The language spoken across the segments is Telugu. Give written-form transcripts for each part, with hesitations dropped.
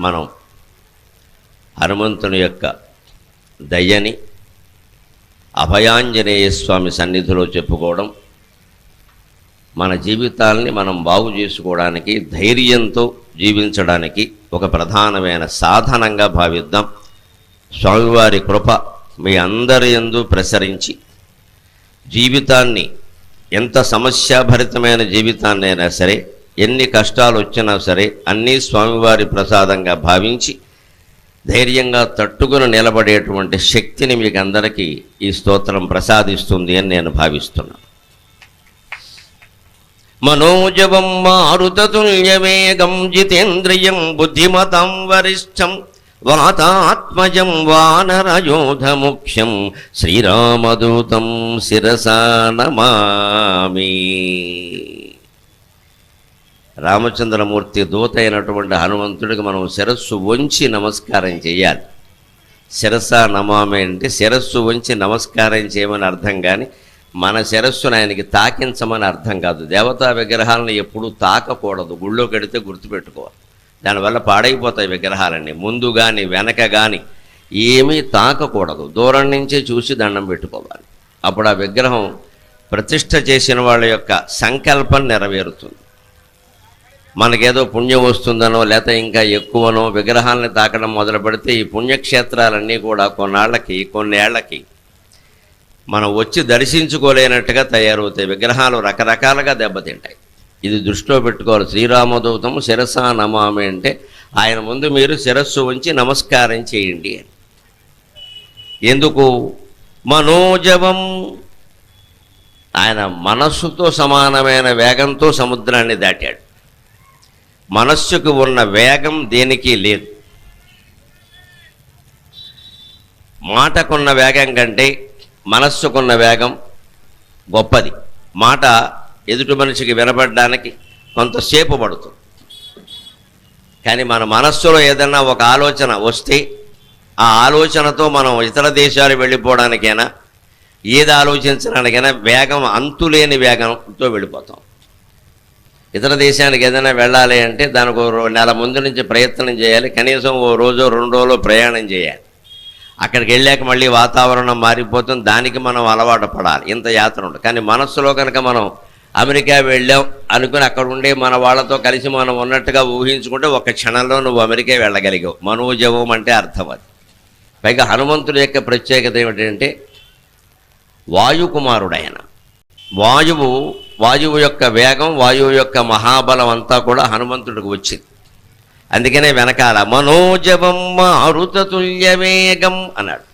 మనం హనుమంతుని యొక్క దయ్యని అభయాంజనేయ స్వామి సన్నిధిలో చెప్పుకోవడం మన జీవితాల్ని మనం బాగు చేసుకోవడానికి, ధైర్యంతో జీవించడానికి ఒక ప్రధానమైన సాధనంగా భావిద్దాం. స్వామివారి కృప మీ అందరి యందు ప్రసరించి జీవితాన్ని, ఎంత సమస్యాభరితమైన జీవితాన్నైనా సరే, ఎన్ని కష్టాలు వచ్చినా సరే అన్నీ స్వామివారి ప్రసాదంగా భావించి ధైర్యంగా తట్టుకుని నిలబడేటువంటి శక్తిని మీకు అందరికీ ఈ స్తోత్రం ప్రసాదిస్తుంది అని నేను భావిస్తున్నాను. మనోజవం మారుతతుల్యవేగం జితేంద్రియం బుద్ధిమతాం వరిష్టం వాతాత్మజం వానరయోధముఖ్యం శ్రీరామదూతం శిరసా నమామి. రామచంద్రమూర్తి దూత అయినటువంటి హనుమంతుడికి మనం శిరస్సు వంచి నమస్కారం చేయాలి. శిరసా నమామి అంటే శిరస్సు వంచి నమస్కారం చేయమని అర్థం, కానీ మన శిరస్సును ఆయనకి తాకించమని అర్థం కాదు. దేవతా విగ్రహాలను ఎప్పుడూ తాకకూడదు. గుళ్ళో కడితే గుర్తుపెట్టుకోవాలి, దానివల్ల పాడైపోతాయి విగ్రహాలన్నీ. ముందు కానీ వెనక కానీ ఏమీ తాకకూడదు, దూరం నుంచే చూసి దండం పెట్టుకోవాలి. అప్పుడు ఆ విగ్రహం ప్రతిష్ఠ చేసిన వాళ్ళ యొక్క సంకల్పం నెరవేరుతుంది. మనకేదో పుణ్యం వస్తుందనో లేకపోతే ఇంకా ఎక్కువనో విగ్రహాలని తాకడం మొదలు పెడితే ఈ పుణ్యక్షేత్రాలన్నీ కూడా కొన్నేళ్లకి మనం వచ్చి దర్శించుకోలేనట్టుగా తయారవుతాయి. విగ్రహాలు రకరకాలుగా దెబ్బతింటాయి. ఇది దృష్టిలో పెట్టుకోవాలి. శ్రీరామదూతము శిరసా నమామి అంటే ఆయన ముందు మీరు శిరస్సు ఉంచి నమస్కారం చేయండి అని. ఎందుకు? మనోజవం, ఆయన మనస్సుతో సమానమైన వేగంతో సముద్రాన్ని దాటాడు. మనస్సుకు ఉన్న వేగం దేనికి లేదు. మాటకున్న వేగం కంటే మనస్సుకున్న వేగం గొప్పది. మాట ఎదుటి మనిషికి వినపడడానికి కొంతసేపు పడుతుంది, కానీ మన మనస్సులో ఏదన్నా ఒక ఆలోచన వస్తే ఆ ఆలోచనతో మనం ఇతర దేశాలు వెళ్ళిపోవడానికైనా ఏది ఆలోచించడానికైనా వేగం, అంతులేని వేగంతో వెళ్ళిపోతాం. ఇతర దేశానికి ఏదైనా వెళ్ళాలి అంటే దానికి నెల ముందు నుంచి ప్రయత్నం చేయాలి, కనీసం ఓ రోజో 2 రోజులు ప్రయాణం చేయాలి. అక్కడికి వెళ్ళాక మళ్ళీ వాతావరణం మారిపోతుంది, దానికి మనం అలవాటు పడాలి. ఇంత యాత్ర ఉంటుంది. కానీ మనస్సులో కనుక మనం అమెరికా వెళ్ళాం అనుకుని అక్కడ ఉండే మన వాళ్ళతో కలిసి మనం ఉన్నట్టుగా ఊహించుకుంటే ఒక క్షణంలో నువ్వు అమెరికా వెళ్ళగలిగావు. మనోజవం అంటే అర్థం అది. పైగా హనుమంతుడి యొక్క ప్రత్యేకత ఏమిటంటే వాయుకుమారుడైన. వాయువు యొక్క వేగం, వాయువు యొక్క మహాబలం అంతా కూడా హనుమంతుడికి వచ్చింది. అందుకనే వెనకాల మనోజవం మారుతతుల్య వేగం అన్నాడు.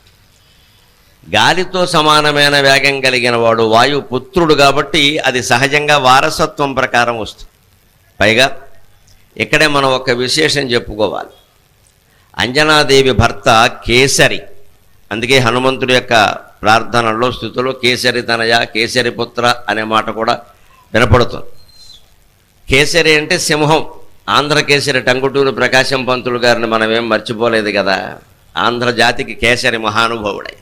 గాలితో సమానమైన వేగం కలిగిన వాడు వాయుపుత్రుడు కాబట్టి అది సహజంగా వారసత్వం ప్రకారం వస్తుంది. పైగా ఇక్కడే మనం ఒక విశేషం చెప్పుకోవాలి. అంజనాదేవి భర్త కేసరి. అందుకే హనుమంతుడి యొక్క ప్రార్థనలో, స్థుతిలో కేసరి తనయ, కేసరి పుత్ర అనే మాట కూడా వినపడుతుంది. కేసరి అంటే సింహం. ఆంధ్రకేసరి టంగుటూరు ప్రకాశం పంతులు గారిని మనమేం మర్చిపోలేదు కదా. ఆంధ్రజాతికి కేసరి మహానుభావుడై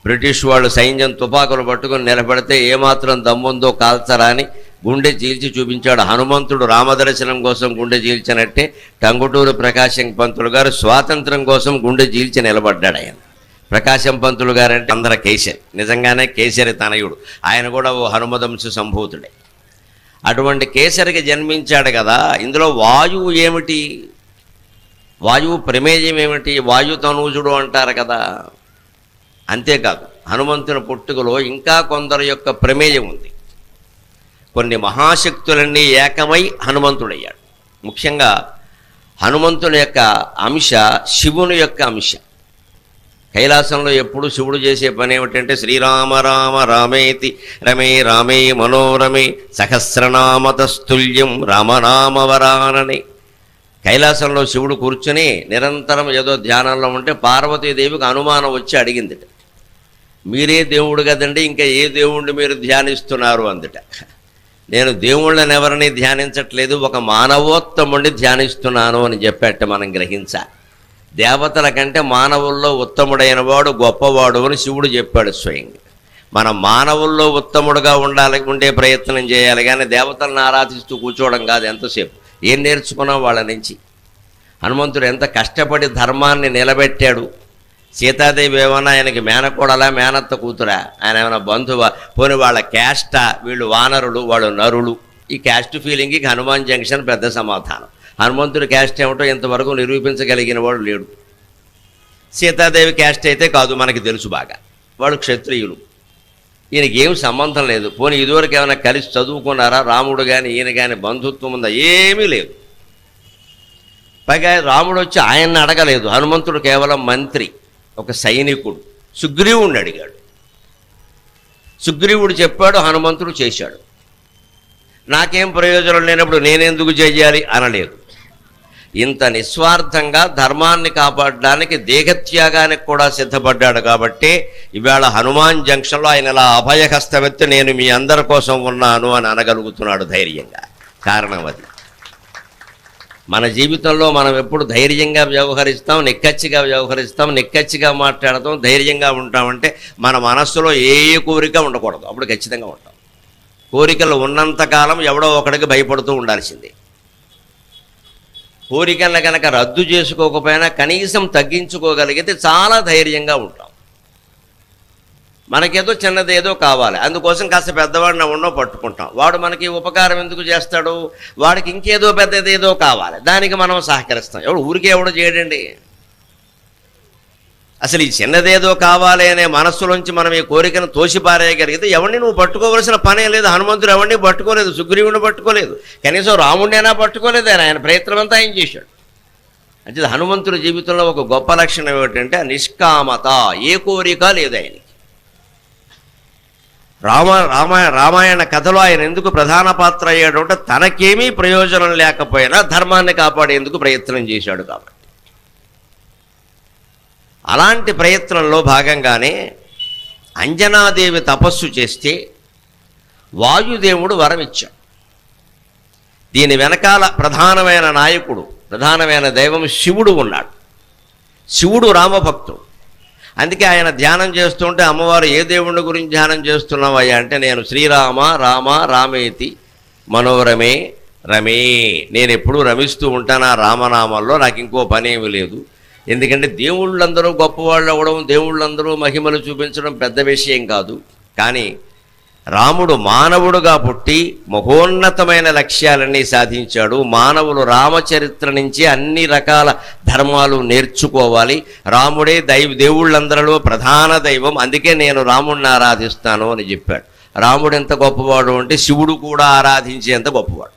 బ్రిటిష్ వాళ్ళు సైన్యం తుపాకులు పట్టుకుని నిలబడితే ఏమాత్రం దమ్ముందో కాల్చరా అని గుండె చీల్చి చూపించాడు. హనుమంతుడు రామదర్శనం కోసం గుండె చీల్చినట్టే టంగుటూరు ప్రకాశం పంతులు గారు స్వాతంత్రం కోసం గుండె చీల్చి నిలబడ్డాడు. ఆయన ప్రకాశం పంతులు గారంటే ఆంధ్ర కేసరి, నిజంగానే కేసరి తనయుడు. ఆయన కూడా ఓ హనుమదంశ సంభూతుడే. అటువంటి కేసరికి జన్మించాడు కదా. ఇందులో వాయువు ఏమిటి? వాయువు ప్రమేయం ఏమిటి? వాయుతనూజుడు అంటారు కదా. అంతేకాదు, హనుమంతుని పుట్టుకలో ఇంకా కొందరి యొక్క ప్రమేయం ఉంది. కొన్ని మహాశక్తులన్నీ ఏకమై హనుమంతుడయ్యాడు. ముఖ్యంగా హనుమంతుని యొక్క అంశ శివుని యొక్క అంశ. కైలాసంలో ఎప్పుడు శివుడు చేసే పని ఏమిటంటే శ్రీరామ రామ రామేతి రమే రామే మనోరమే సహస్రనామతస్తుల్యం రామనామవరానని. కైలాసంలో శివుడు కూర్చుని నిరంతరం ఏదో ధ్యానంలో ఉంటే పార్వతీదేవికి అనుమానం వచ్చి అడిగిందిట, మీరే దేవుడు కదండి, ఇంకా ఏ దేవుణ్ణి మీరు ధ్యానిస్తున్నారు అందుట. నేను దేవుళ్ళని ఎవరిని ధ్యానించట్లేదు, ఒక మానవోత్తముడిని ధ్యానిస్తున్నాను అని చెప్పేట. మనం గ్రహించాలి. దేవతల కంటే మానవుల్లో ఉత్తముడైన వాడు గొప్పవాడు అని శివుడు చెప్పాడు స్వయంగా. మనం మానవుల్లో ఉత్తముడుగా ఉండే ప్రయత్నం చేయాలి, కానీ దేవతలను ఆరాధిస్తూ కూర్చోవడం కాదు. ఎంతసేపు ఏం నేర్చుకున్నాం వాళ్ళ నుంచి? హనుమంతుడు ఎంత కష్టపడి ధర్మాన్ని నిలబెట్టాడు. సీతాదేవి ఏమన్నా ఆయనకి మేనకోడలా మేనత్త కూతురా, ఆయన ఏమైనా బంధువా, పోని వాళ్ళ క్యాస్టా, వీళ్ళు వానరులు వాళ్ళు నరులు. ఈ క్యాస్ట్ ఫీలింగ్కి హనుమాన్ జంక్షన్ పెద్ద సమాధానం. హనుమంతుడి క్యాస్ట్ ఏమిటో ఇంతవరకు నిరూపించగలిగిన వాడు లేడు. సీతాదేవి క్యాస్ట్ అయితే కాదు, మనకి తెలుసు బాగా, వాళ్ళు క్షత్రియులు. ఈయనకి ఏం సంబంధం లేదు. పోనీ ఇదివరకు ఏమైనా కలిసి చదువుకున్నారా, రాముడు కానీ ఈయన కానీ బంధుత్వం ఉందా, ఏమీ లేదు. పైగా రాముడు వచ్చి ఆయన్ని అడగలేదు. హనుమంతుడు కేవలం మంత్రి, ఒక సైనికుడు. సుగ్రీవుడిని అడిగాడు. సుగ్రీవుడు చెప్పాడు, హనుమంతుడు చేశాడు. నాకేం ప్రయోజనం లేనప్పుడు నేనెందుకు చేయాలి అనలేదు. ఇంత నిస్వార్థంగా ధర్మాన్ని కాపాడడానికి దేహత్యాగానికి కూడా సిద్ధపడ్డాడు. కాబట్టి ఇవాళ హనుమాన్ జంక్షన్లో ఆయన ఇలా అభయహస్తమెత్తి నేను మీ అందరి కోసం ఉన్నాను అని అనగలుగుతున్నాడు ధైర్యంగా. కారణం అది. మన జీవితంలో మనం ఎప్పుడు ధైర్యంగా వ్యవహరిస్తాం, నిక్కచ్చిగా వ్యవహరిస్తాం, నిక్కచ్చిగా మాట్లాడతాం, ధైర్యంగా ఉంటామంటే మన మనస్సులో ఏ కోరిక ఉండకూడదు. అప్పుడు ఖచ్చితంగా ఉంటాం. కోరికలు ఉన్నంతకాలం ఎవడో ఒకడికి భయపడుతూ ఉండాల్సిందే. కోరికలను కనుక రద్దు చేసుకోకపోయినా కనీసం తగ్గించుకోగలిగితే చాలా ధైర్యంగా ఉంటాం. మనకేదో చిన్నదేదో కావాలి, అందుకోసం కాస్త పెద్దవాడిని ఉన్నో పట్టుకుంటాం. వాడు మనకి ఉపకారం ఎందుకు చేస్తాడు, వాడికి ఇంకేదో పెద్దదేదో కావాలి, దానికి మనం సహకరిస్తాం. ఊరికే ఎవడో చేయడండి. అసలు ఈ చిన్నదేదో కావాలి అనే మనస్సులోంచి మనం ఈ కోరికను తోసిపారేయగలిగితే ఎవరిని నువ్వు పట్టుకోవలసిన పనే లేదు. హనుమంతుడు ఎవరిని పట్టుకోలేదు, సుగ్రీవుని పట్టుకోలేదు, కనీసం రాముడినైనా పట్టుకోలేదు. ఆయన ప్రయత్నం అంతా ఆయన చేశాడు. అంటే హనుమంతుడి జీవితంలో ఒక గొప్ప లక్షణం ఏమిటంటే నిష్కామత, ఏ కోరిక లేదు ఆయనకి. రామాయణ కథలో ఆయన ఎందుకు ప్రధాన పాత్ర అయ్యాడు అంటే తనకేమీ ప్రయోజనం లేకపోయినా ధర్మాన్ని కాపాడేందుకు ప్రయత్నం చేశాడు కాబట్టి. అలాంటి ప్రయత్నంలో భాగంగానే అంజనాదేవి తపస్సు చేస్తే వాయుదేవుడు వరం ఇచ్చాడు. దీని వెనకాల ప్రధానమైన నాయకుడు, ప్రధానమైన దైవం శివుడు ఉన్నాడు. శివుడు రామభక్తుడు. అందుకే ఆయన ధ్యానం చేస్తుంటే అమ్మవారు ఏ దేవుడి గురించి ధ్యానం చేస్తున్నావయ్యా అంటే నేను శ్రీరామ రామ రామేతి మనోరమే రమే, నేను ఎప్పుడూ రమిస్తూ ఉంటాను ఆ రామనామంలో, నాకు ఇంకో పనేమి లేదు. ఎందుకంటే దేవుళ్ళందరూ గొప్పవాళ్ళు అవ్వడం, దేవుళ్ళందరూ మహిమలు చూపించడం పెద్ద విషయం కాదు. కానీ రాముడు మానవుడుగా పుట్టి మహోన్నతమైన లక్ష్యాలన్నీ సాధించాడు. మానవులు రామచరిత్ర నుంచి అన్ని రకాల ధర్మాలు నేర్చుకోవాలి. రాముడే దేవుళ్ళందరిలో ప్రధాన దైవం, అందుకే నేను రాముడిని ఆరాధిస్తాను అని చెప్పాడు. రాముడు ఎంత గొప్పవాడు అంటే శివుడు కూడా ఆరాధించేంత గొప్పవాడు.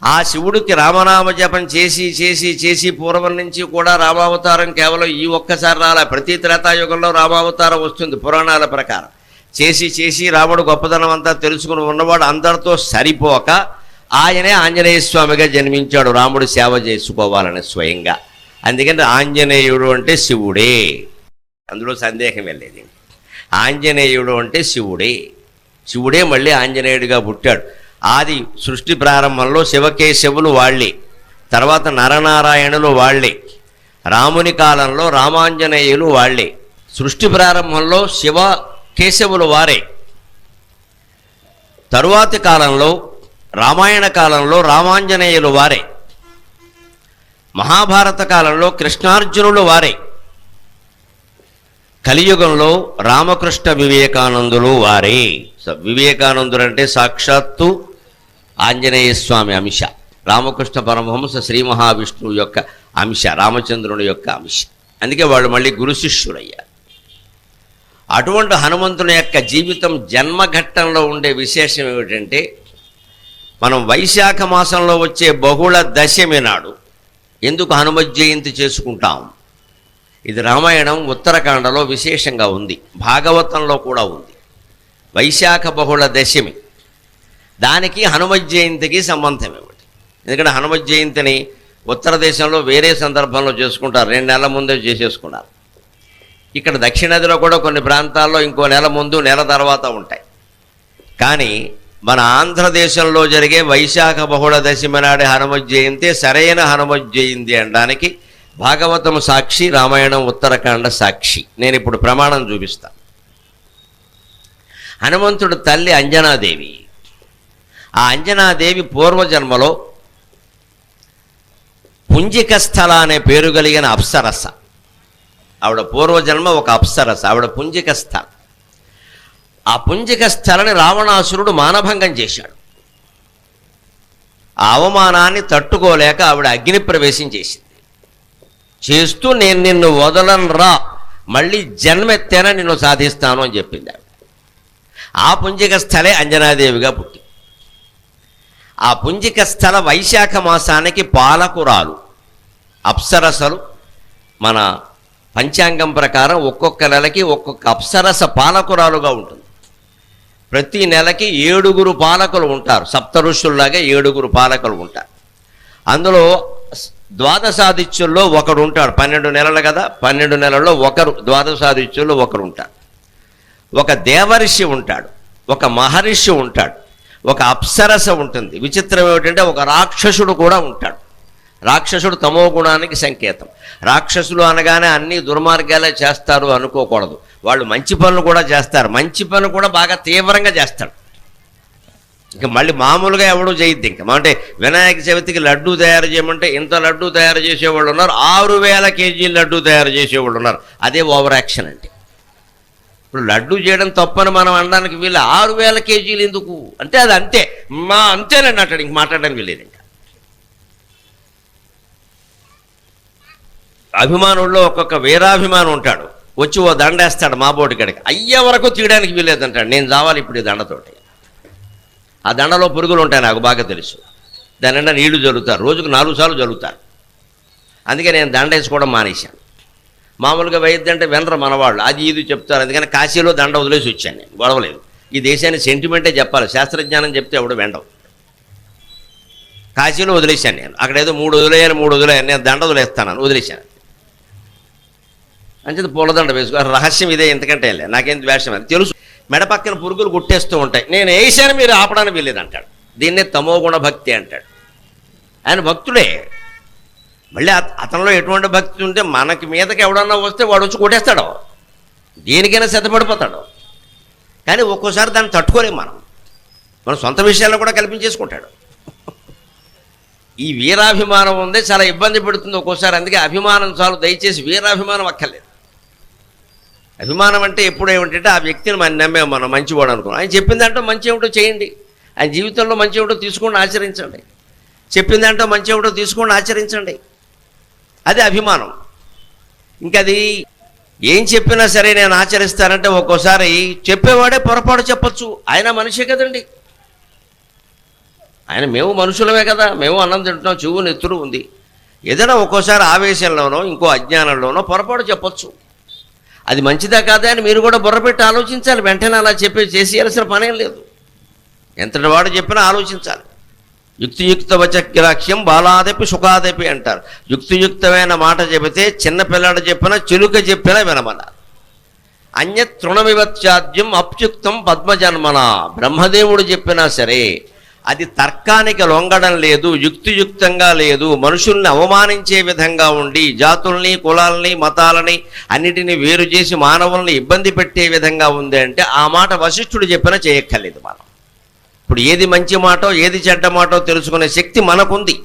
ఆ శివుడికి రామనామ జపం చేసి చేసి చేసి పూర్వం నుంచి కూడా రామావతారం కేవలం ఈ ఒక్కసారి రాలే, ప్రతి త్రేతాయుగంలో రామావతారం వస్తుంది పురాణాల ప్రకారం. చేసి చేసి రాముడు గొప్పదనం అంతా తెలుసుకుని ఉన్నవాడు అందరితో సరిపోక ఆయనే ఆంజనేయ స్వామిగా జన్మించాడు రాముడు సేవ చేసుకోవాలని స్వయంగా. అందుకని ఆంజనేయుడు అంటే శివుడే, అందులో సందేహం వెళ్ళేది. ఆంజనేయుడు అంటే శివుడే, శివుడే మళ్ళీ ఆంజనేయుడిగా పుట్టాడు. ఆది సృష్టి ప్రారంభంలో శివకేశవులు వాళ్ళే, తర్వాత నరనారాయణులు వాళ్ళే, రాముని కాలంలో రామాంజనేయులు వాళ్ళే. సృష్టి ప్రారంభంలో శివ కేశవులు వారే, తరువాతి కాలంలో రామాయణ కాలంలో రామాంజనేయులు వారే, మహాభారత కాలంలో కృష్ణార్జునులు వారే, కలియుగంలో రామకృష్ణ వివేకానందులు వారే. వివేకానందుడు అంటే సాక్షాత్తు ఆంజనేయ స్వామి అంశ, రామకృష్ణ పరమహంస శ్రీ మహావిష్ణువు యొక్క అంశ, రామచంద్రుని యొక్క అంశ. అందుకే వాళ్ళు మళ్ళీ గురు శిష్యులయ్యారు. అటువంటి హనుమంతుని యొక్క జీవితం జన్మఘట్టంలో ఉండే విశేషం ఏమిటంటే మనం వైశాఖ మాసంలో వచ్చే బహుళ దశమి నాడు ఎందుకు హనుమత్ జయంతి చేసుకుంటాం. ఇది రామాయణం ఉత్తరకాండలో విశేషంగా ఉంది, భాగవతంలో కూడా ఉంది. వైశాఖ బహుళ దశమి, దానికి హనుమత్ జయంతికి సంబంధం ఏమిటి? ఎందుకంటే హనుమత్ జయంతిని ఉత్తర దేశంలో వేరే సందర్భంలో చేసుకుంటారు, 2 నెలల ముందే చేసేసుకున్నారు. ఇక్కడ దక్షిణాదిలో కూడా కొన్ని ప్రాంతాల్లో ఇంకో నెల ముందు నెల తర్వాత ఉంటాయి. కానీ మన ఆంధ్రదేశంలో జరిగే వైశాఖ బహుళ దశమి నాడే హనుమత్ జయంతి సరైన హనుమత్ జయంతి అనడానికి భాగవతం సాక్షి, రామాయణం ఉత్తరకాండ సాక్షి. నేను ఇప్పుడు ప్రమాణం చూపిస్తా. హనుమంతుడు తల్లి అంజనాదేవి. ఆ అంజనాదేవి పూర్వజన్మలో పుంజిక స్థల అనే పేరు కలిగిన అప్సరస. ఆవిడ పూర్వజన్మ ఒక అప్సరస, ఆవిడ పుంజిక స్థల. ఆ పుంజిక స్థలని రావణాసురుడు మానభంగం చేశాడు. ఆ అవమానాన్ని తట్టుకోలేక ఆవిడ అగ్ని ప్రవేశం చేసింది. చేస్తూ నేను నిన్ను వదలనురా, మళ్ళీ జన్మెత్తేనా నిన్ను సాధిస్తాను అని చెప్పింది ఆవిడ. ఆ పుంజిక స్థలే అంజనాదేవిగా పుట్టింది. ఆ పుంజిక స్థల వైశాఖ మాసానికి పాలకురాలు. అప్సరసలు మన పంచాంగం ప్రకారం ఒక్కొక్క నెలకి ఒక్కొక్క అప్సరస పాలకురాలుగా ఉంటుంది. ప్రతి నెలకి 7 పాలకులు ఉంటారు. సప్త ఋషుల్లాగా 7 పాలకులు ఉంటారు. అందులో ద్వాదశాదిత్యుల్లో ఒకడు ఉంటాడు. 12 నెలలు కదా, 12 నెలల్లో ఒకరు ద్వాదశాదిత్యుల్లో ఒకరు ఉంటాడు. ఒక దేవర్షి ఉంటాడు, ఒక మహర్షి ఉంటాడు, ఒక అప్సరస ఉంటుంది. విచిత్రం ఏమిటంటే ఒక రాక్షసుడు కూడా ఉంటాడు. రాక్షసుడు తమో గుణానికి సంకేతం. రాక్షసులు అనగానే అన్ని దుర్మార్గాలే చేస్తారు అనుకోకూడదు. వాళ్ళు మంచి పనులు కూడా చేస్తారు. మంచి పనులు కూడా బాగా తీవ్రంగా చేస్తాడు. ఇంకా మళ్ళీ మామూలుగా ఎవడూ చేయొద్దు. ఇంకా అంటే వినాయక చవితికి లడ్డూ తయారు చేయమంటే ఇంత లడ్డూ తయారు చేసేవాళ్ళు ఉన్నారు, 6000 కేజీలు లడ్డూ తయారు చేసేవాళ్ళు ఉన్నారు. అదే ఓవర్ యాక్షన్ అంటే. ఇప్పుడు లడ్డూ చేయడం తప్పని మనం అనడానికి వీళ్ళు 6000 కేజీలు ఎందుకు అంటే అది అంతే, అంతేనండి అంటాడు. ఇంక మాట్లాడడానికి వీలేదు. ఇంకా అభిమానుల్లో ఒక్కొక్క వీరాభిమానం ఉంటాడు. వచ్చి ఓ దండేస్తాడు మా బోటి గడికి, అయ్యే వరకు తీయడానికి వీలేదంటాడు. నేను చావాలి ఇప్పుడు ఈ దండతోటి. ఆ దండలో పురుగులు ఉంటాయి, నాకు బాగా తెలుసు. దాని నిండా నీళ్లు జరుగుతారు, రోజుకు 4 సార్లు జరుగుతారు. అందుకే నేను దండ వేసుకోవడం మానేశాను. మామూలుగా వైద్యంటే వినరు మనవాళ్ళు, అది ఇది చెప్తారు. అందుకని కాశీలో దండ వదిలేసి వచ్చాను నేను, గొడవలేదు. ఈ దేశానికి సెంటిమెంటే చెప్పాలి, శాస్త్రజ్ఞానం చెప్తే ఎవడు వెండవు. కాశీలో వదిలేశాను నేను. అక్కడ ఏదో 3 వదిలేయాలి, నేను దండ వదిలేస్తాను, వదిలేశాను. అంచేది పూలదండ వేసుకో. రహస్యం ఇదే, ఎందుకంటే నాకేం ద్వేషం అది తెలుసు. మెడ పక్కన పురుగులు గుట్టేస్తూ ఉంటాయి, నేను వేసాను మీరు ఆపడానికి వెళ్ళేది అంటాడు. దీన్నే తమోగుణ భక్తి అంటాడు. ఆయన భక్తుడే. మళ్ళీ అతనిలో ఎటువంటి భక్తి ఉంటే మనకి మీదకి ఎవడన్నా వస్తే వాడు వచ్చి కొట్టేస్తాడు, దేనికైనా సిద్ధపడిపోతాడు. కానీ ఒక్కోసారి దాన్ని తట్టుకోలేము మన సొంత విషయాల్లో కూడా కల్పించేసుకుంటాడు. ఈ వీరాభిమానం ఉంది, చాలా ఇబ్బంది పెడుతుంది ఒక్కోసారి. అందుకే అభిమానం చాలు, దయచేసి వీరాభిమానం అక్కర్లేదు. అభిమానం అంటే ఎప్పుడు ఏమిటంటే ఆ వ్యక్తిని మనం నమ్మే, మనం మంచివాడు అనుకున్నాం. ఆయన చెప్పిందంటూ మంచి ఏమిటో చేయండి, ఆయన జీవితంలో మంచి ఏమిటో తీసుకోండి, ఆచరించండి. చెప్పిందంటూ మంచి ఏమిటో తీసుకోండి, ఆచరించండి. అది అభిమానం. ఇంకది ఏం చెప్పినా సరే నేను ఆచరిస్తానంటే ఒక్కోసారి చెప్పేవాడే పొరపాటు చెప్పచ్చు. ఆయన మనిషే కదండి, ఆయన మేము మనుషులమే కదా, మేము అన్నం తింటున్నాం, చెవు నెత్తురు ఉంది. ఏదైనా ఒక్కోసారి ఆవేశంలోనో ఇంకో అజ్ఞానంలోనో పొరపాటు చెప్పచ్చు. అది మంచిదా కాదా అని మీరు కూడా బుర్రపెట్టి ఆలోచించాలి. వెంటనే అలా చేసేయాల్సిన పనేం లేదు. ఎంతటి వాడు చెప్పినా ఆలోచించాలి. యుక్తియుక్త వచగ్రాహ్యం బాలాదపి సుఖాదపి అంటారు. యుక్తియుక్తమైన మాట చెబితే చిన్నపిల్లాడు చెప్పినా చిలుక చెప్పినా వినమన్నారు. అన్యత్ తృణమివత్యాద్యం అప్యుక్తం పద్మజన్మన. బ్రహ్మదేవుడు చెప్పినా సరే అది తర్కానికి లొంగడం లేదు, యుక్తియుక్తంగా లేదు, మనుషుల్ని అవమానించే విధంగా ఉండి జాతుల్ని కులాలని మతాలని అన్నిటినీ వేరు చేసి మానవుల్ని ఇబ్బంది పెట్టే విధంగా ఉంది అంటే ఆ మాట వశిష్ఠుడు చెప్పినా చేయక్కర్లేదు. మనం ఇప్పుడు ఏది మంచి మాటో ఏది చెడ్డ మాటో తెలుసుకునే శక్తి మనకుంది.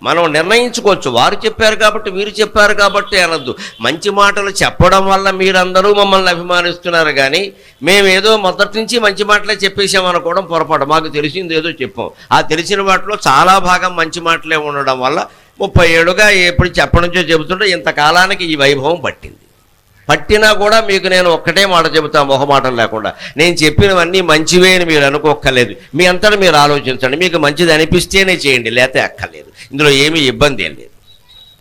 మనం నిర్ణయించుకోవచ్చు. వారు చెప్పారు కాబట్టి వీరు చెప్పారు కాబట్టి అనొద్దు. మంచి మాటలు చెప్పడం వల్ల మీరందరూ మమ్మల్ని అభిమానిస్తున్నారు, కానీ మేమేదో మొదటి నుంచి మంచి మాటలే చెప్పేసామనుకోవడం పొరపాటు. మాకు తెలిసింది ఏదో చెప్పాం, ఆ తెలిసిన వాటిలో చాలా భాగం మంచి మాటలే ఉండడం వల్ల 30 ఏళ్ళుగా ఎప్పుడు చెప్పనుంచో చెబుతుంటే ఇంతకాలానికి ఈ వైభవం పట్టినా కూడా మీకు నేను ఒక్కటే మాట చెబుతా, మొహమాటం లేకుండా. నేను చెప్పినవన్నీ మంచివే అని మీరు అనుకోక్కర్లేదు. మీ అంతటా మీరు ఆలోచించండి. మీకు మంచిది అనిపిస్తేనే చేయండి, లేకపోతే అక్కర్లేదు. ఇందులో ఏమీ ఇబ్బంది ఏం లేదు.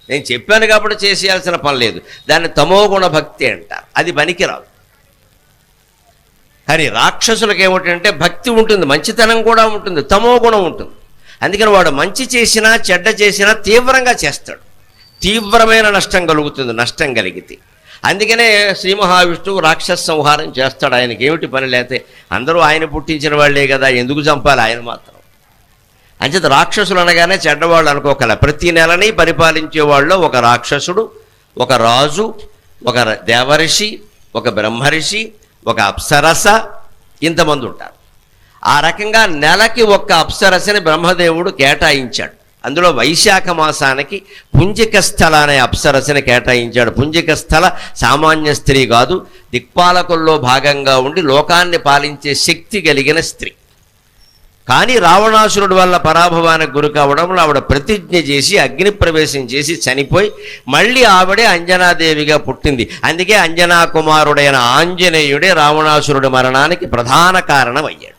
నేను చెప్పాను కాబట్టి చేసేయాల్సిన పని లేదు. దాన్ని తమోగుణ భక్తి అంటారు. అది పనికిరాదు. కానీ రాక్షసులకు ఏమిటంటే భక్తి ఉంటుంది, మంచితనం కూడా ఉంటుంది, తమోగుణం ఉంటుంది. అందుకని వాడు మంచి చేసినా చెడ్డ చేసినా తీవ్రంగా చేస్తాడు. తీవ్రమైన నష్టం కలుగుతుంది, నష్టం కలిగితే. అందుకనే శ్రీ మహావిష్ణువు రాక్షస సంహారం చేస్తాడు. ఆయనకి ఏమిటి పని, లేతే అందరూ ఆయన పుట్టించిన వాళ్ళే కదా, ఎందుకు చంపాలి ఆయన మాత్రం? అంచేత రాక్షసులు అనగానే చెడ్డవాళ్ళు అనుకోకల. ప్రతి నెలని పరిపాలించే వాళ్ళు ఒక రాక్షసుడు, ఒక రాజు, ఒక దేవరిషి, ఒక బ్రహ్మరిషి, ఒక అప్సరస, ఇంతమంది ఉంటారు. ఆ రకంగా నెలకి ఒక్క అప్సరసని బ్రహ్మదేవుడు కేటాయించాడు. అందులో వైశాఖ మాసానికి పుంజికస్థల అనే అప్సరసని కేటాయించాడు. పుంజికస్థల సామాన్య స్త్రీ కాదు, దిక్పాలకుల్లో భాగంగా ఉండి లోకాన్ని పాలించే శక్తి కలిగిన స్త్రీ. కానీ రావణాసురుడి వల్ల పరాభవానికి గురి కావడంలో ఆవిడ ప్రతిజ్ఞ చేసి అగ్ని ప్రవేశం చేసి చనిపోయి మళ్ళీ ఆవిడే అంజనాదేవిగా పుట్టింది. అందుకే అంజనా కుమారుడైన ఆంజనేయుడే రావణాసురుడి మరణానికి ప్రధాన కారణం అయ్యాడు.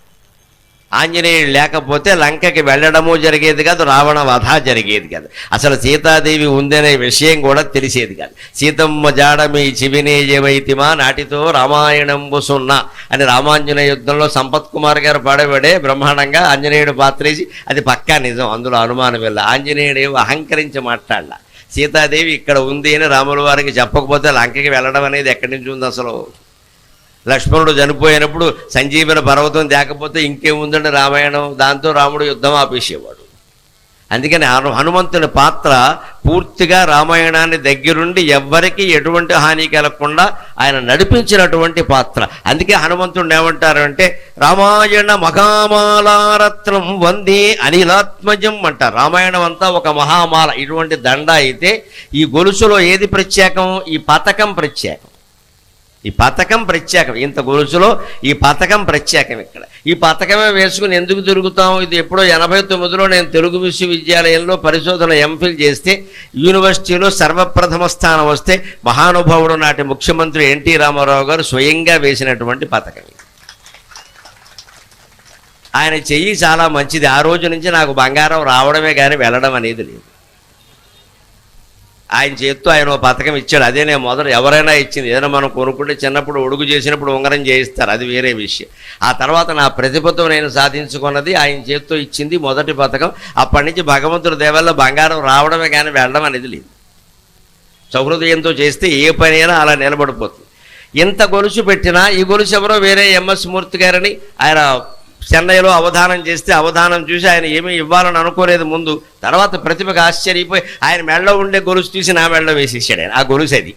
ఆంజనేయుడు లేకపోతే లంకకి వెళ్ళడము జరిగేది కాదు, రావణ వధ జరిగేది కాదు, అసలు సీతాదేవి ఉందనే విషయం కూడా తెలిసేది కాదు. సీతమ్మ జాడమి చివినేయవైతిమా నాటితో రామాయణంబు సున్నా అని రామాంజనేయ యుద్ధంలో సంపత్ కుమార్ గారు పాడబడే బ్రహ్మాండంగా ఆంజనేయుడు పాత్రేసి అది పక్కా నిజం, అందులో అనుమానం వెళ్ళ. ఆంజనేయుడు ఏమో అహంకరించి మాట్లాడాల, సీతాదేవి ఇక్కడ ఉంది అని రాముల వారికి చెప్పకపోతే లంకకి వెళ్ళడం అనేది ఎక్కడి నుంచి ఉంది అసలు. లక్ష్మణుడు చనిపోయినప్పుడు సంజీవన పర్వతం తేకపోతే ఇంకేముందండి రామాయణం, దాంతో రాముడు యుద్ధం ఆపేసేవాడు. అందుకని హనుమంతుని పాత్ర పూర్తిగా రామాయణాన్ని దగ్గరుండి ఎవ్వరికీ ఎటువంటి హాని కలగకుండా ఆయన నడిపించినటువంటి పాత్ర. అందుకే హనుమంతుడిని ఏమంటారు అంటే రామాయణ మహామాలారత్నం వందే అనిలాత్మజం అంటారు. రామాయణం అంతా ఒక మహామాల, ఇటువంటి దండ అయితే ఈ గొలుసులో ఏది ప్రత్యేకం? ఈ పతకం ప్రత్యేకం. ఈ పథకం ప్రత్యేకం, ఇంత గొలుసులో ఈ పథకం ప్రత్యేకం. ఇక్కడ ఈ పథకమే వేసుకుని ఎందుకు తిరుగుతాం? ఇది ఎప్పుడో 89లో నేను తెలుగు విశ్వవిద్యాలయంలో పరిశోధన ఎంఫిల్ చేస్తే యూనివర్సిటీలో సర్వప్రథమ స్థానం వస్తే మహానుభావుడు నాటి ముఖ్యమంత్రి ఎన్టీ రామారావు గారు స్వయంగా వేసినటువంటి పథకం. ఆయన చెయ్యి చాలా మంచిది. ఆ రోజు నుంచి నాకు బంగారం రావడమే కానీ వెళ్ళడం అనేది లేదు. ఆయన చేత్తో ఆయన పథకం ఇచ్చాడు. అదే నేను మొదట ఎవరైనా ఇచ్చింది. ఏదైనా మనం కొనుక్కుంటే చిన్నప్పుడు ఒడుగు చేసినప్పుడు ఉంగరం చేయిస్తారు, అది వేరే విషయం. ఆ తర్వాత నా ప్రతిభతో నేను సాధించుకున్నది ఆయన చేత్తో ఇచ్చింది మొదటి పథకం. అప్పటి నుంచి భగవంతుడి దేవల్ల బంగారం రావడమే కానీ వెళ్ళడం అనేది లేదు. సహృదయంతో చేస్తే ఏ పనైనా అలా నిలబడిపోతుంది. ఎంత గొలుసు పెట్టినా ఈ గొలుసు ఎవరో వేరే ఎంఎస్ మూర్తి గారని ఆయన చెన్నైలో అవధానం చేస్తే అవధానం చూసి ఆయన ఏమీ ఇవ్వాలని అనుకోలేదు ముందు. తర్వాత ప్రతిభకు ఆశ్చర్యపోయి ఆయన మెడలో ఉండే గొలుసు తీసి నా మెడలో వేసేసాడు. ఆయన ఆ గొలుసు అది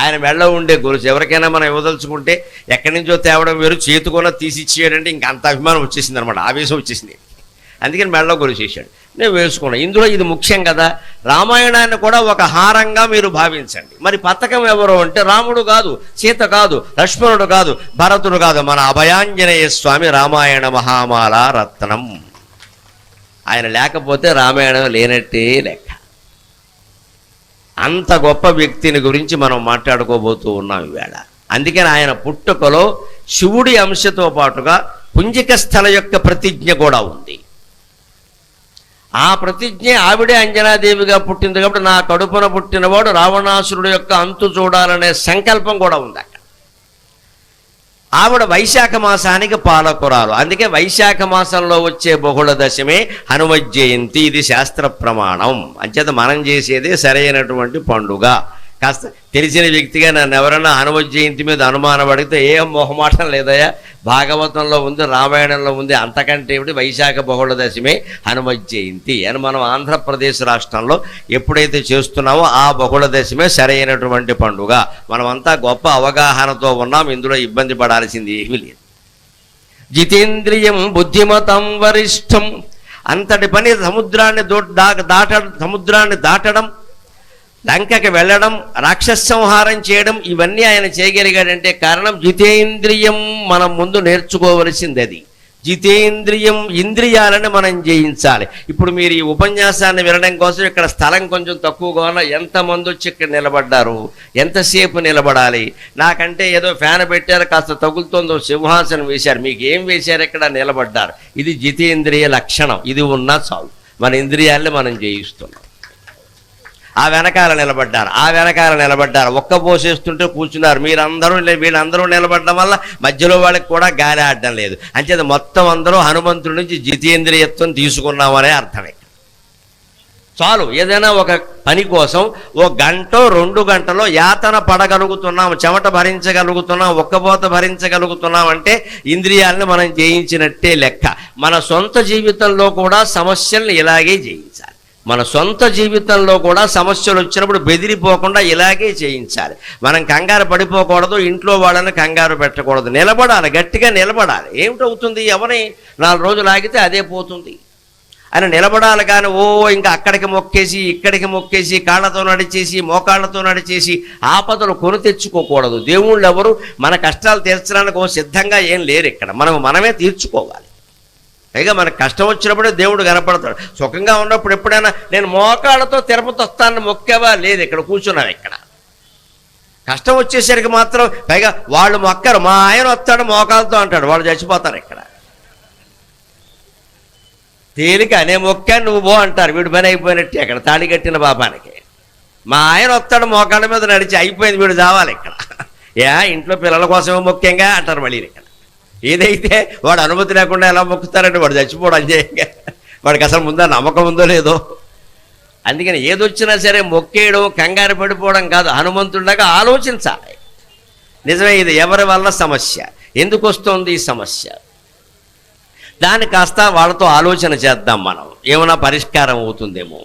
ఆయన మెడలో ఉండే గొలుసు. ఎవరికైనా మనం ఇవ్వదలుచుకుంటే ఎక్కడి నుంచో తేవడం వేరు, చేతుకున్న తీసి ఇచ్చేయాడంటే ఇంక అంత అభిమానం వచ్చేసింది అనమాట, ఆవేశం వచ్చేసింది. అందుకని మెడలో గొలుసేసాడు, నేను వేసుకున్నాను. ఇందులో ఇది ముఖ్యం కదా. రామాయణాన్ని కూడా ఒక హారంగా మీరు భావించండి. మరి పథకం ఎవరు అంటే రాముడు కాదు, సీత కాదు, లక్ష్మణుడు కాదు, భరతుడు కాదు, మన అభయాంజనేయ స్వామి రామాయణ మహామాల రత్నం. ఆయన లేకపోతే రామాయణం లేనట్టే లెక్క. అంత గొప్ప వ్యక్తిని గురించి మనం మాట్లాడుకోబోతూ ఉన్నాం ఈవేళ. అందుకని ఆయన పుట్టుకలో శివుడి అంశతో పాటుగా పుంజిక స్థల యొక్క ప్రతిజ్ఞ కూడా ఉంది. ఆ ప్రతిజ్ఞ ఆవిడే అంజనాదేవిగా పుట్టింది కాబట్టి నా కడుపున పుట్టినవాడు రావణాసురుడు యొక్క అంతు చూడాలనే సంకల్పం కూడా ఉంది అక్కడ. ఆవిడ వైశాఖ మాసానికి పాలకురాలు. అందుకే వైశాఖ మాసంలో వచ్చే బహుళ దశమే హనుమత్ జయంతి. ఇది శాస్త్ర ప్రమాణం. అంచేత మనం చేసేదే సరైనటువంటి పండుగ. కాస్త తెలిసిన వ్యక్తిగా నన్ను ఎవరైనా హనుమత్ జయంతి మీద అనుమానం అడిగితే ఏం మొహమాటం లేదయా, భాగవతంలో ఉంది, రామాయణంలో ఉంది, అంతకంటే ఏమిటి, వైశాఖ బహుళ దశమే హనుమత్ జయంతి అని మనం ఆంధ్రప్రదేశ్ రాష్ట్రంలో ఎప్పుడైతే చేస్తున్నామో ఆ బహుళ దశమే సరైనటువంటి పండుగ. మనమంతా గొప్ప అవగాహనతో ఉన్నాం, ఇందులో ఇబ్బంది పడాల్సింది ఏమీ లేదు. జితేంద్రియం బుద్ధిమతం వరిష్టం. అంతటి పని సముద్రాన్ని దాటడం, లంకకి వెళ్ళడం, రాక్షస సంహారం చేయడం, ఇవన్నీ ఆయన చేయగలిగాడంటే కారణం జితేంద్రియం. మనం ముందు నేర్చుకోవలసింది అది. జితేంద్రియం, ఇంద్రియాలను మనం జయించాలి. ఇప్పుడు మీరు ఈ ఉపన్యాసాన్ని వినడం కోసం ఇక్కడ స్థలం కొంచెం తక్కువగా ఉన్న ఎంతమంది వచ్చి ఇక్కడ నిలబడ్డారు, ఎంతసేపు నిలబడాలి? నాకంటే ఏదో ఫ్యాన్ పెట్టారు, కాస్త తగులుతుందో సింహాసనం వేశారు, మీకు ఏం వేశారు? ఇక్కడ నిలబడ్డారు. ఇది జితేంద్రియ లక్షణం. ఇది ఉన్నా చాలు, మన ఇంద్రియాల్ని మనం జయిస్తున్నాం. ఆ వెనకాల నిలబడ్డారు, ఒక్క పోసేస్తుంటే కూర్చున్నారు. వీళ్ళందరూ నిలబడడం వల్ల మధ్యలో వాళ్ళకి కూడా గాలి ఆడడం లేదు. అంచేత మొత్తం అందరూ హనుమంతుడి నుంచి జితేంద్రియత్వం తీసుకున్నామనే అర్థమే. చాలు, ఏదైనా ఒక పని కోసం 1 గంట 2 గంటలో యాతన పడగలుగుతున్నాం, చెమట భరించగలుగుతున్నాం, ఒక్కపోత భరించగలుగుతున్నాం అంటే ఇంద్రియాలను మనం జయించినట్టే లెక్క. మన సొంత జీవితంలో కూడా సమస్యల్ని ఇలాగే జయించాలి. మన సొంత జీవితంలో కూడా సమస్యలు వచ్చినప్పుడు బెదిరిపోకుండా ఇలాగే చేయించాలి. మనం కంగారు పడిపోకూడదు, ఇంట్లో వాళ్ళని కంగారు పెట్టకూడదు, నిలబడాలి, గట్టిగా నిలబడాలి. ఏమిటవుతుంది? ఎవరిని 4 రోజులు ఆగితే అదే పోతుంది. ఆయన నిలబడాలి కానీ ఇంకా అక్కడికి మొక్కేసి ఇక్కడికి మొక్కేసి కాళ్ళతో నడిచేసి మోకాళ్ళతో నడిచేసి ఆపదలు కొని తెచ్చుకోకూడదు. దేవుళ్ళు ఎవరు మన కష్టాలు తీర్చడానికి సిద్ధంగా ఏం లేరు ఇక్కడ, మనమే తీర్చుకోవాలి. పైగా మనకు కష్టం వచ్చినప్పుడే దేవుడు కనపడతాడు. సుఖంగా ఉన్నప్పుడు ఎప్పుడైనా నేను మోకాళ్ళతో తిరుపతి వస్తానని మొక్కేవా? లేదు, ఇక్కడ కూర్చున్నావు. ఇక్కడ కష్టం వచ్చేసరికి మాత్రం పైగా వాళ్ళు మొక్కరు, మా ఆయన వస్తాడు మోకాలతో అంటాడు, వాళ్ళు చచ్చిపోతారు. ఇక్కడ తేలిక అనే మొక్క నువ్వు పో అంటారు, వీడు పని అయిపోయినట్టే. అక్కడ తాళి కట్టిన పాపానికి మా ఆయన వస్తాడు మోకాళ్ళ మీద నడిచి అయిపోయింది, వీడు చావాలి. ఇక్కడ ఇంట్లో పిల్లల కోసమే ముఖ్యంగా అంటారు మళ్ళీ. ఇక్కడ ఏదైతే వాడు అనుమతి లేకుండా ఎలా మొక్కుతారంటే వాడు చచ్చిపోవడం అంజేయంగా, వాడికి అసలు ముందా నమ్మకం ఉందో లేదో. అందుకని ఏదొచ్చినా సరే మొక్కేయడం కంగారు పడిపోవడం కాదు, హనుమంతుడిలాగా ఆలోచించాలి. నిజమే, ఇది ఎవరి వల్ల సమస్య, ఎందుకు వస్తుంది ఈ సమస్య, దాన్ని కాస్త వాళ్ళతో ఆలోచన చేద్దాం. మనం ఏమైనా పరిష్కారం అవుతుందేమో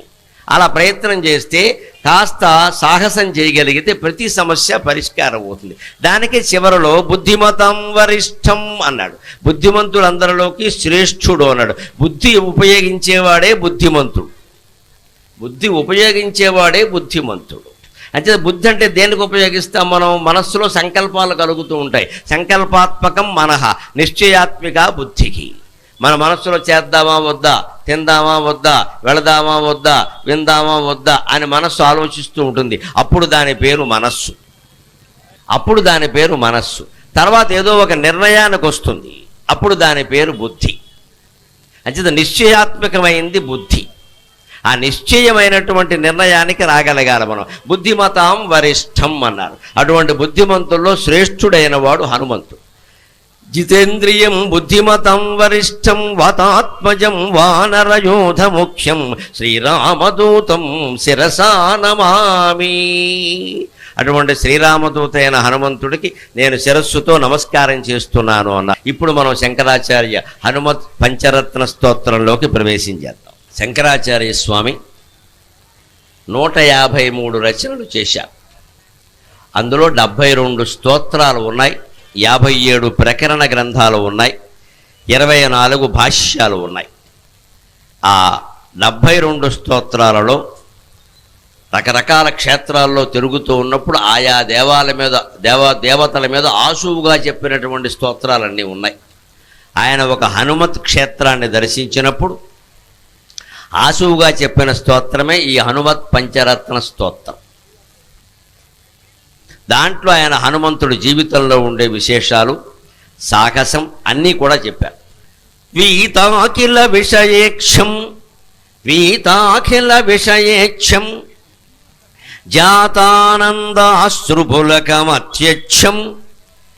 అలా ప్రయత్నం చేస్తే, కాస్త సాహసం చేయగలిగితే ప్రతి సమస్య పరిష్కారం అవుతుంది. దానికి చివరిలో బుద్ధిమతం వరిష్టం అన్నాడు. బుద్ధిమంతులందరిలోకి శ్రేష్ఠుడు అన్నాడు. బుద్ధి ఉపయోగించేవాడే బుద్ధిమంతుడు, బుద్ధి ఉపయోగించేవాడే బుద్ధిమంతుడు. అంటే బుద్ధి అంటే దేనికి ఉపయోగిస్తాం మనం? మనస్సులో సంకల్పాలు కలుగుతూ ఉంటాయి. సంకల్పాత్మకం మనః, నిశ్చయాత్మిక బుద్ధికి. మన మనస్సులో చేద్దామా వద్దా, తిందామా వద్దా, వెళదామా వద్దా, విందామా వద్దా అని మనస్సు ఆలోచిస్తూ ఉంటుంది. అప్పుడు దాని పేరు మనస్సు, అప్పుడు దాని పేరు మనస్సు. తర్వాత ఏదో ఒక నిర్ణయానికి వస్తుంది, అప్పుడు దాని పేరు బుద్ధి. అంటే నిశ్చయాత్మకమైంది బుద్ధి. ఆ నిశ్చయమైనటువంటి నిర్ణయానికి రాగలగాలి మనం. బుద్ధిమతాం వరిష్టం అన్నారు. అటువంటి బుద్ధిమంతుల్లో శ్రేష్ఠుడైన వాడు హనుమంతుడు. జితేంద్రియం బుద్ధిమతం వరిష్టం వాతాత్మజం వానరయోధ ముఖ్యం శ్రీరామదూతం శిరసా నమామి. అటువంటి శ్రీరామదూత అయిన హనుమంతుడికి నేను శిరస్సుతో నమస్కారం చేస్తున్నాను అన్న. ఇప్పుడు మనం శంకరాచార్య హనుమత్ పంచరత్న స్తోత్రంలోకి ప్రవేశించేద్దాం. శంకరాచార్య స్వామి 153 రచనలు చేశారు. అందులో 72 స్తోత్రాలు ఉన్నాయి, 57 ప్రకరణ గ్రంథాలు ఉన్నాయి, 24 భాష్యాలు ఉన్నాయి. ఆ 72 స్తోత్రాలలో రకరకాల క్షేత్రాల్లో తిరుగుతూ ఉన్నప్పుడు ఆయా దేవతల మీద ఆశువుగా చెప్పినటువంటి స్తోత్రాలన్నీ ఉన్నాయి. ఆయన ఒక హనుమత్ క్షేత్రాన్ని దర్శించినప్పుడు ఆశువుగా చెప్పిన స్తోత్రమే ఈ హనుమత్ పంచరత్న స్తోత్రం. దాంట్లో ఆయన హనుమంతుడి జీవితంలో ఉండే విశేషాలు, సాహసం అన్నీ కూడా చెప్పారు. వీతాఖిల విషయేక్షం, వీతాఖిల విషయేక్షం జాతానందాశ్రుపులకమత్యక్షం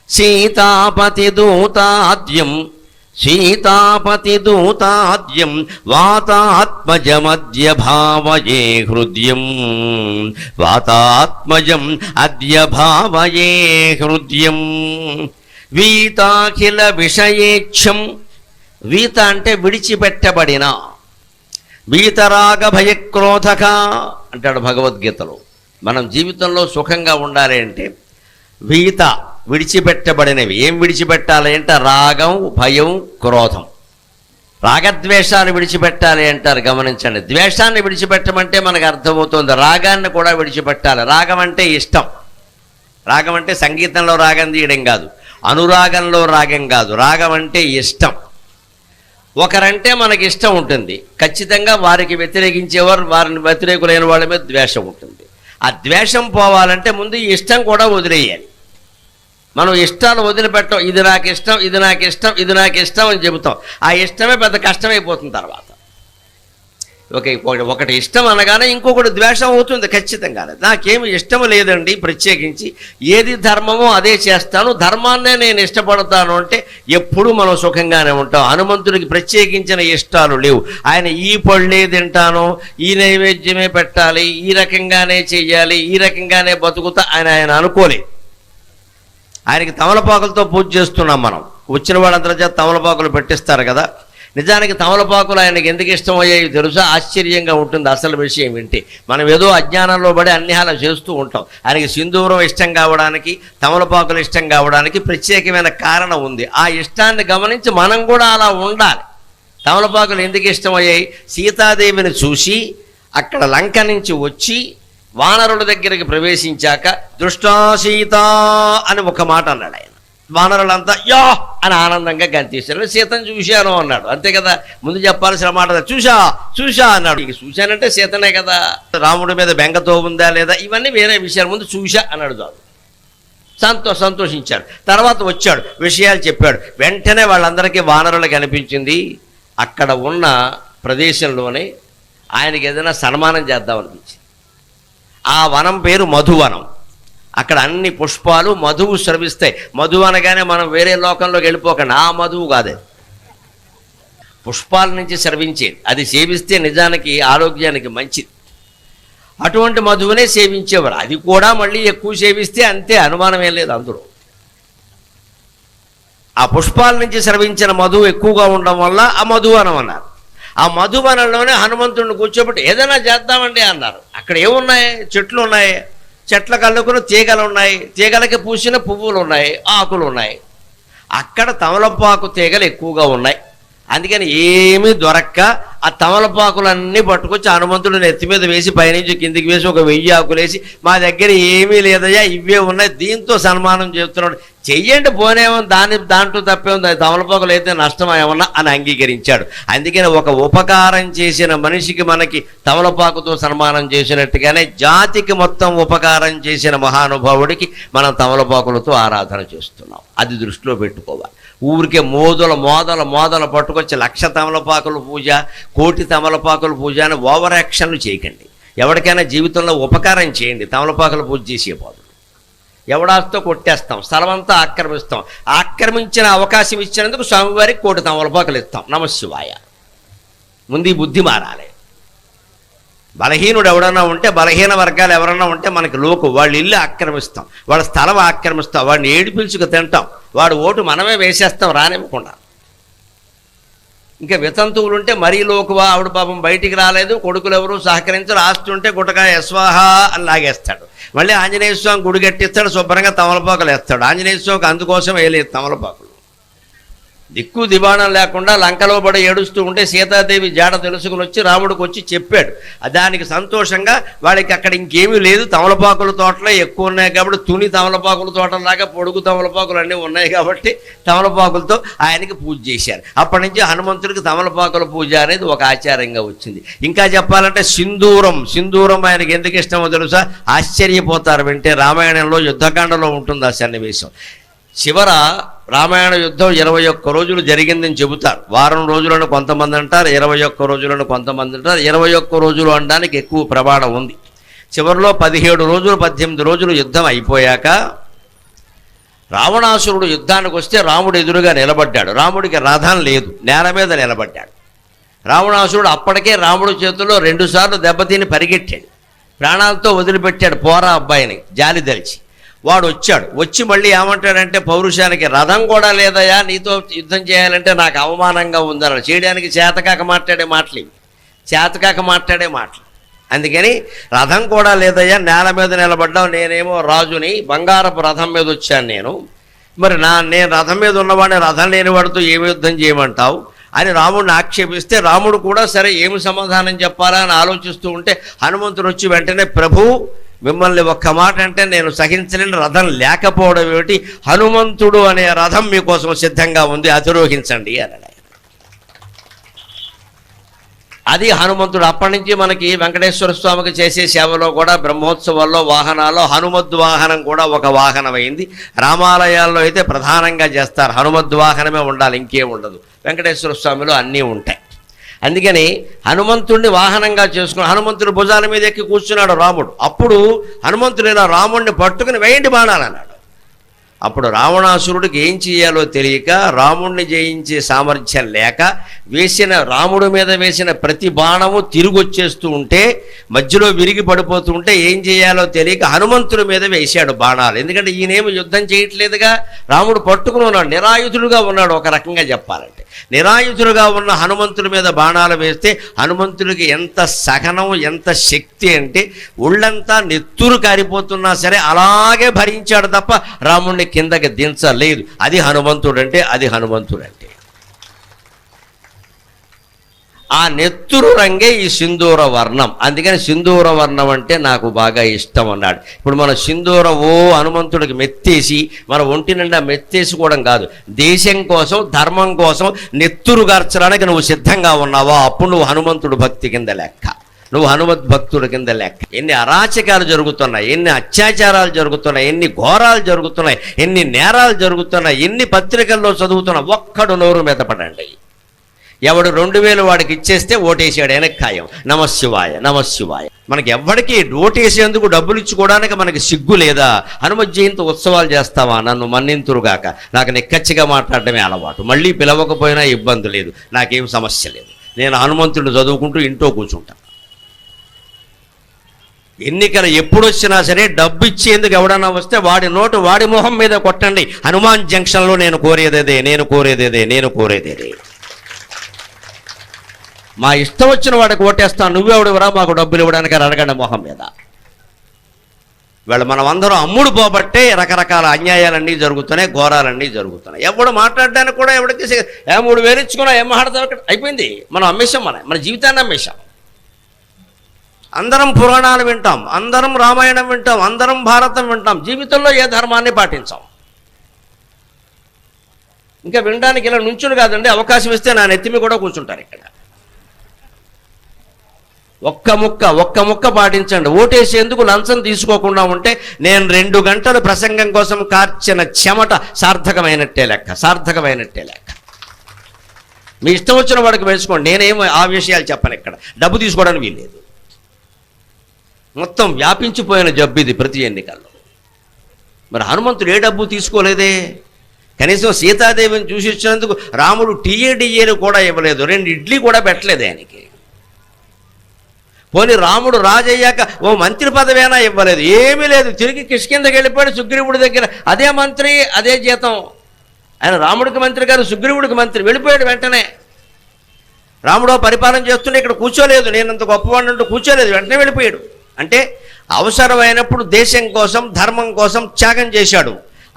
సీతాపతిదూతాద్యం, సీతాపతిదూతాద్యం వాతాత్మజమద్య భావయే హృద్యం, వాతాత్మజం అద్య భావయే హృద్యం. వీతాఖిల విషయేక్షం, వీత అంటే విడిచిపెట్టబడిన, వీతరాగ భయక్రోధక అంటాడు భగవద్గీతలో. మనం జీవితంలో సుఖంగా ఉండాలి అంటే వీత విడిచిపెట్టబడినవి. ఏం విడిచిపెట్టాలి అంటే రాగం, భయం, క్రోధం. రాగద్వేషాలు విడిచిపెట్టాలి అంటారు, గమనించండి. ద్వేషాన్ని విడిచిపెట్టమంటే మనకు అర్థమవుతుంది, రాగాన్ని కూడా విడిచిపెట్టాలి. రాగం అంటే ఇష్టం, రాగం అంటే సంగీతంలో రాగం తీయడం కాదు, అనురాగంలో రాగం కాదు. రాగం అంటే ఇష్టం. ఒకరంటే మనకి ఇష్టం ఉంటుంది, ఖచ్చితంగా వారికి వ్యతిరేకించేవారు, వారిని వ్యతిరేకులైన వాళ్ళ మీద ద్వేషం ఉంటుంది. ఆ ద్వేషం పోవాలంటే ముందు ఈ ఇష్టం కూడా వదిలేయాలి. మనం ఇష్టాలు వదిలిపెట్టం, ఇది నాకు ఇష్టం, ఇది నాకు ఇష్టం, ఇది నాకు ఇష్టం అని చెబుతాం. ఆ ఇష్టమే పెద్ద కష్టమైపోతుంది తర్వాత. ఒకటి ఇష్టం అనగానే ఇంకొకటి ద్వేషం అవుతుంది ఖచ్చితంగా. నాకేమి ఇష్టం లేదండి, ప్రత్యేకించి ఏది ధర్మమో అదే చేస్తాను, ధర్మాన్నే నేను ఇష్టపడతాను అంటే ఎప్పుడు మనం సుఖంగానే ఉంటాం. హనుమంతుడికి ప్రత్యేకించిన ఇష్టాలు లేవు. ఆయన ఈ పళ్ళే తింటాను, ఈ నైవేద్యమే పెట్టాలి, ఈ రకంగానే చెయ్యాలి, ఈ రకంగానే బతుకుతా ఆయన అనుకోలేదు. ఆయనకి తమలపాకులతో పూజ చేస్తున్నాం మనం. వచ్చిన వాళ్ళందరూ చేత తమలపాకులు పెట్టిస్తారు కదా. నిజానికి తమలపాకులు ఆయనకి ఎందుకు ఇష్టం అయ్యాయి తెలుసా? ఆశ్చర్యంగా ఉంటుంది అసలు విషయం వింటే. మనం ఏదో అజ్ఞానంలో పడి అన్ని అలా చేస్తూ ఉంటాం. ఆయనకి సింధూరం ఇష్టం కావడానికి, తమలపాకులు ఇష్టం కావడానికి ప్రత్యేకమైన కారణం ఉంది. ఆ ఇష్టాన్ని గమనించి మనం కూడా అలా ఉండాలి. తమలపాకులు ఎందుకు ఇష్టమయ్యాయి? సీతాదేవిని చూసి అక్కడ లంక నుంచి వచ్చి వానరుల దగ్గరికి ప్రవేశించాక దృష్టా సీత అని ఒక మాట అన్నాడు ఆయన. వానరులంతా యా అని ఆనందంగా గంతేశారు. సీతను చూశాను అన్నాడు. అంతే కదా, ముందు చెప్పాల్సిన మాట చూశా అన్నాడు. ఇక చూశానంటే సీతనే కదా. రాముడి మీద బెంగతో ఉందా లేదా ఇవన్నీ వేరే విషయాలు. ముందు చూశా అన్నాడు చాలు. సంతోషించాడు. తర్వాత వచ్చాడు, విషయాలు చెప్పాడు. వెంటనే వాళ్ళందరికీ వానరులు కనిపించింది. అక్కడ ఉన్న ప్రదేశంలోనే ఆయనకి ఏదైనా సన్మానం చేద్దామనిపించింది. ఆ వనం పేరు మధువనం. అక్కడ అన్ని పుష్పాలు మధువు స్రవిస్తాయి. మధువు అనగానే మనం వేరే లోకంలోకి వెళ్ళిపోకండి, ఆ మధువు కాదు, పుష్పాల నుంచి స్రవించేది. అది సేవిస్తే నిజానికి ఆరోగ్యానికి మంచిది. అటువంటి మధువునే సేవించేవారు. అది కూడా మళ్ళీ ఎక్కువ సేవిస్తే అంతే, అనుమానం ఏం లేదు అందులో. ఆ పుష్పాల నుంచి స్రవించిన మధువు ఎక్కువగా ఉండడం వల్ల ఆ మధువనం అన్నారు. ఆ మధువనంలోనే హనుమంతుడిని కూర్చోబెట్టి ఏదైనా చేద్దామండి అన్నారు. అక్కడ ఏమున్నాయి? చెట్లు ఉన్నాయి, చెట్ల కళ్ళకున్న తీగలు ఉన్నాయి, తీగలకి పూసిన పువ్వులు ఉన్నాయి, ఆకులు ఉన్నాయి. అక్కడ తమలపాకు తీగలు ఎక్కువగా ఉన్నాయి. అందుకని ఏమీ దొరక్క ఆ తమలపాకులన్నీ పట్టుకొచ్చి హనుమంతుడు నెత్తి మీద వేసి పైనుంచి కిందికి వేసి ఒక 1000 ఆకులేసి మా దగ్గర ఏమీ లేదయ్యా ఇవే ఉన్నాయి, దీంతో సన్మానం చేస్తున్నాడు, చెయ్యండి పోనేమో, దాంట్లో తప్పేముంది, తమలపాకులు అయితే నష్టం ఏమన్నా అని అంగీకరించాడు. అందుకని ఒక ఉపకారం చేసిన మనిషికి మనకి తమలపాకుతో సన్మానం చేసినట్టుగానే జాతికి మొత్తం ఉపకారం చేసిన మహానుభావుడికి మనం తమలపాకులతో ఆరాధన చేస్తున్నాం. అది దృష్టిలో పెట్టుకోవాలి. ఊరికే మోదలు పట్టుకొచ్చి 1,00,000 తమలపాకుల పూజ, 1,000,000 తమలపాకుల పూజ అని ఓవర్ యాక్షన్లు చేయకండి. ఎవరికైనా జీవితంలో ఉపకారం చేయండి. తమలపాకుల పూజ చేసేపోదు. ఎవడాస్తో కొట్టేస్తాం, స్థలం అంతా ఆక్రమిస్తాం. ఆక్రమించిన అవకాశం ఇచ్చినందుకు స్వామివారికి 1,000,000 తమలపాకులు ఇస్తాం. నమశివాయ. ముందు ఈ బుద్ధి మారాలి. బలహీనుడు ఎవడన్నా ఉంటే, బలహీన వర్గాలు ఎవరన్నా ఉంటే మనకి లోకు, వాళ్ళ ఇల్లు ఆక్రమిస్తాం, వాళ్ళ స్థలం ఆక్రమిస్తాం, వాడిని ఏడిపిల్చుకు తింటాం, వాడు ఓటు మనమే వేసేస్తాం రానివ్వకుండా. ఇంకా వితంతువులు ఉంటే మరీ లోకువా, ఆవిడ పాపం బయటికి రాలేదు, కొడుకులు ఎవరు సహకరించరు, ఆస్తి ఉంటే గుటకాయ యస్వాహ అని లాగేస్తాడు. మళ్ళీ ఆంజనేయ స్వామి గుడి కట్టిస్తాడు, శుభ్రంగా తమలపాకులు వేస్తాడు. ఆంజనేయ స్వామికి అందుకోసం వేయలేదు తమలపాకులు. దిక్కు దివాణం లేకుండా లంకలో పడి ఏడుస్తూ ఉంటే సీతాదేవి జాడ తెలుసుకుని వచ్చి రాముడికి వచ్చి చెప్పాడు. దానికి సంతోషంగా వాళ్ళకి అక్కడ ఇంకేమీ లేదు, తమలపాకుల తోటలే ఎక్కువ ఉన్నాయి కాబట్టి, తుని తమలపాకుల తోటలాగా పొడుగు తమలపాకులు అన్నీ ఉన్నాయి కాబట్టి తమలపాకులతో ఆయనకి పూజ చేశారు. అప్పటి నుంచి హనుమంతుడికి తమలపాకుల పూజ అనేది ఒక ఆచారంగా వచ్చింది. ఇంకా చెప్పాలంటే సింధూరం ఆయనకి ఎందుకు ఇష్టమో తెలుసా? ఆశ్చర్యపోతారు వింటే. రామాయణంలో యుద్ధకాండలో ఉంటుంది ఆ సన్నివేశం. చివర రామాయణ యుద్ధం 21 రోజులు జరిగిందని చెబుతారు. వారం రోజులను కొంతమంది అంటారు, 21 రోజులను కొంతమంది అంటారు. 21 రోజులు అనడానికి ఎక్కువ ప్రమాణం ఉంది. చివరిలో 17 రోజులు 18 రోజులు యుద్ధం అయిపోయాక రావణాసురుడు యుద్ధానికి వస్తే రాముడు ఎదురుగా నిలబడ్డాడు. రాముడికి రథం లేదు, నేల మీద నిలబడ్డాడు. రావణాసురుడు అప్పటికే రాముడి చేతుల్లో 2 సార్లు దెబ్బతిని పరిగెట్టాడు. ప్రాణాలతో వదిలిపెట్టాడు పోరా అబ్బాయిని జాలి దలిచి. వాడు వచ్చాడు. వచ్చి మళ్ళీ ఏమంటాడంటే పౌరుషానికి, రథం కూడా లేదయా, నీతో యుద్ధం చేయాలంటే నాకు అవమానంగా ఉందన్నాడు. చేయడానికి చేతకాక మాట్లాడే మాటలు. అందుకని రథం కూడా లేదయ్యా, నేల మీద నిలబడ్డావు, నేనేమో రాజుని, బంగారపు రథం మీద వచ్చాను మరి నేను రథం మీద ఉన్నవాడిని రథం లేని వాడితో ఏమి యుద్ధం చేయమంటావు అని రాముడిని ఆక్షేపిస్తే, రాముడు కూడా సరే ఏమి సమాధానం చెప్పాలా అని ఆలోచిస్తూ ఉంటే హనుమంతుడు వచ్చి వెంటనే, ప్రభు మిమ్మల్ని ఒక్క మాట అంటే నేను సహించలేని, రథం లేకపోవడం ఏమిటి, హనుమంతుడు అనే రథం మీకోసం సిద్ధంగా ఉంది, అధిరోహించండి అన్నాడు. అది హనుమంతుడు. అప్పటి నుంచి మనకి వెంకటేశ్వర స్వామికి చేసే సేవలో కూడా బ్రహ్మోత్సవాల్లో వాహనాల్లో హనుమద్వాహనం కూడా ఒక వాహనం అయింది. రామాలయాల్లో అయితే ప్రధానంగా చేస్తారు, హనుమద్వాహనమే ఉండాలి, ఇంకేం ఉండదు. వెంకటేశ్వర స్వామిలో అన్నీ ఉంటాయి. అందుకని హనుమంతుడిని వాహనంగా చేసుకుని హనుమంతుడి భుజాల మీద ఎక్కి కూర్చున్నాడు రాముడు. అప్పుడు హనుమంతుడు ఇలా రాముడిని పట్టుకుని వేయండి బాణాలన్నాడు. అప్పుడు రావణాసురుడికి ఏం చేయాలో తెలియక, రాముడిని జయించే సామర్థ్యం లేక, రాముడి మీద వేసిన ప్రతి బాణము తిరిగి వచ్చేస్తూ ఉంటే, మధ్యలో విరిగి పడిపోతూ ఉంటే ఏం చేయాలో తెలియక హనుమంతుడి మీద వేశాడు బాణాలు. ఎందుకంటే ఈయనేమి యుద్ధం చేయట్లేదుగా, రాముడు పట్టుకుని ఉన్నాడు, నిరాయుధుడుగా ఉన్నాడు. ఒక రకంగా చెప్పాలంటే నిరాయుధుడుగా ఉన్న హనుమంతుడి మీద బాణాలు వేస్తే హనుమంతుడికి ఎంత సహనం, ఎంత శక్తి అంటే ఒళ్ళంతా నెత్తురు కారిపోతున్నా సరే అలాగే భరించాడు తప్ప రాముడిని కిందకి దించలేదు. అది హనుమంతుడంటే. ఆ నెత్తురు రంగే ఈ సింధూర వర్ణం. అందుకని సింధూర వర్ణం అంటే నాకు బాగా ఇష్టం అన్నాడు. ఇప్పుడు మన సింధూర హనుమంతుడికి మెత్తేసి మన ఒంటి నిండా మెత్తేసుకోవడం కాదు, దేశం కోసం ధర్మం కోసం నెత్తురు గార్చడానికి నువ్వు సిద్ధంగా ఉన్నావా, అప్పుడు నువ్వు హనుమంతుడు భక్తి కింద లెక్క, నువ్వు హనుమద్ భక్తుడి కింద లెక్క. ఎన్ని అరాచకాలు జరుగుతున్నాయి, ఎన్ని అత్యాచారాలు జరుగుతున్నాయి, ఎన్ని ఘోరాలు జరుగుతున్నాయి, ఎన్ని నేరాలు జరుగుతున్నాయి, ఎన్ని పత్రికల్లో చదువుతున్నాయి. ఒక్కడు నోరు మీద పడండి. ఎవడు 2000 వాడికి ఇచ్చేస్తే ఓటేసాడు వెనక్కి ఖాయం. నమశివాయ నమశివాయ. మనకి ఎవరికి ఓటేసేందుకు డబ్బులు ఇచ్చుకోవడానికి మనకి సిగ్గు లేదా? హనుమత్ జయంతి ఉత్సవాలు చేస్తావా? నన్ను మన్నింతురుగాక, నాకు నిక్కచ్చిగా మాట్లాడటమే అలవాటు, మళ్ళీ పిలవకపోయినా ఇబ్బంది లేదు, నాకేం సమస్య లేదు. నేను హనుమంతుడిని చదువుకుంటూ ఇంట్లో కూర్చుంటా. ఎన్నికలు ఎప్పుడు వచ్చినా సరే డబ్బు ఇచ్చేందుకు ఎవడన్నా వస్తే వాడి నోటు వాడి మొహం మీద కొట్టండి. హనుమాన్ జంక్షన్లో నేను కోరేదేదే, నేను కోరేదేదే, నేను కోరేదేదే. మా ఇష్టం వచ్చిన వాడికి ఓటేస్తాను, నువ్వెవడువరా మాకు డబ్బులు ఇవ్వడానికి అడగండి మొహం మీద. వీళ్ళు మనం అందరం అమ్ముడు పోబట్టే రకరకాల అన్యాయాలన్నీ జరుగుతున్నాయి, ఘోరాలన్నీ జరుగుతున్నాయి. ఎవడు మాట్లాడడానికి కూడా ఎవడికి 3000 ఇచ్చుకున్నా ఏం మాట్లాడతారు? అయిపోయింది, మనం అమ్మేశాం, మన జీవితాన్ని అమ్మేశాం. అందరం పురాణాలు వింటాం, అందరం రామాయణం వింటాం, అందరం భారతం వింటాం, జీవితంలో ఏ ధర్మాన్ని పాటించాం. ఇంకా వినడానికి ఇలా నుంచుని కాదండి, అవకాశం ఇస్తే నా నెత్తిమి కూడా కూర్చుంటారు ఇక్కడ. ఒక్క ముక్క పాటించండి. ఓటేసేందుకు లంచం తీసుకోకుండా ఉంటే నేను 2 గంటలు ప్రసంగం కోసం కార్చిన చెమట సార్థకమైనట్టే లెక్క, సార్థకమైనట్టే లెక్క. మీ ఇష్టం వచ్చిన వాడికి వేసుకోండి, నేనేం ఆ విషయాలు చెప్పను. ఇక్కడ డబ్బు తీసుకోవడానికి వీల్లేదు. మొత్తం వ్యాపించిపోయిన జబ్బు ఇది ప్రతి ఎన్నికల్లో. మరి హనుమంతుడు ఏ డబ్బు తీసుకోలేదే, కనీసం సీతాదేవిని చూసి ఇచ్చినందుకు రాముడు టీఏడిఏలు కూడా ఇవ్వలేదు, 2 ఇడ్లీ కూడా పెట్టలేదు ఆయనకి. పోనీ రాముడు రాజయ్యాక ఓ మంత్రి పదవైనా ఇవ్వలేదు, ఏమీ లేదు. తిరిగి కిష్కిందకి వెళ్ళిపోయాడు సుగ్రీవుడి దగ్గర, అదే మంత్రి అదే జీతం. ఆయన రాముడికి మంత్రి గారు, సుగ్రీవుడికి మంత్రి, వెళ్ళిపోయాడు వెంటనే. రాముడు పరిపాలన చేస్తుంటే ఇక్కడ కూర్చోలేదు, నేనంత గొప్పవాడిని అంటూ కూర్చోలేదు, వెంటనే వెళ్ళిపోయాడు. అంటే అవసరమైనప్పుడు దేశం కోసం ధర్మం కోసం త్యాగం చేశాడు.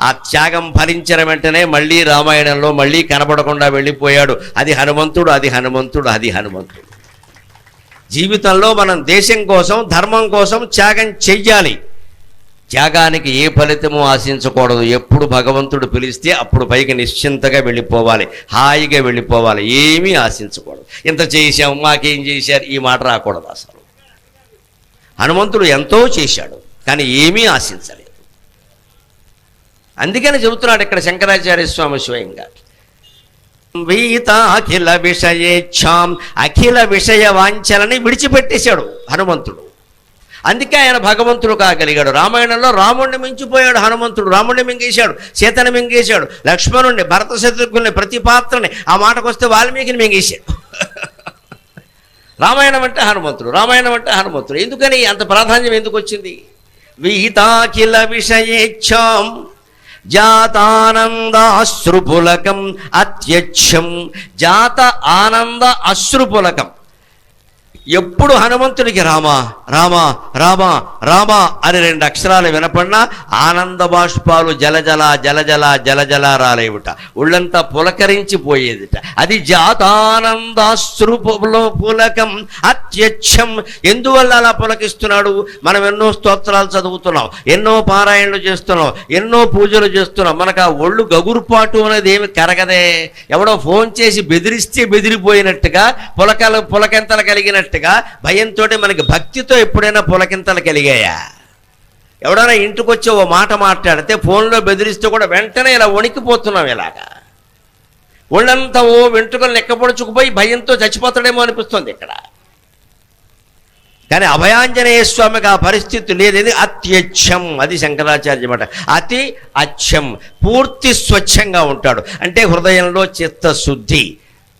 ఆ త్యాగం ఫలించిన వెంటనే మళ్ళీ రామాయణంలో మళ్ళీ కనపడకుండా వెళ్ళిపోయాడు. అది హనుమంతుడు, అది హనుమంతుడు, అది హనుమంతుడు. జీవితంలో మనం దేశం కోసం ధర్మం కోసం త్యాగం చెయ్యాలి. త్యాగానికి ఏ ఫలితము ఆశించకూడదు. ఎప్పుడు భగవంతుడు పిలిస్తే అప్పుడు పైకి నిశ్చింతగా వెళ్ళిపోవాలి, హాయిగా వెళ్ళిపోవాలి, ఏమీ ఆశించకూడదు. ఇంత చేశాం మాకేం చేశారు ఈ మాట రాకూడదు అసలు. హనుమంతుడు ఎంతో చేశాడు కానీ ఏమీ ఆశించలేదు. అందుకని చెబుతున్నాడు ఇక్కడ శంకరాచార్య స్వామి స్వయంగా, వీత అఖిల విషయేచ్ఛాం, అఖిల విషయ వాంఛలని విడిచిపెట్టేశాడు హనుమంతుడు. అందుకే ఆయన భగవంతుడు కాగలిగాడు. రామాయణంలో రాముడిని మించిపోయాడు హనుమంతుడు, రాముడిని మింగేశాడు, సీతని మింగేశాడు, లక్ష్మణుడిని, భరత శత్రుఘ్నుని, ప్రతి పాత్రని, ఆ మాటకు వస్తే వాల్మీకిని మింగేశాడు. రామాయణం అంటే హనుమంతుడు, రామాయణం అంటే హనుమంతుడు. ఎందుకని అంత ప్రాధాన్యం ఎందుకు వచ్చింది? వీతాఖిల విషయేచ్ఛాం జాతానంద అశ్రుపులకం అత్యక్షం. జాత ఆనంద అశ్రుపులకం. ఎప్పుడు హనుమంతుడికి రామ రామ రామ రామ అని 2 అక్షరాలు వినపడినా ఆనంద బాష్పాలు జలజల జలజల జలజల రాలేవుట, ఒళ్ళంతా పులకరించిపోయేదిట. అది జాతానందాశ్రుపులకం అత్యక్షం. ఎందువల్ల అలా పులకిస్తున్నాడు? మనం ఎన్నో స్తోత్రాలు చదువుతున్నాం, ఎన్నో పారాయణలు చేస్తున్నాం, ఎన్నో పూజలు చేస్తున్నాం, మనకు ఆ ఒళ్ళు గగురుపాటు అనేది ఏమి కరగదే. ఎవడో ఫోన్ చేసి బెదిరిస్తే బెదిరిపోయినట్టుగా, పులకెంతలు కలిగినట్టుగా, భయంతో మనకి భక్తితో ఎప్పుడైనా పులకింతలు కలిగాయా? ఎవడైనా ఇంటికి వచ్చి ఓ మాట మాట్లాడితే ఫోన్లో బెదిరిస్తే కూడా వెంటనే ఇలా వణికిపోతున్నాం. ఇలాగా ఒళ్ళంతా ఓ వెంట్రుకలు లెక్కపొడుచుకుపోయి భయంతో చచ్చిపోతాడేమో అనిపిస్తుంది ఇక్కడ. కానీ అభయాంజనేయ స్వామికి ఆ పరిస్థితి లేదు. అత్యచ్చం, అది శంకరాచార్య మాట. అతి అచ్చం, పూర్తి స్వచ్ఛంగా ఉంటాడు. అంటే హృదయంలో చిత్తశుద్ధి.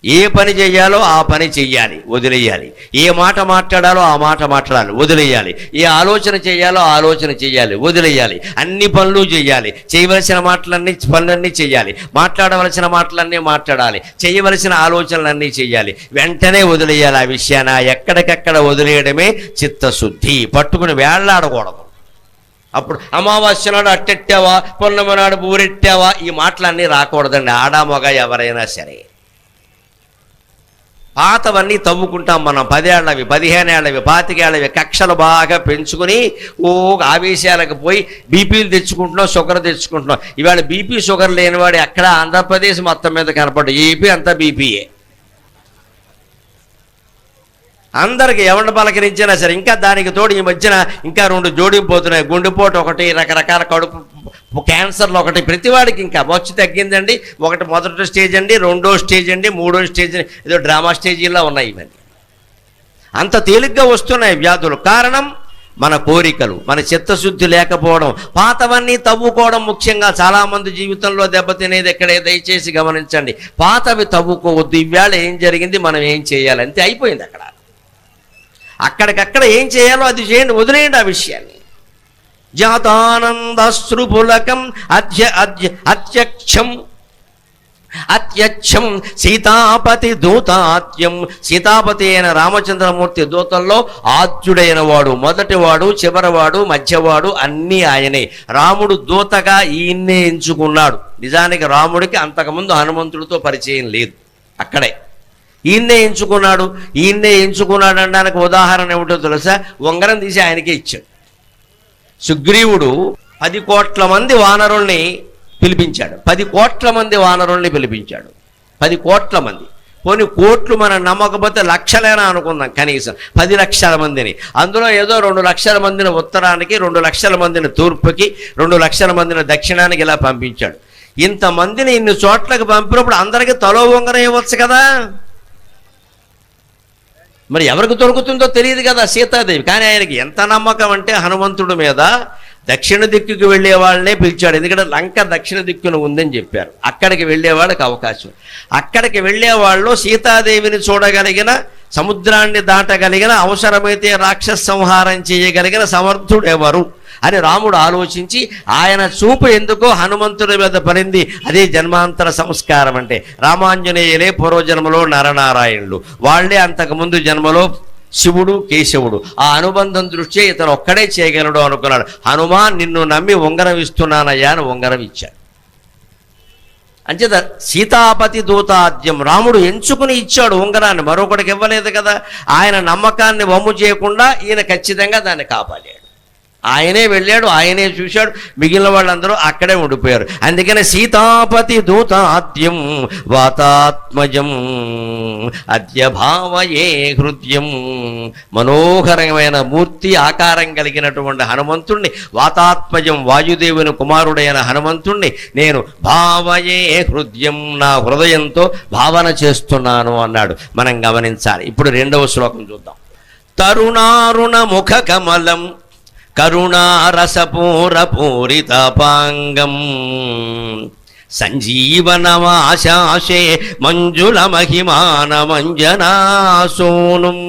ఏ పని చేయాలో ఆ పని చెయ్యాలి, వదిలేయాలి. ఏ మాట మాట్లాడాలో ఆ మాట మాట్లాడాలి, వదిలేయాలి. ఏ ఆలోచన చేయాలో ఆలోచన చేయాలి, వదిలేయాలి. అన్ని పనులు చేయాలి, చేయవలసిన పనులన్నీ చేయాలి, మాట్లాడవలసిన మాటలన్నీ మాట్లాడాలి, చేయవలసిన ఆలోచనలన్నీ చేయాలి, వెంటనే వదిలేయాలి. ఆ విషయాన్ని ఎక్కడికక్కడ వదిలేయడమే చిత్తశుద్ధి. పట్టుకుని వేళ్లాడకూడదు. అప్పుడు అమావాస్య నాడు అట్టెట్టావా, పొన్నమ నాడు బూరెట్టావా, ఈ మాటలన్నీ రాకూడదండి. ఆడా మగ ఎవరైనా సరే పాతవన్నీ తవ్వుకుంటాం మనం, 10 ఏళ్ళవి, 15 ఏళ్ళవి, 25 ఏళ్ళవి, కక్షలు బాగా పెంచుకుని ఆవేశాలకు పోయి బీపీలు తెచ్చుకుంటున్నాం, షుగర్ తెచ్చుకుంటున్నాం. ఇవాళ బీపీ షుగర్ లేనివాడు ఎక్కడ ఆంధ్రప్రదేశ్ మొత్తం మీద కనపడ్డా, ఏపీ అంతా బీపీయే. అందరికి ఎవరిని పలకరించినా సరే. ఇంకా దానికి తోడు ఈ మధ్యన ఇంకా 2 జోడింపోతున్నాయి. గుండెపోటు ఒకటి, రకరకాల కడుపు క్యాన్సర్లు ఒకటి, ప్రతివాడికి ఇంకా వచ్చి తగ్గిందండి. ఒకటి మొదటి స్టేజ్ అండి, 2వ స్టేజ్ అండి, 3వ స్టేజ్, ఏదో డ్రామా స్టేజీల్లో ఉన్నాయి ఇవన్నీ. అంత తేలిగ్గా వస్తున్నాయి వ్యాధులు. కారణం మన కోరికలు, మన చిత్తశుద్ధి లేకపోవడం, పాతవన్నీ తవ్వుకోవడం. ముఖ్యంగా చాలామంది జీవితంలో దెబ్బతినేది ఎక్కడే, దయచేసి గమనించండి. పాతవి తవ్వుకోవద్దు. ఇవాళ ఏం జరిగింది, మనం ఏం చేయాలి, అంతే, అయిపోయింది. అక్కడికక్కడ ఏం చేయాలో అది చేయండి, వదిలేయండి ఆ విషయాన్ని. జాతానందశ్రుపులకం అత్యక్షం సీతాపతి దూతాత్యం. సీతాపతి అయిన రామచంద్రమూర్తి దూతల్లో ఆద్యుడైన వాడు, మొదటివాడు, చివరివాడు, మధ్యవాడు, అన్నీ ఆయనే. రాముడు దూతగా ఈయన్నే ఎంచుకున్నాడు. నిజానికి రాముడికి అంతకుముందు హనుమంతుడితో పరిచయం లేదు. అక్కడే ఈయన్నే ఎంచుకున్నాడు. ఈయన్నే ఎంచుకున్నాడు అనడానికి ఉదాహరణ ఏమిటో తెలుసా? ఉంగరం తీసి ఆయనకే ఇచ్చాడు. సుగ్రీవుడు 10 కోట్ల మంది వానరుల్ని పిలిపించాడు. 10 కోట్ల మంది వానరుల్ని పిలిపించాడు. 10 కోట్ల మంది. పోనీ కోట్లు మనం నమ్మకపోతే లక్షలేనా అనుకుందాం, కనీసం 10 లక్షల మందిని. అందులో ఏదో 2 లక్షల మందిని ఉత్తరానికి, 2 లక్షల మందిని తూర్పుకి, 2 లక్షల మందిని దక్షిణానికి ఇలా పంపించాడు. ఇంతమందిని ఇన్ని చోట్లకు పంపినప్పుడు అందరికీ తలో ఉంగరం ఇవ్వచ్చు కదా. మరి ఎవరికి దొరుకుతుందో తెలియదు కదా సీతాదేవి. కానీ ఆయనకి ఎంత నమ్మకం అంటే హనుమంతుడి మీద, దక్షిణ దిక్కుకి వెళ్ళే వాళ్ళనే పిలిచాడు. ఎందుకంటే లంక దక్షిణ దిక్కున ఉందని చెప్పారు. అక్కడికి వెళ్ళేవాళ్ళకి అవకాశం. అక్కడికి వెళ్ళేవాళ్ళు సీతాదేవిని చూడగలిగిన, సముద్రాన్ని దాటగలిగిన, అవసరమైతే రాక్షస సంహారం చేయగలిగిన సమర్థుడు ఎవరు అని రాముడు ఆలోచించి, ఆయన చూపు ఎందుకో హనుమంతుడి మీద పడింది. అదే జన్మాంతర సంస్కారం అంటే. రామాంజనేయులే పూర్వజన్మలో నరనారాయణులు, వాళ్లే అంతకుముందు జన్మలో శివుడు, కేశవుడు. ఆ అనుబంధం దృష్ట్యా ఇతను ఒక్కడే చేయగలడు అనుకున్నాడు. హనుమాన్ నిన్ను నమ్మి ఉంగరం ఇస్తున్నానయ్యా అని ఉంగరం ఇచ్చాడు. అంచేత సీతాపతి దూతాద్యం, రాముడు ఎంచుకుని ఇచ్చాడు ఉంగరాన్ని, మరొకటికి ఇవ్వలేదు కదా. ఆయన నమ్మకాన్ని వమ్ము చేయకుండా ఈయన ఖచ్చితంగా దాన్ని కాపాడాడు. ఆయనే వెళ్ళాడు, ఆయనే చూశాడు, మిగిలిన వాళ్ళందరూ అక్కడే ఉండిపోయారు. అందుకని సీతాపతి దూతాద్యం వాతాత్మజం అద్య భావయే హృదయం. మనోహరమైన మూర్తి ఆకారం కలిగినటువంటి హనుమంతుణ్ణి, వాతాత్మజం వాయుదేవుని కుమారుడైన హనుమంతుణ్ణి నేను భావయే హృదయం, నా హృదయంతో భావన చేస్తున్నాను అన్నాడు. మనం గమనించాలి. ఇప్పుడు 2వ శ్లోకం చూద్దాం. తరుణారుణ ముఖ కమలం కరుణారసపూరపూరితాపాంగం సంజీవనమాశాశే మంజుల మహిమానమంజనాసూనుం.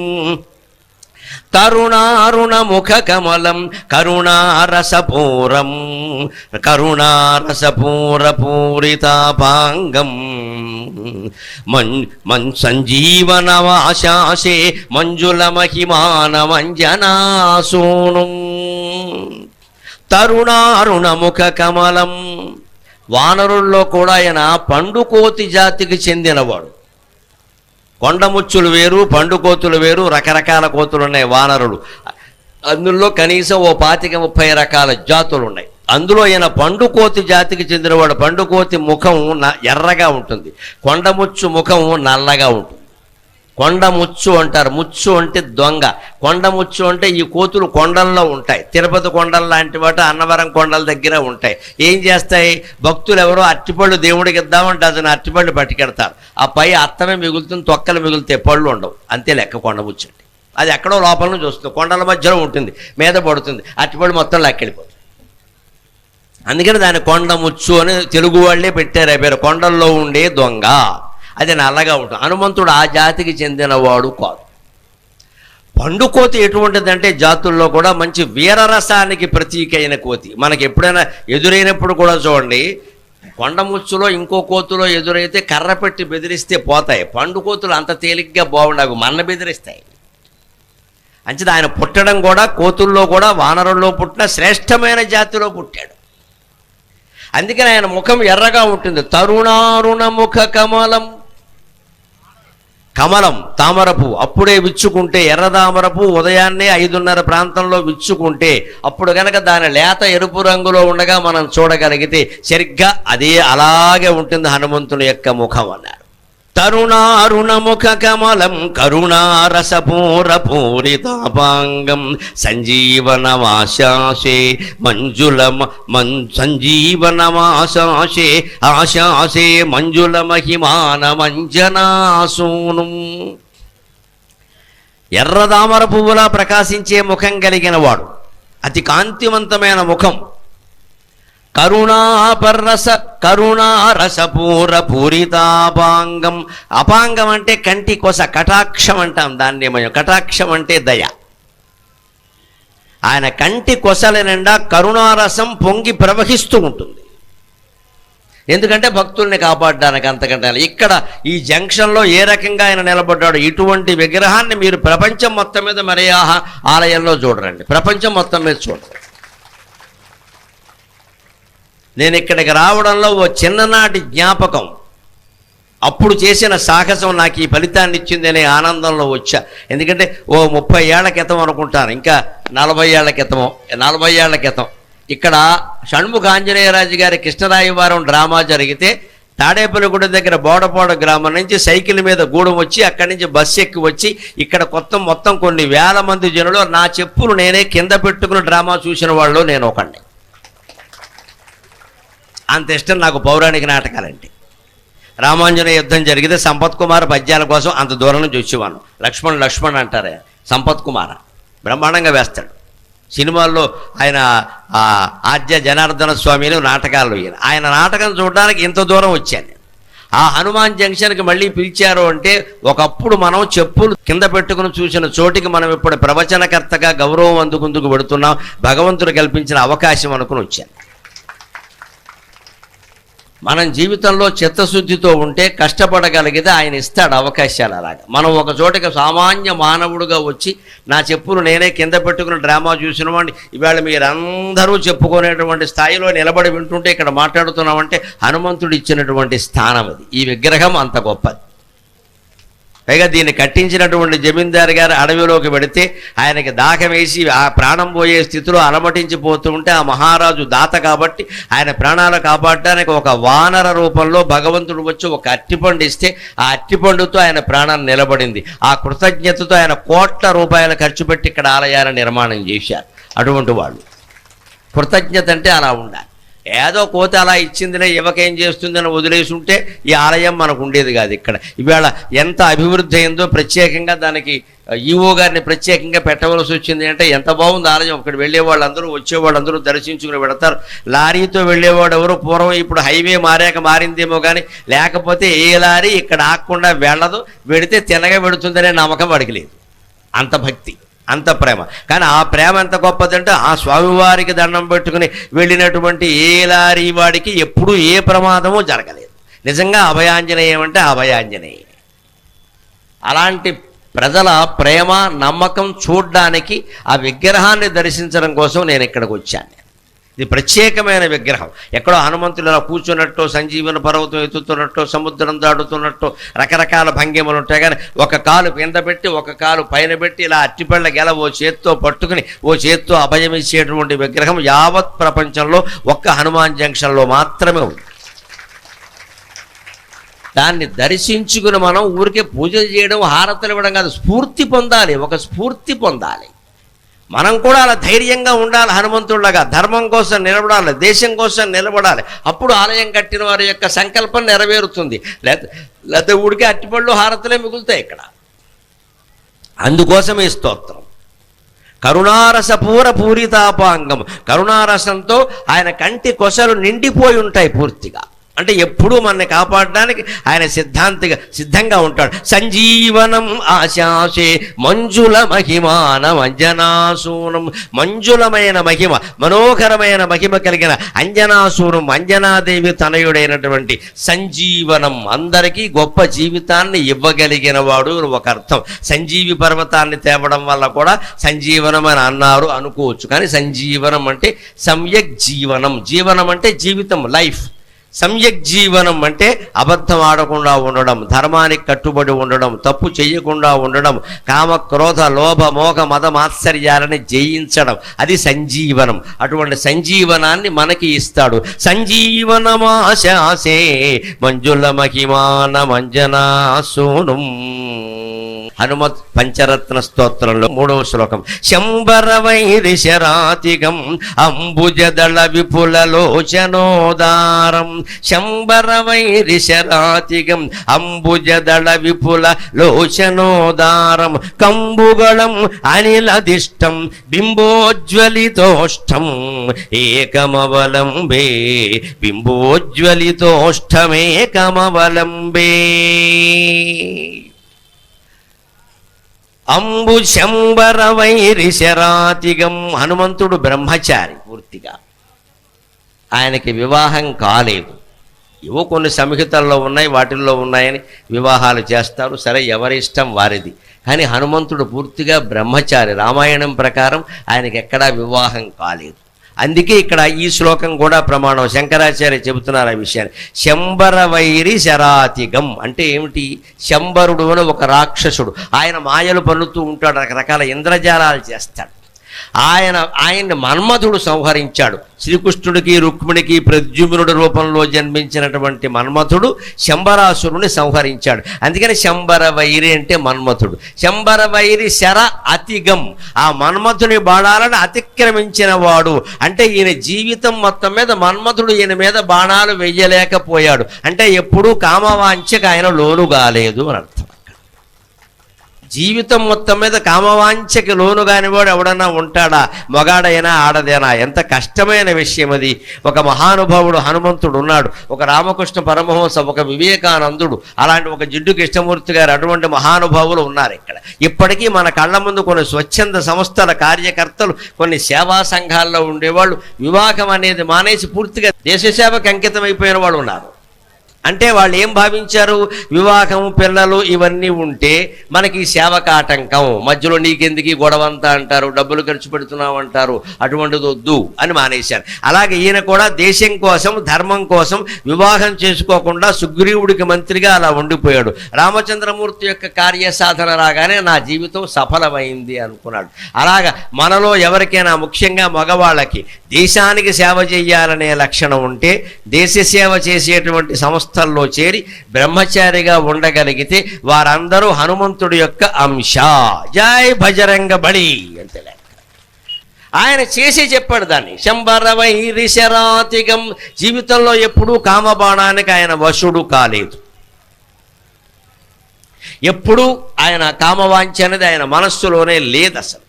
తరుణారుణ ముఖ కమలం కరుణారసపూరపూరితాపాంగం సంజీవనమాశాసే మంజుల మహిమానమంజనాసూనుం. తరుణారుణ ముఖ కమలం. వానరుల్లో కూడా ఆయన పండుకోతి జాతికి చెందినవాడు. కొండముచ్చులు వేరు, పండుకోతులు వేరు, రకరకాల కోతులు ఉన్నాయి వానరులు. అందులో కనీసం 25-30 రకాల జాతులు ఉన్నాయి. అందులో ఈయన పండుకోతి జాతికి చెందినవాడు. పండుకోతి ముఖం ఎర్రగా ఉంటుంది, కొండముచ్చు ముఖం నల్లగా ఉంటుంది. కొండముచ్చు అంటారు. ముచ్చు అంటే దొంగ, కొండముచ్చు అంటే ఈ కోతులు కొండల్లో ఉంటాయి. తిరుపతి కొండల లాంటి వాటి, అన్నవరం కొండల దగ్గర ఉంటాయి. ఏం చేస్తాయి, భక్తులు ఎవరో అరటిపళ్ళు దేవుడికి ఇద్దామంటే అతను అరటిపళ్ళు పట్టుకెడతారు. ఆ పై అత్తమే మిగులుతుంది, తొక్కలు మిగులుతాయి, పళ్ళు ఉండవు. అంతే లెక్క కొండముచ్చు అంటే. అది ఎక్కడో లోపల నుంచి వస్తుంది, కొండల మధ్యలో ఉంటుంది, మీద పడుతుంది, అరటిపళ్ళు మొత్తం లెక్కెళ్ళిపోతుంది. అందుకని దాన్ని కొండముచ్చు అని తెలుగు వాళ్ళే పెట్టారు ఆ పేరు. కొండల్లో ఉండే దొంగ, అది నల్లగా ఉంటుంది. హనుమంతుడు ఆ జాతికి చెందినవాడు కాదు. పండుకోతి ఎటువంటిదంటే జాతుల్లో కూడా మంచి వీరరసానికి ప్రతీక అయిన కోతి. మనకి ఎప్పుడైనా ఎదురైనప్పుడు కూడా చూడండి, కొండముచ్చులో ఇంకో కోతులో ఎదురైతే కర్ర పెట్టి బెదిరిస్తే పోతాయి. పండుకోతులు అంత తేలిగ్గా బాగుండవు, మన్న బెదిరిస్తాయి. అంచేది ఆయన పుట్టడం కూడా కోతుల్లో కూడా వానరుల్లో పుట్టిన శ్రేష్టమైన జాతిలో పుట్టాడు. అందుకని ఆయన ముఖం ఎర్రగా ఉంటుంది. తరుణారుణ ముఖ కమలం. కమలం తామరపు అప్పుడే విచ్చుకుంటే, ఎర్ర తామరపు ఉదయాన్నే 5:30 ప్రాంతంలో విచ్చుకుంటే అప్పుడు కనుక దాని లేత ఎరుపు రంగులో ఉండగా మనం చూడగలిగితే సరిగ్గా అదే అలాగే ఉంటుంది హనుమంతుని యొక్క ముఖం అన్నారు. తరుణారుణముఖ కమలం కరుణారసపూరపూరితాపాంగం సంజీవనమాశాసే సంజీవనమాశాసే ఆశాసే మంజుల మహిమానమంజనాసూనం. ఎర్రదామర పువ్వులా ప్రకాశించే ముఖం కలిగిన వాడు, అతి కాంతివంతమైన ముఖం, కరుణారసపూర పూరితాపాంగం. అపాంగం అంటే కంటి కొస, కటాక్షం అంటాం దాన్ని మనం. కటాక్షం అంటే దయ. ఆయన కంటి కొసల నిండా కరుణారసం పొంగి ప్రవహిస్తూ ఉంటుంది. ఎందుకంటే భక్తుల్ని కాపాడడానికి. అంతకంటే ఇక్కడ ఈ జంక్షన్లో ఏ రకంగా ఆయన నిలబడ్డాడు, ఇటువంటి విగ్రహాన్ని మీరు ప్రపంచం మొత్తం మీద మరే ఆలయంలో చూడరండి, ప్రపంచం మొత్తం మీద చూడరు. నేను ఇక్కడికి రావడంలో ఓ చిన్ననాటి జ్ఞాపకం, అప్పుడు చేసిన సాహసం నాకు ఈ ఫలితాన్ని ఇచ్చింది అనే ఆనందంలో వచ్చా. ఎందుకంటే ఓ 30 ఏళ్ల క్రితం అనుకుంటాను, ఇంకా 40 ఏళ్ల క్రితం ఇక్కడ షణ్ముఖ ఆంజనేయరాజు గారి కృష్ణరాయవారం డ్రామా జరిగితే తాడేపల్లిగూడ దగ్గర బోడపాడు గ్రామం నుంచి సైకిల్ మీద గూడెం వచ్చి అక్కడి నుంచి బస్సు ఎక్కి వచ్చి ఇక్కడ మొత్తం కొన్ని వేల మంది జనులు నా చెప్పులు నేనే కింద పెట్టుకుని డ్రామా చూసిన వాళ్ళు నేను ఒకడిని. అంత ఇష్టం నాకు పౌరాణిక నాటకాలంటే. రామాంజనేయ యుద్ధం జరిగితే సంపత్ కుమార్ పద్యాల కోసం అంత దూరం నుంచి వచ్చేవాను. లక్ష్మణ్ అంటారే, సంపత్ కుమార్ బ్రహ్మాండంగా వేస్తాడు. సినిమాల్లో ఆయన ఆద్య జనార్దన స్వామిని నాటకాల్లో ఆయన నాటకం చూడడానికి ఇంత దూరం వచ్చాను. ఆ హనుమాన్ జంక్షన్కి మళ్ళీ పిలిచారు అంటే ఒకప్పుడు మనం చెప్పులు కింద పెట్టుకుని చూసిన చోటికి మనం ఇప్పుడు ప్రవచనకర్తగా గౌరవం అందుకుందుకు పెడుతున్నాం. భగవంతుడు కల్పించిన అవకాశం అనుకుని వచ్చాను. మనం జీవితంలో చిత్తశుద్ధితో ఉంటే కష్టపడగలిగితే ఆయన ఇస్తాడు అవకాశాలు. అలాగా మనం ఒక చోటకి సామాన్య మానవుడుగా వచ్చి నా చెప్పులు నేనే కింద పెట్టుకుని డ్రామా చూసినవాడిని ఇవాళ మీరందరూ చెప్పుకునేటువంటి స్థాయిలో నిలబడి వింటుంటే ఇక్కడ మాట్లాడుతున్నామంటే హనుమంతుడు ఇచ్చినటువంటి స్థానం అది. ఈ విగ్రహం అంత గొప్పది. పైగా దీన్ని కట్టించినటువంటి జమీందారు గారు అడవిలోకి పెడితే ఆయనకి దాహం వేసి ఆ ప్రాణం పోయే స్థితిలో అలమటించిపోతూ ఉంటే ఆ మహారాజు దాత కాబట్టి ఆయన ప్రాణాలు కాపాడడానికి ఒక వానర రూపంలో భగవంతుడు వచ్చి ఒక అట్టిపండు ఇస్తే ఆ అట్టిపండుతో ఆయన ప్రాణం నిలబడింది. ఆ కృతజ్ఞతతో ఆయన కోట్ల రూపాయలు ఖర్చు పెట్టి ఇక్కడ ఆలయాన్ని నిర్మాణం చేశారు. అటువంటి వాళ్ళు కృతజ్ఞత అంటే అలా ఉండాలి. ఏదో కోత అలా ఇచ్చిందినే ఇవ్వకేం చేస్తుందని వదిలేసి ఉంటే ఈ ఆలయం మనకు ఉండేది కాదు. ఇక్కడ ఇవాళ ఎంత అభివృద్ధి అయిందో, ప్రత్యేకంగా దానికి ఈవో గారిని ప్రత్యేకంగా పెట్టవలసి వచ్చింది అంటే ఎంత బాగుంది ఆలయం. ఇక్కడ వెళ్ళే వాళ్ళందరూ వచ్చేవాళ్ళందరూ దర్శించుకుని పెడతారు. లారీతో వెళ్ళేవాడు ఎవరు పూర్వం, ఇప్పుడు హైవే మారిందేమో కానీ లేకపోతే ఏ లారీ ఇక్కడ ఆగకుండా వెళ్ళదు, వెడితే తినగా పెడుతుందనే నమ్మకం వాడికి లేదు. అంత భక్తి, అంత ప్రేమ. కానీ ఆ ప్రేమ ఎంత గొప్పదంటే ఆ స్వామివారికి దండం పెట్టుకుని వెళ్ళినటువంటి ఏ లారీ వాడికి ఎప్పుడూ ఏ ప్రమాదమూ జరగలేదు. నిజంగా అభయాంజనేయం అంటే అభయాంజనేయ. అలాంటి ప్రజల ప్రేమ నమ్మకం చూడ్డానికి ఆ విగ్రహాన్ని దర్శించడం కోసం నేను ఇక్కడికి వచ్చాను. ఇది ప్రత్యేకమైన విగ్రహం. ఎక్కడో హనుమంతులు ఇలా కూర్చున్నట్టు, సంజీవన పర్వతం ఎత్తుతున్నట్టు, సముద్రం దాటుతున్నట్టు రకరకాల భంగిమలు ఉంటాయి. కానీ ఒక కాలు కింద పెట్టి ఒక కాలు పైన పెట్టి ఇలా అట్టిపళ్ళ గెల ఓ చేత్తో పట్టుకుని ఓ చేత్తో అభయం ఇచ్చేటువంటి విగ్రహం యావత్ ప్రపంచంలో ఒక్క హనుమాన్ జంక్షన్లో మాత్రమే ఉంది. దాన్ని దర్శించుకుని మనం ఊరికే పూజలు చేయడం, హారతలు ఇవ్వడం కాదు, స్ఫూర్తి పొందాలి. ఒక స్ఫూర్తి పొందాలి. మనం కూడా అలా ధైర్యంగా ఉండాలి. హనుమంతుడిలాగా ధర్మం కోసం నిలబడాలి, దేశం కోసం నిలబడాలి. అప్పుడు ఆలయం కట్టిన వారి యొక్క సంకల్పం నెరవేరుతుంది. లేకపోతే ఊడికే అట్టిపళ్ళు హారతలే మిగులుతాయి ఇక్కడ. అందుకోసమే స్తోత్రం. కరుణారసపూర పూరితాపాంగం. కరుణారసంతో ఆయన కంటి కొసలు నిండిపోయి ఉంటాయి పూర్తిగా. అంటే ఎప్పుడూ మనల్ని కాపాడడానికి ఆయన సిద్ధంగా ఉంటాడు. సంజీవనం ఆశాసే మంజుల మహిమానం అంజనాసూనం. మంజులమైన మహిమ, మనోహరమైన మహిమ కలిగిన అంజనాసూనం, అంజనాదేవి తనయుడైనటువంటి సంజీవనం, అందరికీ గొప్ప జీవితాన్ని ఇవ్వగలిగిన వాడు ఒక అర్థం. సంజీవి పర్వతాన్ని తేవడం వల్ల కూడా సంజీవనం అని అన్నారు అనుకోవచ్చు. కానీ సంజీవనం అంటే సమ్యక్ జీవనం. జీవనం అంటే జీవితం, లైఫ్. సమ్యక్ జీవనం అంటే అబద్ధం ఆడకుండా ఉండడం, ధర్మానికి కట్టుబడి ఉండడం, తప్పు చేయకుండా ఉండడం, కామ క్రోధ లోభ మోహ మద మాత్సర్యాలని జయించడం, అది సంజీవనం. అటువంటి సంజీవనాన్ని మనకి ఇస్తాడు. సంజీవనమాశాసే మంజుల మహిమాన మంజనాసూనుం. హనుమత్ పంచరత్న స్తోత్రంలో 3వ శ్లోకం. శంబరవైరిశరాతిగం అంబుజదళ విపులలోచనోదారం. శంబరవైరిశరాతిగం అంబుజదళ విపులలోచనోదారం. కంబుగళం అనిలదిష్టం బింబోజ్వలితోష్టం ఏకమవలంబే. బింబోజ్వలితోష్టమేకమవలంబే. అంబు శంబర వైరిశరాతిగం. హనుమంతుడు బ్రహ్మచారి పూర్తిగా. ఆయనకి వివాహం కాలేదు. ఏవో కొన్ని సంహితల్లో ఉన్నాయి, వాటిల్లో ఉన్నాయని వివాహాలు చేస్తారు. సరే, ఎవరి ఇష్టం వారిది. కానీ హనుమంతుడు పూర్తిగా బ్రహ్మచారి. రామాయణం ప్రకారం ఆయనకి ఎక్కడా వివాహం కాలేదు. అందుకే ఇక్కడ ఈ శ్లోకం కూడా ప్రమాణం. శంకరాచార్య చెబుతున్నారు ఆ విషయాన్ని. శంబరవైరి శరాతిగం అంటే ఏమిటి? శంబరుడు అని ఒక రాక్షసుడు. ఆయన మాయలు పన్నుతూ ఉంటాడు, రకరకాల ఇంద్రజాలాలు చేస్తాడు. ఆయన్ని మన్మధుడు సంహరించాడు. శ్రీకృష్ణుడికి రుక్మిణికి ప్రద్యుమ్నుడి రూపంలో జన్మించినటువంటి మన్మధుడు శంబరాసురుని సంహరించాడు. అందుకని శంబరవైరి అంటే మన్మథుడు. శంబరవైరి శర అతిగం, ఆ మన్మథుని బాణాలను అతిక్రమించిన వాడు. అంటే ఈయన జీవితం మొత్తం మీద మన్మథుడు ఈయన మీద బాణాలు వెయ్యలేకపోయాడు. అంటే ఎప్పుడూ కామవాంఛకు ఆయన లోను కాలేదు అని అర్థం. జీవితం మొత్తం మీద కామవాంఛకి లోను కానివాడు ఎవడన్నా ఉంటాడా? మగాడైనా ఆడదేనా? ఎంత కష్టమైన విషయం అది. ఒక మహానుభావుడు హనుమంతుడు ఉన్నాడు, ఒక రామకృష్ణ పరమహంస, ఒక వివేకానందుడు, అలాంటి ఒక జిడ్డు కృష్ణమూర్తి గారు, అటువంటి మహానుభావులు ఉన్నారు ఇక్కడ. ఇప్పటికీ మన కళ్ళ ముందు కొన్ని స్వచ్ఛంద సంస్థల కార్యకర్తలు, కొన్ని సేవా సంఘాల్లో ఉండేవాళ్ళు వివాహం అనేది మానేసి పూర్తిగా దేశసేవకు అంకితం అయిపోయిన వాళ్ళు ఉన్నారు. అంటే వాళ్ళు ఏం భావించారు? వివాహం, పిల్లలు ఇవన్నీ ఉంటే మనకి సేవకు ఆటంకం, మధ్యలో నీకెందుకు గొడవంతా అంటారు, డబ్బులు ఖర్చు పెడుతున్నావు అంటారు, అటువంటిది వద్దు అని మానేశారు. అలాగే ఈయన కూడా దేశం కోసం, ధర్మం కోసం వివాహం చేసుకోకుండా సుగ్రీవుడికి మంత్రిగా అలా ఉండిపోయాడు. రామచంద్రమూర్తి యొక్క కార్యసాధన రాగానే నా జీవితం సఫలమైంది అనుకున్నాడు. అలాగా మనలో ఎవరికైనా, ముఖ్యంగా మగవాళ్ళకి దేశానికి సేవ చేయాలనే లక్షణం ఉంటే దేశ సేవ చేసేటువంటి సంస్థల్లో చేరి బ్రహ్మచారిగా ఉండగలిగితే వారందరూ హనుమంతుడి యొక్క అంశ. జై భజరంగ బలి అంతే. ఆయన చేసి చెప్పాడు దాన్ని. శంబరవైరి శరాతిగం. జీవితంలో ఎప్పుడూ కామబాణానికి ఆయన వశుడు కాలేదు. ఎప్పుడూ ఆయన కామవాంఛ అనేది ఆయన మనస్సులోనే లేదు అసలు.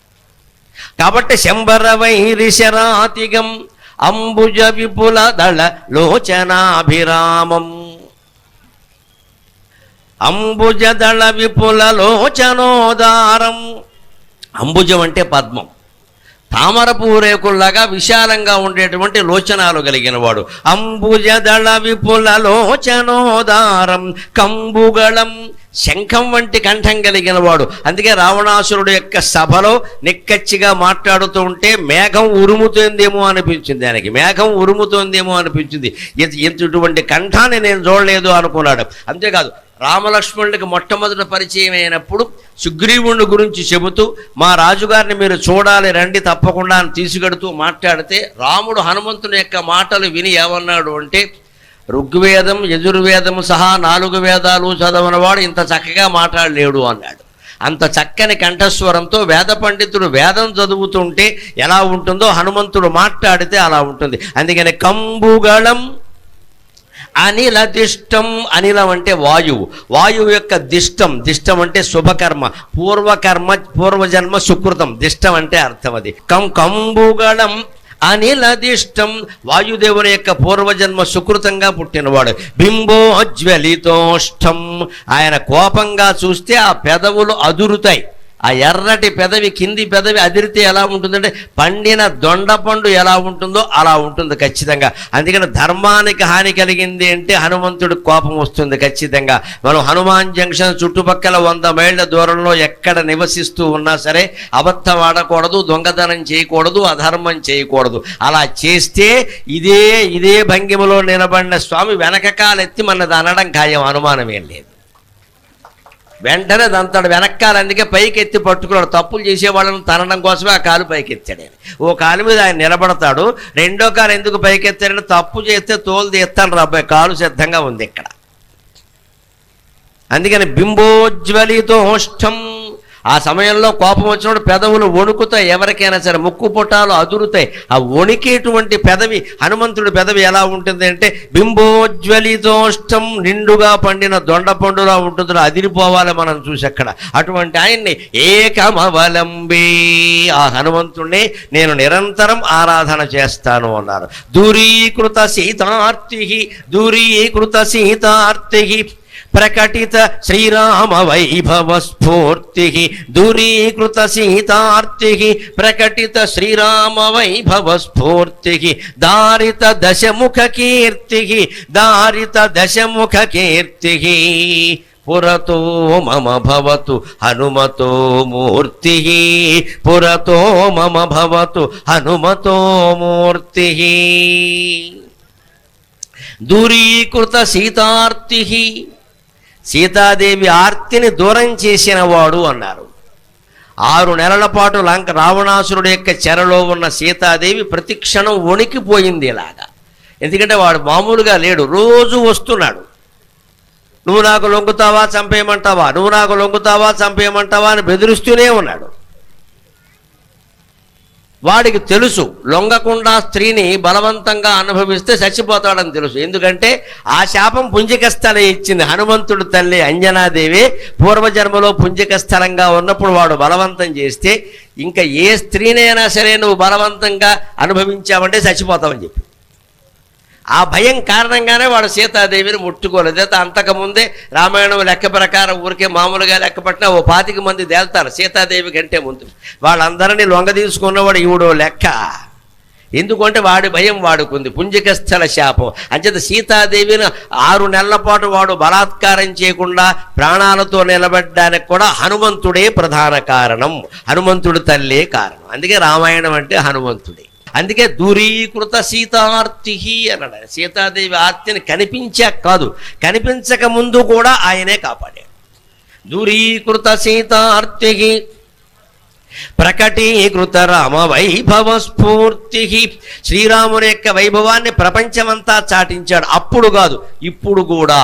కాబట్టి శంబరవైరి శరాతిగం అంబుజ విపుల దళ లోచనాభిరామం. అంబుజ దళ విపుల లోచనోదారం. అంబుజం అంటే పద్మం. తామర పూరేకుల్లాగా విశాలంగా ఉండేటువంటి లోచనాలు కలిగిన వాడు. అంబుజ దళ విపుల లోచనోదారం కంబుగళం. శంఖం వంటి కంఠం కలిగిన వాడు. అందుకే రావణాసురుడు యొక్క సభలో నిక్కచ్చిగా మాట్లాడుతూ ఉంటే మేఘం ఉరుముతోందేమో అనిపించింది ఆయనకి. మేఘం ఉరుముతోందేమో అనిపించింది. ఇటువంటి కంఠాన్ని నేను చూడలేదు అనుకున్నాడు. అంతేకాదు, రామలక్ష్మణుడికి మొట్టమొదటి పరిచయం అయినప్పుడు సుగ్రీవుని గురించి చెబుతూ మా రాజుగారిని మీరు చూడాలి, రండి తప్పకుండా అని తీసుకెడుతూ మాట్లాడితే రాముడు హనుమంతుని యొక్క మాటలు విని ఏమన్నాడు అంటే, ఋగ్వేదం యజుర్వేదం సహా 4 వేదాలు చదవనవాడు ఇంత చక్కగా మాట్లాడలేడు అన్నాడు. అంత చక్కని కంఠస్వరంతో వేద పండితుడు వేదం చదువుతుంటే ఎలా ఉంటుందో హనుమంతుడు మాట్లాడితే అలా ఉంటుంది. అందుకని కంబుగళం అనిల దిష్టం. అనిలం అంటే వాయువు. వాయువు యొక్క దిష్టం. దిష్టం అంటే శుభకర్మ, పూర్వకర్మ, పూర్వజన్మ సుకృతం. దిష్టం అంటే అర్థం అది. కంబుగళం అనిలదిష్టం. వాయుదేవుని యొక్క పూర్వజన్మ సుకృతంగా పుట్టినవాడు. బింబోజ్వలితోష్టం. ఆయన కోపంగా చూస్తే ఆ పెదవులు అదురుతాయి. ఆ ఎర్రటి పెదవి కింది పెదవి అదిరితే ఎలా ఉంటుందంటే పండిన దొండపండు ఎలా ఉంటుందో అలా ఉంటుంది ఖచ్చితంగా. అందుకని ధర్మానికి హాని కలిగింది అంటే హనుమంతుడికి కోపం వస్తుంది ఖచ్చితంగా. మనం హనుమాన్ జంక్షన్ చుట్టుపక్కల 100 మైళ్ళ దూరంలో ఎక్కడ నివసిస్తూ ఉన్నా సరే అబద్ధం ఆడకూడదు, దొంగతనం చేయకూడదు, అధర్మం చేయకూడదు. అలా చేస్తే ఇదే భంగిమలో నిలబడిన స్వామి వెనక కాలెత్తి మనది అనడం ఖాయం, అనుమానం ఏం లేదు. వెంటనే దంతాడు వెనక్కాలు, అందుకే పైకి ఎత్తి పట్టుకున్నాడు. తప్పులు చేసేవాళ్ళని తనడం కోసమే ఆ కాలు పైకి ఎత్తాడు. ఓ కాలు మీద ఆయన నిలబడతాడు, రెండో కాలు ఎందుకు పైకి ఎత్తాడంటే తప్పు చేస్తే తోలు తీస్తాడు రాబాయ్, కాలు సిద్ధంగా ఉంది ఇక్కడ. అందుకని బింబోజ్వలితోష్టం, ఆ సమయంలో కోపం వచ్చినప్పుడు పెదవులు వణుకుతాయి, ఎవరికైనా సరే ముక్కు పుటాలు అదురుతాయి. ఆ వణికేటువంటి పెదవి హనుమంతుడి పెదవి ఎలా ఉంటుంది అంటే బింబోజ్వలితోష్టం, నిండుగా పండిన దొండపండులా ఉంటుంది, అదిరిపోవాలి మనం చూసి అక్కడ. అటువంటి ఆయన్ని ఏకమవలంబే, ఆ హనుమంతుడిని నేను నిరంతరం ఆరాధన చేస్తాను అన్నారు. దూరీకృత సీతార్తి ప్రకటిత శ్రీరామ వైభవ స్ఫూర్తి, దూరీకృత సీతార్తి ప్రకటిత శ్రీరామ వైభవ స్ఫూర్తి, దారిత దశముఖ కీర్తి పురతో మమ భవతు హనుమతో మూర్తి, పురతో మమ భవతు హనుమతో మూర్తి. దూరీకృత సీతార్తి, సీతాదేవి ఆర్తిని దూరం చేసిన వాడు అన్నారు. 6 నెలల పాటు రావణాసురుడు యొక్క చెరలో ఉన్న సీతాదేవి ప్రతిక్షణం వణికిపోయింది ఇలాగా. ఎందుకంటే వాడు మామూలుగా లేడు, రోజు వస్తున్నాడు. నువ్వు నాకు లొంగుతావా చంపేయమంటావా, నువ్వు నాకు లొంగుతావా చంపేయమంటావా అని బెదిరిస్తూనే ఉన్నాడు. వాడికి తెలుసు లొంగకుండా స్త్రీని బలవంతంగా అనుభవిస్తే చచ్చిపోతాడని తెలుసు. ఎందుకంటే ఆ శాపం పుంజికస్థలే ఇచ్చింది. హనుమంతుడు తల్లి అంజనాదేవి పూర్వజన్మలో పుంజికస్థలంగా ఉన్నప్పుడు వాడు బలవంతం చేస్తే ఇంకా ఏ స్త్రీనైనా సరే నువ్వు బలవంతంగా అనుభవించావంటే చచ్చిపోతావని చెప్పి ఆ భయం కారణంగానే వాడు సీతాదేవిని ముట్టుకోలేదు. అంతకుముందే రామాయణం లెక్క ప్రకారం ఊరికే మామూలుగా లెక్క పట్టినా ఓ 25 మంది తేల్తారు సీతాదేవి కంటే ముందు. వాళ్ళందరినీ లొంగ తీసుకున్నవాడు ఈవిడో లెక్క. ఎందుకంటే వాడి భయం వాడుకుంది, పుంజికస్థల శాపం. అంచేత సీతాదేవిని 6 నెలల పాటు వాడు బలాత్కారం చేయకుండా ప్రాణాలతో నిలబడ్డానికి కూడా హనుమంతుడే ప్రధాన కారణం, హనుమంతుడి తల్లే కారణం. అందుకే రామాయణం అంటే హనుమంతుడే. అందుకే దూరీకృత సీతార్తి అన్నాడు. సీతాదేవి ఆర్తిని కనిపించాక కాదు, కనిపించక ముందు కూడా ఆయనే కాపాడాడు. దూరీకృత సీతార్తి ప్రకటీకృత రామ వైభవ స్ఫూర్తి, శ్రీరాముని యొక్క వైభవాన్ని ప్రపంచమంతా చాటించాడు. అప్పుడు కాదు, ఇప్పుడు కూడా.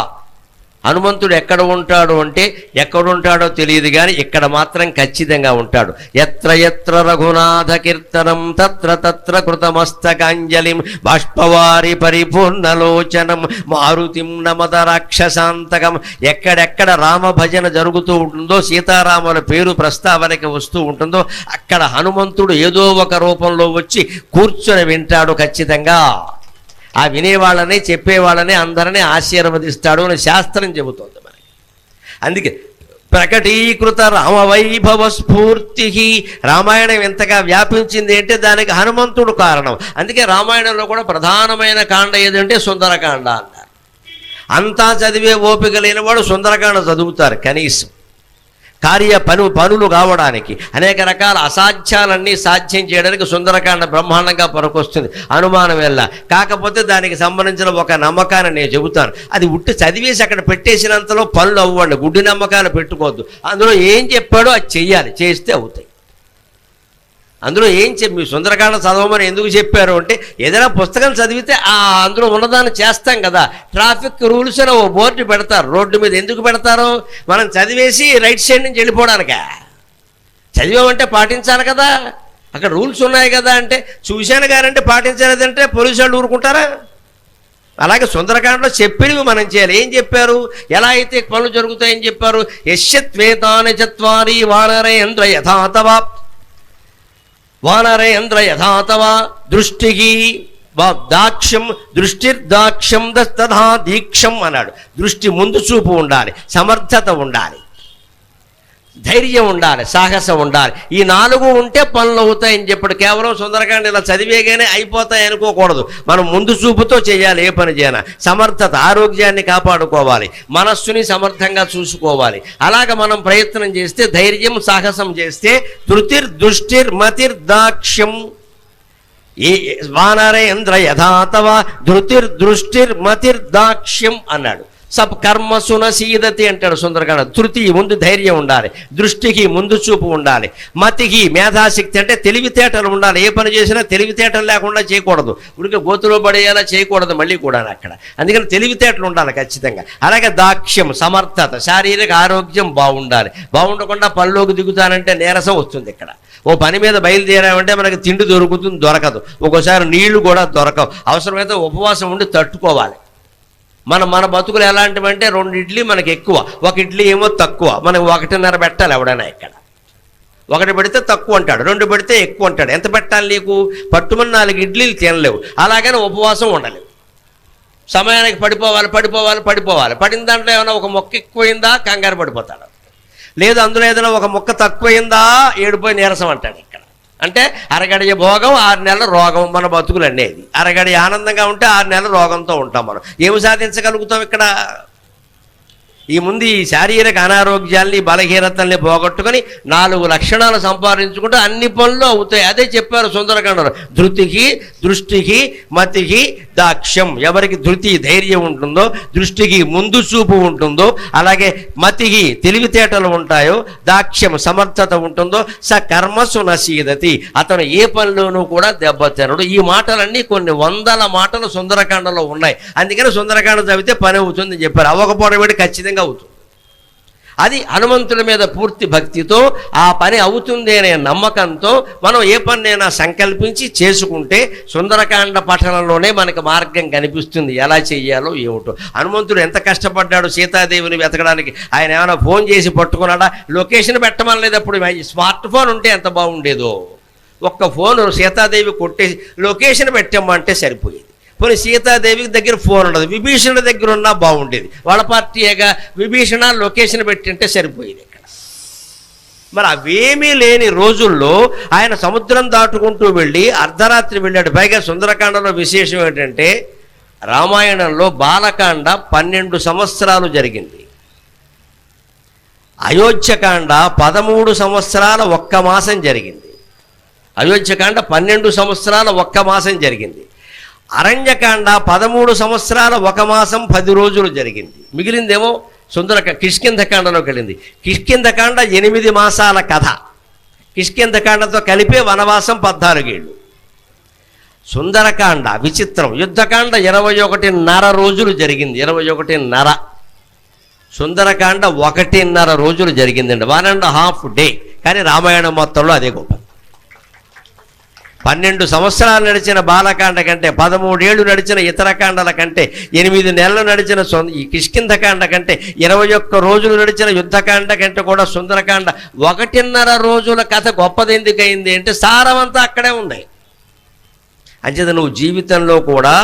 హనుమంతుడు ఎక్కడ ఉంటాడు అంటే ఎక్కడుంటాడో తెలియదు కానీ ఇక్కడ మాత్రం ఖచ్చితంగా ఉంటాడు. ఎత్ర ఎత్ర రఘునాథ కీర్తనం తత్ర తత్ర కృతమస్తకాంజలిం బాష్పవారి పరిపూర్ణలోచనం మారుతిం నమద రాక్షసాంతకం. ఎక్కడెక్కడ రామ భజన జరుగుతూ ఉంటుందో, సీతారాముల పేరు ప్రస్తావనకి వస్తూ ఉంటుందో అక్కడ హనుమంతుడు ఏదో ఒక రూపంలో వచ్చి కూర్చొని వింటాడు ఖచ్చితంగా. ఆ వినేవాళ్ళని చెప్పేవాళ్ళని అందరినీ ఆశీర్వదిస్తాడు అని శాస్త్రం చెబుతోంది మనకి. అందుకే ప్రకటీకృత రామవైభవ స్ఫూర్తి, రామాయణం ఎంతగా వ్యాపించింది అంటే దానికి హనుమంతుడు కారణం. అందుకే రామాయణంలో కూడా ప్రధానమైన కాండ ఏదంటే సుందరకాండ అన్నారు. అంతా చదివే ఓపిక లేనివాడు సుందరకాండ చదువుతారు కనీసం. పనులు కావడానికి అనేక రకాల అసాధ్యాలన్నీ సాధ్యం చేయడానికి సుందరకాండ బ్రహ్మాండంగా పనికొస్తుంది, అనుమానం వెళ్ళ. కాకపోతే దానికి సంబంధించిన ఒక నమ్మకాన్ని నేను చెబుతాను. అది ఉట్టి చదివేసి అక్కడ పెట్టేసినంతలో పనులు అవ్వండి, గుడ్డి నమ్మకాలు పెట్టుకోవద్దు. అందులో ఏం చెప్పాడో అది చెయ్యాలి, చేస్తే అవుతాయి. అందులో మీ సుందరకాండ చదవమని ఎందుకు చెప్పారు అంటే ఏదైనా పుస్తకం చదివితే అందులో ఉన్నదాన్ని చేస్తాం కదా. ట్రాఫిక్ రూల్స్ అని ఓ బోర్డు పెడతారు రోడ్డు మీద. ఎందుకు పెడతారు? మనం చదివేసి రైట్ సైడ్ నుంచి వెళ్ళిపోవడానికా? చదివామంటే పాటించాలి కదా, అక్కడ రూల్స్ ఉన్నాయి కదా. అంటే చూశాను గారంటే పాటించలేదంటే పోలీసు వాళ్ళు ఊరుకుంటారా? అలాగే సుందరకాండలో చెప్పినవి మనం చేయాలి. ఏం చెప్పారు? ఎలా అయితే పనులు జరుగుతాయని చెప్పారు. యశ్యత్వేతాని చత్వారి వానరేంద్ర యథాతవా వానరేంద్ర యథాతవా దృష్టికి దాక్ష్యం దృష్టిర్దాక్ష్యం దస్తథా దీక్షం అన్నాడు. దృష్టి ముందు చూపు ఉండాలి, సమర్థత ఉండాలి. ధైర్యం ఉండాలి, సాహసం ఉండాలి. ఈ 4 ఉంటే పనులు అవుతాయని చెప్పాడు. కేవలం సుందరకాండ ఇలా చదివేగానే అయిపోతాయి అనుకోకూడదు. మనం ముందు చూపుతో చేయాలి. ఏ పని చేయాలి, సమర్థత, ఆరోగ్యాన్ని కాపాడుకోవాలి, మనస్సుని సమర్థంగా చూసుకోవాలి. అలాగ మనం ప్రయత్నం చేస్తే, ధైర్యం సాహసం చేస్తే, ధృతిర్ దృష్టిర్ మతిర్ దాక్ష్యం ఏ వానరేంద్ర యథాతవ ధృతిర్ దృష్టిర్ మతిర్ దాక్ష్యం అన్నాడు. సబ్ కర్మసున సీదతి అంటాడు సుందరకాండ. ధృతి ముందు ధైర్యం ఉండాలి, దృష్టికి ముందు చూపు ఉండాలి, మతికి మేధాశక్తి అంటే తెలివితేటలు ఉండాలి. ఏ పని చేసినా తెలివితేటలు లేకుండా చేయకూడదు. ఉడికి గోతులో పడేయాలా చేయకూడదు మళ్ళీ కూడా అక్కడ. అందుకని తెలివితేటలు ఉండాలి ఖచ్చితంగా. అలాగే దాక్ష్యం సమర్థత, శారీరక ఆరోగ్యం బాగుండాలి. బాగుండకుండా పనిలోకి దిగుతానంటే నీరసం వస్తుంది. ఇక్కడ ఓ పని మీద బయలుదేరామంటే మనకి తిండి దొరుకుతుంది, దొరకదు. ఒక్కోసారి నీళ్లు కూడా దొరకవు. అవసరమైతే ఉపవాసం ఉండి తట్టుకోవాలి. మన బతుకులు ఎలాంటివంటే 2 ఇడ్లీ మనకి ఎక్కువ, 1 ఇడ్లీ ఏమో తక్కువ. మనకు 1.5 పెట్టాలి. ఎవడైనా ఇక్కడ 1 పెడితే తక్కువ అంటాడు, 2 పెడితే ఎక్కువ అంటాడు. ఎంత పెట్టాలి నీకు? పట్టుమని 4 ఇడ్లీలు తినలేవు. అలాగని ఉపవాసం ఉండలేవు. సమయానికి పడిపోవాలి. పడిన దాంట్లో ఏమైనా ఒక మొక్క ఎక్కువైందా కంగారు పడిపోతాడు. లేదు అందులో ఏదైనా ఒక మొక్క తక్కువైందా ఏడిపోయి నీరసం అంటాడు. ఇక్కడ అంటే అరగడియ భోగం 6 నెలల రోగం. మన బతుకులు అనేది అరగడి ఆనందంగా ఉంటే 6 నెలల రోగంతో ఉంటాం. మనం ఏమి సాధించగలుగుతాం ఇక్కడ? ఈ ముందు ఈ శారీరక అనారోగ్యాల్ని బలహీనతల్ని పోగొట్టుకొని 4 లక్షణాలు సంపాదించుకుంటే అన్ని పనులు అవుతాయి. అదే చెప్పారు సుందరకాండలో. ధృతికి దృష్టికి మతికి దాక్ష్యం. ఎవరికి ధృతి ధైర్యం ఉంటుందో, దృష్టికి ముందు చూపు ఉంటుందో, అలాగే మతికి తెలివితేటలు ఉంటాయో, దాక్ష్యం సమర్థత ఉంటుందో, స కర్మసు నసీదతి అతను ఏ పనిలోనూ కూడా దెబ్బతినడు. ఈ మాటలన్నీ కొన్ని 100 మాటలు సుందరకాండలో ఉన్నాయి. అందుకని సుందరకాండ చదివితే పని అవుతుందని చెప్పారు. అవ్వకపోవడం ఖచ్చితంగా అవుతుంది. అది హనుమంతుడి మీద పూర్తి భక్తితో ఆ పని అవుతుంది అనే నమ్మకంతో మనం ఏ పన్నైనా సంకల్పించి చేసుకుంటే సుందరకాండ పఠనంలోనే మనకు మార్గం కనిపిస్తుంది. ఎలా చెయ్యాలో ఏమిటో. హనుమంతుడు ఎంత కష్టపడ్డాడు సీతాదేవిని వెతకడానికి. ఆయన ఏమైనా ఫోన్ చేసి పట్టుకున్నాడా? లొకేషన్ పెట్టమని లేదు. అప్పుడు స్మార్ట్ ఫోన్ ఉంటే ఎంత బాగుండేదో. ఒక్క ఫోన్ సీతాదేవి కొట్టేసి లొకేషన్ పెట్టమంటే సరిపోయేది. పోనీ సీతాదేవికి దగ్గర ఫోన్ ఉండదు, విభీషణుడి దగ్గర ఉన్నా బాగుండేది. వాళ్ళ పార్టీగా విభీషణ లొకేషన్ పెట్టింటే సరిపోయేది ఇక్కడ. మరి అవేమీ లేని రోజుల్లో ఆయన సముద్రం దాటుకుంటూ వెళ్ళి అర్ధరాత్రి వెళ్ళాడు. పైగా సుందరకాండలో విశేషం ఏంటంటే రామాయణంలో బాలకాండ 12 సంవత్సరాలు జరిగింది. అయోధ్యకాండ 13 సంవత్సరాల 1 మాసం జరిగింది. అయోధ్యకాండ 12 సంవత్సరాల 1 మాసం జరిగింది. అరణ్యకాండ 13 సంవత్సరాల 1 మాసం 10 రోజులు జరిగింది. మిగిలిందేమో కిష్కింధకాండలోకి వెళ్ళింది. కిష్కింధకాండ 8 మాసాల కథ. కిష్కింధకాండతో కలిపే వనవాసం 14 ఏళ్ళు. సుందరకాండ విచిత్రం. యుద్ధకాండ 21.5 రోజులు జరిగింది. 21.5. సుందరకాండ 1.5 రోజులు జరిగిందండి. 1.5 డే. కానీ రామాయణం మొత్తంలో అదే గొప్ప. 12 సంవత్సరాలు నడిచిన బాలకాండ కంటే, 13 ఏళ్ళు నడిచిన ఇతర కాండల కంటే, 8 నెలలు నడిచిన ఈ కిష్కింధకాండ కంటే, 21 రోజులు నడిచిన యుద్ధకాండ కంటే కూడా సుందరకాండ 1.5 రోజుల కథ గొప్పది. ఎందుకయింది అంటే సారమంతా అక్కడే ఉంది. అంచేత నువ్వు జీవితంలో కూడా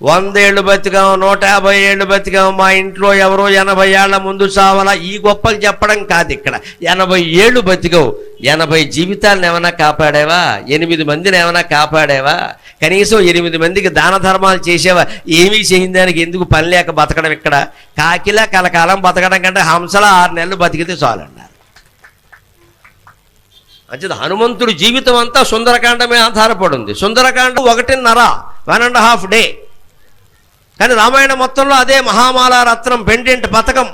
100 ఏళ్ళు బతికాం, 150 ఏళ్ళు బతికాం, మా ఇంట్లో ఎవరో 80 ఏళ్ల ముందు చావాలా, ఈ గొప్పలు చెప్పడం కాదు ఇక్కడ. 80 ఏళ్ళు బతికావు, 80 జీవితాలను ఏమైనా కాపాడావా? 8 మందిని ఏమైనా కాపాడావా? కనీసం 8 మందికి దాన ధర్మాలు చేసేవా? ఏమీ చేయని దానికి ఎందుకు పని లేక బతకడం ఇక్కడ? కాకిలా కలకాలం బతకడం కంటే హంసలా 6 నెలలు బతికితే చాలు అన్నారు. అంచేత హనుమంతుడి జీవితం అంతా సుందరకాండమే ఆధారపడింది. సుందరకాండ 1.5 డే. కానీ రామాయణ మొత్తంలో అదే మహామాల రత్నం పెండెంట్ పథకం.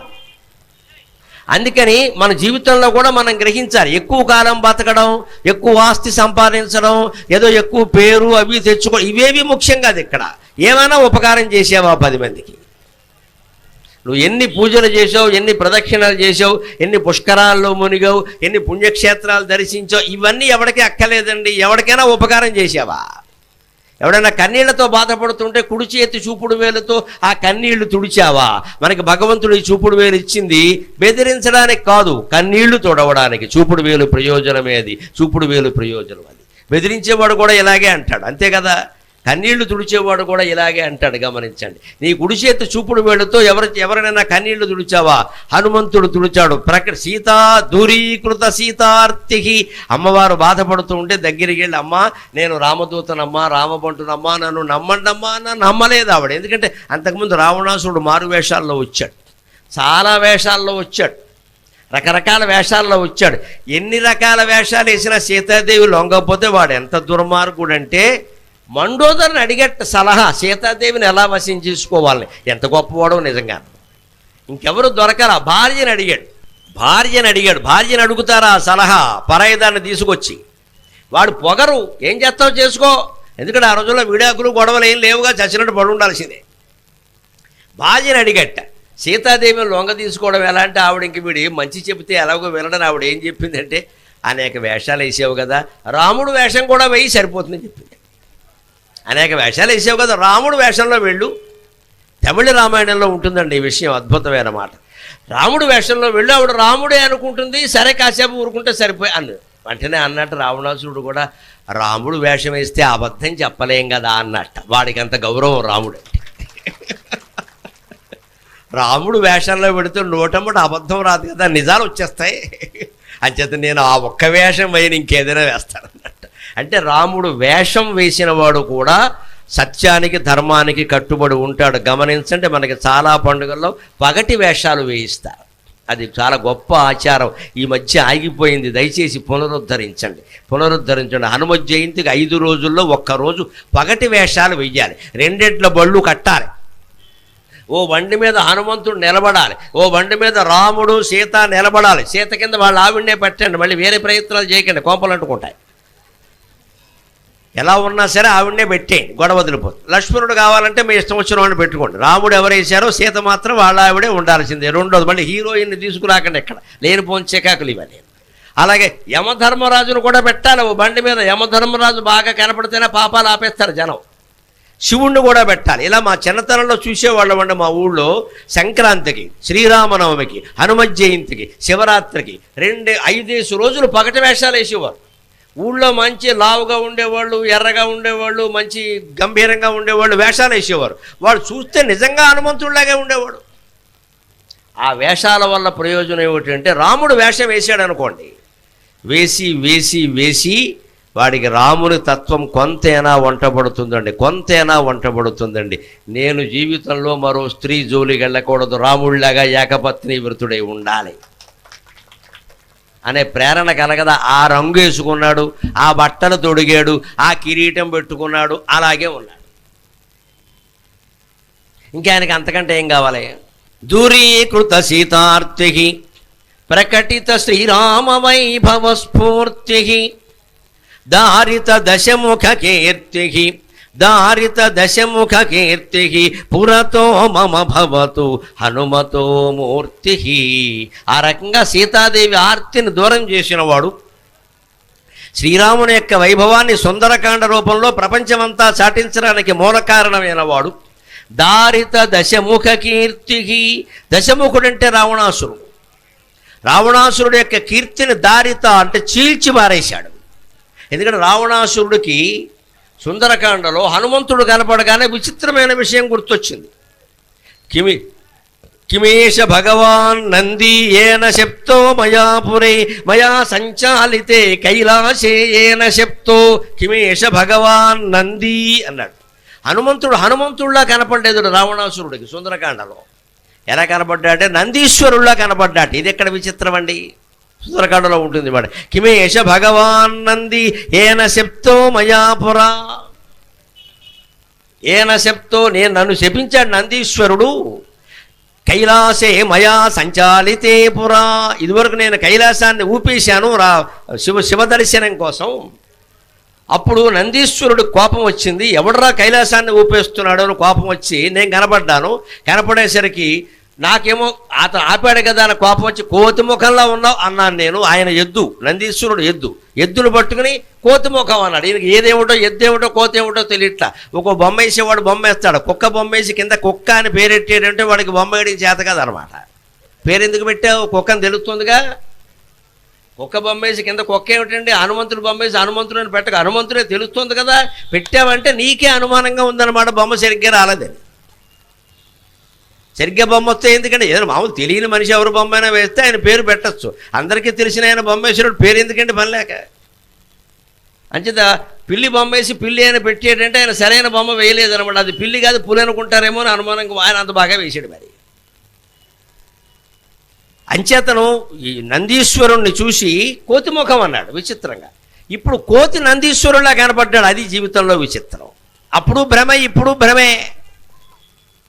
అందుకని మన జీవితంలో కూడా మనం గ్రహించాలి. ఎక్కువ కాలం బతకడం, ఎక్కువ ఆస్తి సంపాదించడం, ఏదో ఎక్కువ పేరు అవి తెచ్చుకోవడం, ఇవేవి ముఖ్యం కాదు ఇక్కడ. ఏమైనా ఉపకారం చేసావా 10 మందికి? నువ్వు ఎన్ని పూజలు చేసావు, ఎన్ని ప్రదక్షిణలు చేసావు, ఎన్ని పుష్కరాల్లో మునిగావు, ఎన్ని పుణ్యక్షేత్రాలు దర్శించావు, ఇవన్నీ ఎవరికీ అక్కర్లేదండి. ఎవరికైనా ఉపకారం చేసావా? ఎవడైనా కన్నీళ్లతో బాధపడుతుంటే కుడి చేతి చూపుడు వేలుతో ఆ కన్నీళ్లు తుడిచావా? మనకి భగవంతుడు ఈ చూపుడు వేలు ఇచ్చింది బెదిరించడానికి కాదు, కన్నీళ్లు తొడవడానికి. చూపుడు వేలు ప్రయోజనమే అది. చూపుడు వేలు ప్రయోజనం అది. బెదిరించేవాడు కూడా ఇలాగే అంటాడు, అంతే కదా. కన్నీళ్లు తుడిచేవాడు కూడా ఇలాగే అంటాడు, గమనించండి. నీ కుడి చేతి చూపుడు వేళ్ళతో ఎవరైనా కన్నీళ్లు తుడిచావా? హనుమంతుడు తుడిచాడు. సీతా దూరీకృత సీతార్తికి, అమ్మవారు బాధపడుతూ ఉంటే దగ్గరికి వెళ్ళి, అమ్మా నేను రామదూతనమ్మా, రామబంటునమ్మా, నన్ను నమ్మండమ్మా అన్న. నమ్మలేదు ఆవిడ. ఎందుకంటే అంతకుముందు రావణాసురుడు మారు వేషాల్లో వచ్చాడు, చాలా వేషాల్లో వచ్చాడు, రకరకాల వేషాల్లో వచ్చాడు. ఎన్ని రకాల వేషాలు వేసినా సీతాదేవి లొంగకపోతే వాడు ఎంత దుర్మార్గుడంటే, మండోదరిని అడిగట్ట సలహా సీతాదేవిని ఎలా వశం చేసుకోవాలని. ఎంత గొప్పవాడో నిజంగా. ఇంకెవరు దొరకరా, భార్యని అడిగాడు. భార్యని అడుగుతారా సలహా, పరాయిదాన్ని తీసుకొచ్చి. వాడు పొగరు, ఏం చేస్తావు చేసుకో. ఎందుకంటే ఆ రోజుల్లో విడాకులు గొడవలు ఏం లేవుగా, చచ్చినట్టు పడి ఉండాల్సిందే. భార్యని అడిగట్ట. సీతాదేవిని లొంగ తీసుకోవడం ఎలా అంటే, ఆవిడ ఇంక వీడు మంచి చెబితే ఎలాగో వినడని ఆవిడ ఏం చెప్పిందంటే, అనేక వేషాలు వేసావు కదా, రాముడు వేషం కూడా వేయి సరిపోతుందని చెప్పింది. అనేక వేషాలు వేసావు కదా, రాముడు వేషంలో వెళ్ళు. తమిళ రామాయణంలో ఉంటుందండి ఈ విషయం, అద్భుతమైన మాట. రాముడు వేషంలో వెళ్ళు, ఆవిడ రాముడే అనుకుంటుంది. సరే కాసేపు ఊరుకుంటే సరిపోయి అన్న. వెంటనే అన్నట్టు రావణాసురుడు కూడా, రాముడు వేషం వేస్తే అబద్ధం చెప్పలేం కదా అన్నట్ట. వాడికి అంత గౌరవం రాముడు. రాముడు వేషంలో పెడితే నోటమ్మట అబద్ధం రాదు కదా, నిజాలు వచ్చేస్తాయి. అంచేత నేను ఆ ఒక్క వేషం వేయని ఇంకేదైనా వేస్తాను అన్నట్టు. అంటే రాముడు వేషం వేసిన వాడు కూడా సత్యానికి ధర్మానికి కట్టుబడి ఉంటాడు. గమనించండి, మనకి చాలా పండుగల్లో పగటి వేషాలు వేయిస్తారు. అది చాలా గొప్ప ఆచారం. ఈ మధ్య ఆగిపోయింది, దయచేసి పునరుద్ధరించండి. హనుమ జయంతికి 5 రోజుల్లో ఒక్కరోజు పగటి వేషాలు వెయ్యాలి. 2 ఎడ్ల బళ్ళు కట్టాలి. ఓ బండి మీద హనుమంతుడు నిలబడాలి, ఓ బండి మీద రాముడు సీత నిలబడాలి. సీత కింద వాళ్ళ ఆవిడనే పెట్టండి, మళ్ళీ వేరే ప్రయత్నాలు చేయకండి, కోపలు అంటుకుంటాయి. ఎలా ఉన్నా సరే ఆవిడనే పెట్టేయండి, గొడవ వదిలిపోతుంది. లక్ష్మణుడు కావాలంటే మీ ఇష్టం వచ్చిన వాడిని పెట్టుకోండి. రాముడు ఎవరేసారో సీత మాత్రం వాళ్ళ ఆవిడే ఉండాల్సిందే. రెండోది, మళ్ళీ హీరోయిన్ని తీసుకురాకండి, ఎక్కడ లేనిపోని చికాకులు ఇవ్వాలి. అలాగే యమధర్మరాజును కూడా పెట్టాలి ఓ బండి మీద. యమధర్మరాజు బాగా కనపడితేనే పాపాలు ఆపేస్తారు జనం. శివుణ్ణి కూడా పెట్టాలి. ఇలా మా చిన్నతనంలో చూసేవాళ్ళం అండి. మా ఊళ్ళో సంక్రాంతికి, శ్రీరామనవమికి, హనుమ జయంతికి, శివరాత్రికి 5 రోజులు పగటి వేషాలు వేసేవారు. ఊళ్ళో మంచి లావుగా ఉండేవాళ్ళు, ఎర్రగా ఉండేవాళ్ళు, మంచి గంభీరంగా ఉండేవాళ్ళు వేషాలు వేసేవారు. వాళ్ళు చూస్తే నిజంగా హనుమంతుడిలాగే ఉండేవాడు. ఆ వేషాల వల్ల ప్రయోజనం ఏమిటంటే, రాముడు వేషం వేసాడు అనుకోండి, వేసి వేసి వేసి వాడికి రాముని తత్వం కొంతైనా వంటబడుతుందండి. నేను జీవితంలో మరో స్త్రీ జోలికి వెళ్ళకూడదు, రాముడిలాగా ఏకపత్ని వృతుడై ఉండాలి అనే ప్రేరణ కలగదా. ఆ రంగు వేసుకున్నాడు, ఆ బట్టలు తొడిగాడు, ఆ కిరీటం పెట్టుకున్నాడు, అలాగే ఉన్నాడు. ఇంకా ఆయనకి అంతకంటే ఏం కావాలి? దూరీకృత సీతార్తి ప్రకటిత శ్రీరామ వైభవ స్ఫూర్తి దారిత దశముఖ కీర్తి పురతో మమ భవతు హనుమతో మూర్తి. ఆ రకంగా సీతాదేవి ఆర్తిని దూరం చేసినవాడు, శ్రీరాముని యొక్క వైభవాన్ని సుందరకాండ రూపంలో ప్రపంచమంతా చాటించడానికి మూల కారణమైన వాడు. దారిత దశముఖ కీర్తి, దశముఖుడంటే రావణాసురుడు యొక్క కీర్తిని దారిత అంటే చీల్చి మారేశాడు. ఎందుకంటే రావణాసురుడికి సుందరకాండలో హనుమంతుడు కనపడగానే విచిత్రమైన విషయం గుర్తొచ్చింది. కిమేష భగవాన్ నంది ఏన శప్తో మయాపురే మయా సంచాలితే కైలాసే ఏన శప్తో కిమేష భగవాన్ నంది అన్నాడు. హనుమంతుడులా కనపడలేదు రావణాసురుడికి సుందరకాండలో. ఎలా కనపడ్డాడంటే నందీశ్వరుల్లా కనపడ్డాడు. ఇది ఎక్కడ విచిత్రం అండి, సుందరకాండలో ఉంటుంది వాడు. కిమేష భగవాన్ నంది ఏన శప్తో మయాపురా, ఏన శప్తో నన్ను శపించాడు నందీశ్వరుడు. కైలాసే మయా సంచాలితే పురా, ఇదివరకు నేను కైలాసాన్ని ఊపేశాను శివ దర్శనం కోసం. అప్పుడు నందీశ్వరుడు కోపం వచ్చింది, ఎవడరా కైలాసాన్ని ఊపేస్తున్నాడు అని కోపం వచ్చి నేను కనపడేసరికి నాకేమో అతను ఆపాడు కదా అని కోపం వచ్చి కోతి ముఖంలో ఉన్నావు అన్నాను నేను. ఆయన నందీశ్వరుడు ఎద్దును పట్టుకుని కోతి ముఖం అన్నాడు. ఈయనకి ఏదేమిటో ఎద్దేమిటో కోతేమిటో తెలియట్లా. ఒక బొమ్మ వేసేవాడు బొమ్మ వేస్తాడు, కుక్క బొమ్మ వేసి కింద కుక్క అని పేరెట్టాడంటే వాడికి బొమ్మ వేయడం చేత కదనమాట. పేరెందుకు పెట్టావు, కుక్కని తెలుస్తుందిగా. కుక్క బొమ్మేసి కింద కుక్క ఏమిటండి, హనుమంతుడు బొమ్మేసి హనుమంతుడు అని పెట్టక, హనుమంతుడే తెలుస్తుంది కదా, పెట్టావంటే నీకే అనుమానంగా ఉందన్నమాట బొమ్మ సరిగ్గా రాలేదని. సరిగ్గా బొమ్మ వస్తే ఎందుకంటే ఏదో మామూలు తెలియని మనిషి ఎవరు బొమ్మ అయినా వేస్తే ఆయన పేరు పెట్టచ్చు, అందరికీ తెలిసిన ఆయన బొమ్మ వేసినప్పుడు పేరు ఎందుకంటే పని లేక. అంచేత పిల్లి బొమ్మ వేసి పిల్లి అని పెట్టేటంటే ఆయన సరైన బొమ్మ వేయలేదనమాట, అది పిల్లి కాదు పులి అనుకుంటారేమో అని అనుమానంగా ఆయన అంత బాగా వేసాడు. మరి అంచేతను ఈ నందీశ్వరుణ్ణి చూసి కోతిముఖం అన్నాడు విచిత్రంగా. ఇప్పుడు కోతి నందీశ్వరులా కనపడ్డాడు, అది జీవితంలో విచిత్రం. అప్పుడు భ్రమ, ఇప్పుడు భ్రమే.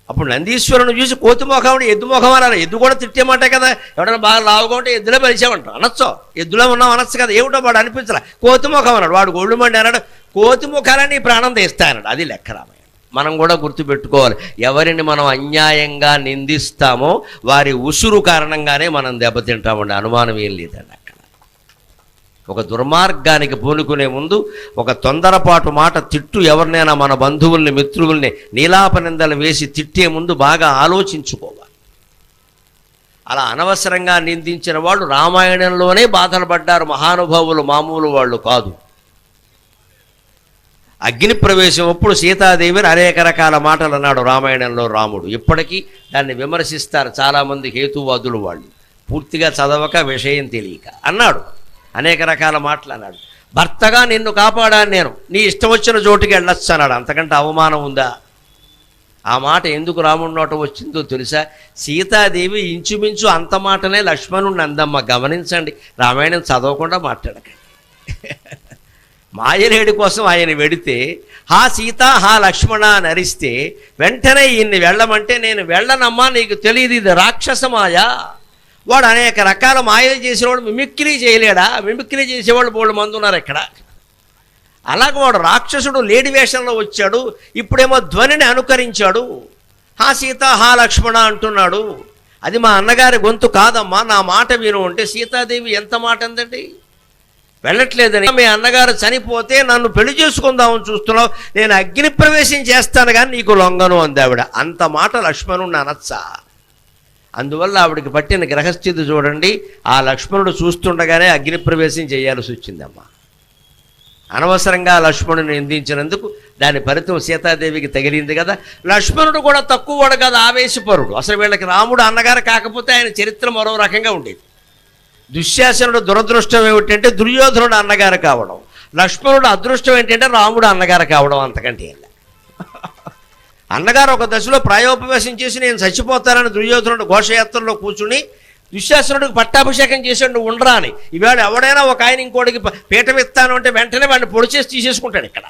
అప్పుడు నందీశ్వరుని చూసి కోతిముఖం ఎద్దు ముఖం అనాలి, ఎద్దు కూడా తిట్టేమంటే కదా, ఎవడన్నా బాగా లావుగా ఉంటే ఎద్దులో పరిచామంటారు అనొచ్చో, ఎద్దులో ఉన్నాం అనొచ్చు కదా, ఏమిటో వాడు అనిపించలే, కోతిముఖం అన్నాడు. వాడు గొళ్ళు మండి అన్నాడు, కోతిముఖాలని ప్రాణం తీస్తా అన్నాడు. అది లెక్క రామాయణం. మనం కూడా గుర్తుపెట్టుకోవాలి, ఎవరిని మనం అన్యాయంగా నిందిస్తామో వారి ఉసురు కారణంగానే మనం దెబ్బతింటామండి, అనుమానం ఏం లేదండి. అక్కడ ఒక దుర్మార్గానికి పూనుకునే ముందు ఒక తొందరపాటు మాట తిట్టు ఎవరినైనా మన బంధువుల్ని మిత్రుల్ని నీలాపనిందలు వేసి తిట్టే ముందు బాగా ఆలోచించుకోవాలి. అలా అనవసరంగా నిందించిన వాళ్ళు రామాయణంలోనే బాధలు పడ్డారు మహానుభావులు, మామూలు వాళ్ళు కాదు. అగ్ని ప్రవేశం అప్పుడు సీతాదేవిని అనేక రకాల మాటలు అన్నాడు రామాయణంలో రాముడు. ఇప్పటికీ దాన్ని విమర్శిస్తారు చాలామంది హేతువాదులు, వాళ్ళు పూర్తిగా చదవక విషయం తెలియక అన్నాడు, అనేక రకాల మాటలు అన్నాడు. భర్తగా నిన్ను కాపాడాను నేను, నీ ఇష్టం వచ్చిన చోటుకి వెళ్ళొచ్చు అన్నాడు. అంతకంటే అవమానం ఉందా? ఆ మాట ఎందుకు రాముడి నోట వచ్చిందో తెలుసా? సీతాదేవి ఇంచుమించు అంత మాటనే లక్ష్మణుడిని అందమ్మ. గమనించండి, రామాయణం చదవకుండా మాట్లాడకండి. మాయలేడి కోసం ఆయన వెడితే హా సీత హా లక్ష్మణ అని అరిస్తే వెంటనే ఈయన్ని వెళ్ళమంటే నేను వెళ్ళనమ్మా, నీకు తెలియదు ఇది రాక్షస మాయ. వాడు అనేక రకాల మాయలు చేసేవాడు మిమిక్రీ చేయలేడా? మిమిక్రీ చేసేవాళ్ళు 3 మంది ఉన్నారు ఇక్కడ. అలాగే వాడు రాక్షసుడు లేడి వేషంలో వచ్చాడు, ఇప్పుడేమో ధ్వనిని అనుకరించాడు, హా సీత హా లక్ష్మణ అంటున్నాడు. అది మా అన్నగారి గొంతు కాదమ్మా, నా మాట విను అంటే సీతాదేవి ఎంత మాట అందండి. వెళ్ళట్లేదని, మీ అన్నగారు చనిపోతే నన్ను పెళ్లి చేసుకుందామని చూస్తున్నావు, నేను అగ్ని ప్రవేశం చేస్తాను కానీ నీకు లొంగను అంది ఆవిడ. అంత మాట లక్ష్మణుడిని అనొచ్చా? అందువల్ల ఆవిడికి పట్టిన గ్రహస్థితి చూడండి, ఆ లక్ష్మణుడు చూస్తుండగానే అగ్ని ప్రవేశం చేయాల్సి వచ్చిందమ్మా. అనవసరంగా లక్ష్మణుని నిందించినందుకు దాని ఫలితం సీతాదేవికి తగిలింది కదా. లక్ష్మణుడు కూడా తక్కువ వాడు కదా, ఆవేశపరుడు. అసలు వీళ్ళకి రాముడు అన్నగారు కాకపోతే ఆయన చరిత్ర మరో రకంగా ఉండేది. దుశ్శాసనుడు దురదృష్టం ఏమిటంటే దుర్యోధనుడు అన్నగారు కావడం, లక్ష్మణుడు అదృష్టం ఏంటంటే రాముడు అన్నగారు కావడం. అంతకంటే అన్నగారు ఒక దశలో ప్రాయోపవేశం చేసి నేను చచ్చిపోతానని దుర్యోధనుడు ఘోషయాత్రలో కూర్చుని దుశ్శాసనుడికి పట్టాభిషేకం చేసాడు, నువ్వు ఉండరా అని. ఈవేళ ఎవడైనా ఒక ఆయన ఇంకోటికి పీఠం ఇస్తాను అంటే వెంటనే వాడిని పొడి చేసి తీసేసుకుంటాడు ఇక్కడ.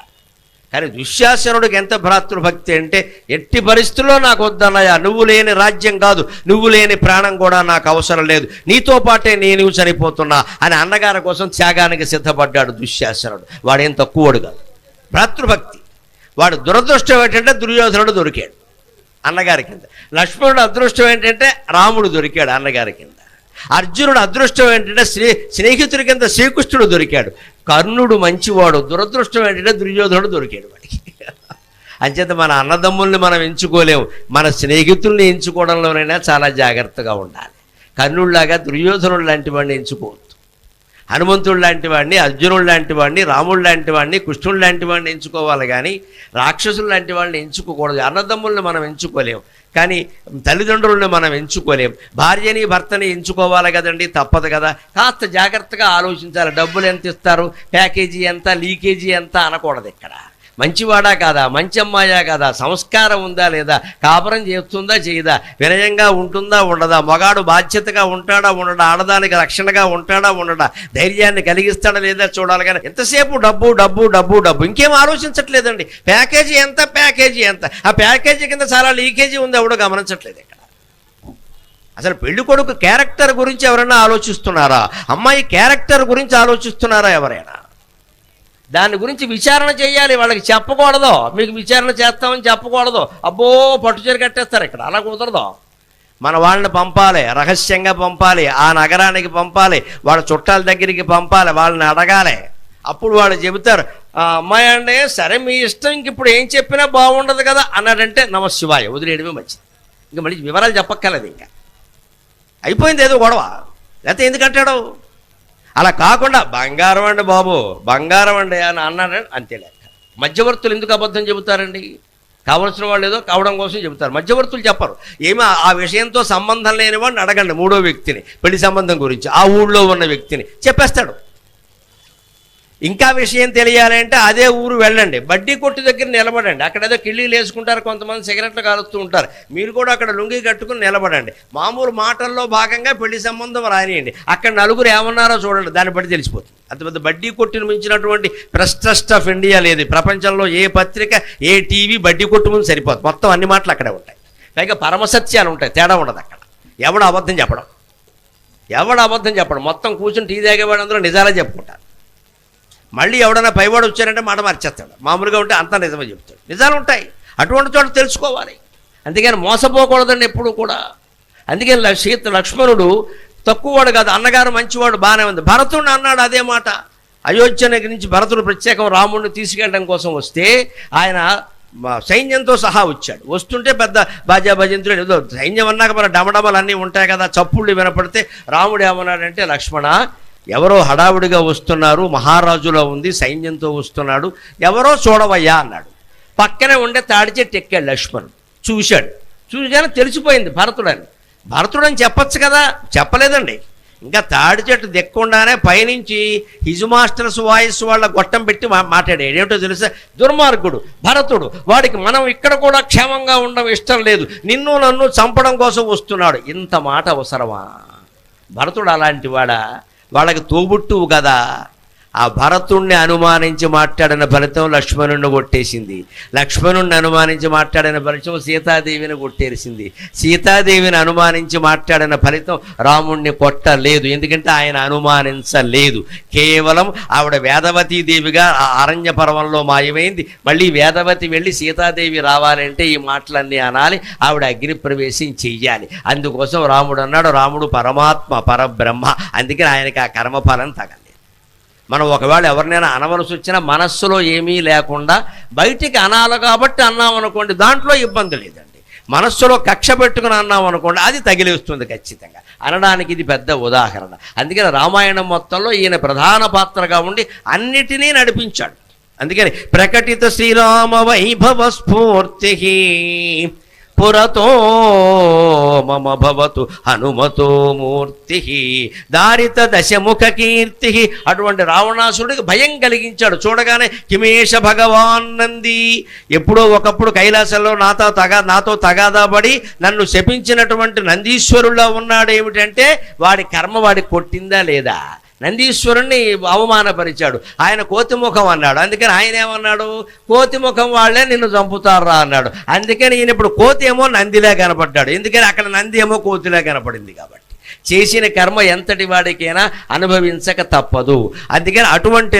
కానీ దుశ్శాసనుడికి ఎంత భ్రాతృభక్తి అంటే ఎట్టి పరిస్థితుల్లో నాకు వద్దన్నయ్యా, నువ్వు లేని రాజ్యం కాదు, నువ్వు లేని ప్రాణం కూడా నాకు అవసరం లేదు, నీతో పాటే నేను చనిపోతున్నా అని అన్నగారి కోసం త్యాగానికి సిద్ధపడ్డాడు దుశ్శాసనుడు. వాడేం తక్కువడు కాదు, భ్రాతృభక్తి. వాడు దురదృష్టం ఏంటంటే దుర్యోధనుడు దొరికాడు అన్నగారి కింద, లక్ష్మణుడు అదృష్టం ఏంటంటే రాముడు దొరికాడు అన్నగారి కింద, అర్జునుడు అదృష్టం ఏంటంటే స్నేహితుడి కింద శ్రీకృష్ణుడు దొరికాడు, కర్ణుడు మంచివాడు, దురదృష్టం ఏంటంటే దుర్యోధనుడు దొరికాడు వాడికి. అంచేత మన అన్నదమ్ముల్ని మనం ఎంచుకోలేము, మన స్నేహితుల్ని ఎంచుకోవడంలోనైనా చాలా జాగ్రత్తగా ఉండాలి. కర్ణుడిలాగా దుర్యోధనుడు లాంటి వాడిని ఎంచుకోవద్దు, హనుమంతుడు లాంటి వాడిని, అర్జునుడు లాంటి వాడిని, రాముడు లాంటి వాడిని, కృష్ణుడు లాంటి వాడిని ఎంచుకోవాలి కానీ రాక్షసులు లాంటి వాళ్ళని ఎంచుకోకూడదు. అన్నదమ్ముల్ని మనం ఎంచుకోలేము కానీ తల్లిదండ్రులను మనం ఎంచుకోలేం, భార్యని భర్తని ఎంచుకోవాలి కదండి, తప్పదు కదా. కాస్త జాగ్రత్తగా ఆలోచించాలి. డబ్బులు ఎంత ఇస్తారు, ప్యాకేజీ ఎంత, లీకేజీ ఎంత అనకూడదు ఇక్కడ. మంచివాడా కాదా, మంచి అమ్మాయా కాదా, సంస్కారం ఉందా లేదా, కాపురం చేస్తుందా చేయదా, వినయంగా ఉంటుందా ఉండదా, మగాడు బాధ్యతగా ఉంటాడా ఉండడా, ఆడదానికి రక్షణగా ఉంటాడా ఉండడా, ధైర్యాన్ని కలిగిస్తాడా లేదా చూడాలి. కానీ ఎంతసేపు డబ్బు డబ్బు డబ్బు డబ్బు, ఇంకేం ఆలోచించట్లేదండి. ప్యాకేజీ ఎంత, ప్యాకేజీ ఎంత, ఆ ప్యాకేజీ కింద చాలా లీకేజీ ఉంది, ఎవడో గమనించట్లేదు ఇక్కడ. అసలు పెళ్లి కొడుకు క్యారెక్టర్ గురించి ఎవరైనా ఆలోచిస్తున్నారా? అమ్మాయి క్యారెక్టర్ గురించి ఆలోచిస్తున్నారా ఎవరైనా? దాని గురించి విచారణ చేయాలి, వాళ్ళకి చెప్పకూడదు. మీకు విచారణ చేస్తామని చెప్పకూడదు, అబ్బో పట్టుచీర కట్టేస్తారు ఇక్కడ, అలా కుదరదు. మన వాళ్ళని పంపాలి, రహస్యంగా పంపాలి, ఆ నగరానికి పంపాలి, వాళ్ళ చుట్టాల దగ్గరికి పంపాలి, వాళ్ళని అడగాలి. అప్పుడు వాళ్ళు చెబుతారు, అమ్మాయి అండి సరే మీ ఇష్టం, ఇంక ఇప్పుడు ఏం చెప్పినా బాగుండదు కదా అన్నాడంటే నమశివాయ వదిలేయడమే మంచిది. ఇంకా మళ్ళీ వివరాలు చెప్పక్కర్లేదు, ఇంకా అయిపోయింది ఏదో గొడవ. లేకపోతే ఎందుకంటాడు అలా కాకుండా బంగారం అండి బాబు, బంగారం అండి అని అన్నాడంటే అంతే లెక్క. మధ్యవర్తులు ఎందుకు అబద్ధం చెబుతారండి? కావలసిన వాళ్ళు ఏదో కావడం కోసం చెబుతారు, మధ్యవర్తులు చెప్పరు. ఏమీ ఆ విషయంతో సంబంధం లేని వాడిని అడగండి, మూడో వ్యక్తిని, పెళ్లి సంబంధం గురించి ఆ ఊళ్ళో ఉన్న వ్యక్తిని చెప్పేస్తాడు. ఇంకా విషయం తెలియాలంటే అదే ఊరు వెళ్ళండి, బడ్డీ కొట్టు దగ్గర నిలబడండి. అక్కడ ఏదో కిళ్ళీలు వేసుకుంటారు, కొంతమంది సిగరెట్లు కాలుస్తూ ఉంటారు, మీరు కూడా అక్కడ లుంగి కట్టుకుని నిలబడండి. మామూలు మాటల్లో భాగంగా పెళ్లి సంబంధం రానియండి. అక్కడ నలుగురు ఏమన్నారో చూడండి, దాన్ని బట్టి తెలిసిపోతుంది. అంత పెద్ద బడ్డీ కొట్టును మించినటువంటి ప్రెస్ ట్రస్ట్ ఆఫ్ ఇండియా లేదు ప్రపంచంలో. ఏ పత్రిక, ఏ టీవీ బడ్డీ కొట్టు ముందు సరిపోతుంది, మొత్తం అన్ని మాటలు అక్కడే ఉంటాయి. పైగా పరమసత్యాలు ఉంటాయి, తేడా ఉండదు అక్కడ. ఎవడు అబద్ధం చెప్పడం, మొత్తం కూర్చొని టీ తాగేవాడు అందరూ నిజాలే చెప్పుకుంటారు. మళ్ళీ ఎవడన్నా పైవాడు వచ్చారంటే మాట మార్చేస్తాడు, మామూలుగా ఉంటే అంతా నిజమే చెప్తాడు. నిజాలు ఉంటాయి, అటువంటి చోట తెలుసుకోవాలి. అందుకని మోసపోకూడదండి ఎప్పుడు కూడా. అందుకని లక్ష్మణుడు తక్కువవాడు కాదు, అన్నగారు మంచివాడు, బాగానే ఉంది. భరతుడు అన్నాడు అదే మాట. అయోధ్య దగ్గర నుంచి భరతుడు ప్రత్యేకం రాముడిని తీసుకెళ్ళడం కోసం వస్తే ఆయన సైన్యంతో సహా వచ్చాడు. వస్తుంటే పెద్ద బాజా భజంతుడు ఏదో సైన్యం అన్నాక మన డమడమలు అన్నీ ఉంటాయి కదా, చప్పుళ్ళు వినపడితే రాముడు ఏమన్నాడంటే, లక్ష్మణ ఎవరో హడావుడిగా వస్తున్నారు, మహారాజులో ఉంది, సైన్యంతో వస్తున్నాడు, ఎవరో చూడవయ్యా అన్నాడు. పక్కనే ఉండే తాడి చెట్టు ఎక్కాడు లక్ష్మణుడు. చూశాను తెలిసిపోయింది భరతుడని చెప్పచ్చు కదా, చెప్పలేదండి. ఇంకా తాడి చెట్టు దిక్కుండానే పైనుంచి హిజ్ మాస్టర్స్ వాయిస్ వాళ్ళ గొట్టం పెట్టి మాట్లాడాడు. ఏమిటో తెలుసా, దుర్మార్గుడు భరతుడు, వాడికి మనం ఇక్కడ కూడా క్షేమంగా ఉండడం ఇష్టం లేదు, నిన్ను నన్ను చంపడం కోసం వస్తున్నాడు. ఇంత మాట అవసరమా? భరతుడు అలాంటి వాడా? వాళ్ళకి తోబుట్టువు కదా. ఆ భరతుణ్ణి అనుమానించి మాట్లాడిన ఫలితం లక్ష్మణుడిని కొట్టేసింది, లక్ష్మణుడిని అనుమానించి మాట్లాడిన ఫలితం సీతాదేవిని కొట్టేసింది, సీతాదేవిని అనుమానించి మాట్లాడిన ఫలితం రాముణ్ణి కొట్టలేదు. ఎందుకంటే ఆయన అనుమానించలేదు, కేవలం ఆవిడ వేదవతీదేవిగా ఆ అరణ్య పర్వంలో మాయమైంది. మళ్ళీ వేదవతి వెళ్ళి సీతాదేవి రావాలంటే ఈ మాటలన్నీ అనాలి, ఆవిడ అగ్నిప్రవేశం చెయ్యాలి. అందుకోసం రాముడు అన్నాడు, రాముడు పరమాత్మ పరబ్రహ్మ, అందుకని ఆయనకి ఆ కర్మఫలం తగలి. మనం ఒకవేళ ఎవరినైనా అనవలసి వచ్చినా మనస్సులో ఏమీ లేకుండా బయటికి అనాలి కాబట్టి అన్నాం అనుకోండి, దాంట్లో ఇబ్బంది లేదండి. మనస్సులో కక్ష పెట్టుకుని అన్నాం అనుకోండి, అది తగిలిస్తుంది ఖచ్చితంగా. అనడానికి ఇది పెద్ద ఉదాహరణ. అందుకని రామాయణం మొత్తంలో ఈయన ప్రధాన పాత్రగా ఉండి అన్నిటినీ నడిపించాడు. అందుకని ప్రకటిత శ్రీరామ వైభవ స్ఫూర్తి పురతో మమ భవతు హనుమతో మూర్తి దారిత దశముఖ కీర్తి. అటువంటి రావణాసురుడికి భయం కలిగించాడు. చూడగానే కిమేష భగవాన్ నంది, ఎప్పుడో ఒకప్పుడు కైలాసంలో నాతో తగాదాపడి నన్ను శపించినటువంటి నందీశ్వరుల్లో ఉన్నాడు. ఏమిటంటే వాడి కర్మ వాడికి కొట్టిందా లేదా? నందీశ్వరుణ్ణి అవమానపరిచాడు. ఆయన కోతిముఖం అన్నాడు. అందుకని ఆయన ఏమన్నాడు, కోతిముఖం వాళ్ళే నిన్ను చంపుతారా అన్నాడు. అందుకని ఈయన ఇప్పుడు కోతి ఏమో నందిలా కనపడ్డాడు. ఎందుకని అక్కడ నంది ఏమో కోతిలా కనపడింది కాబట్టి చేసిన కర్మ ఎంతటి వాడికైనా అనుభవించక తప్పదు. అందుకని అటువంటి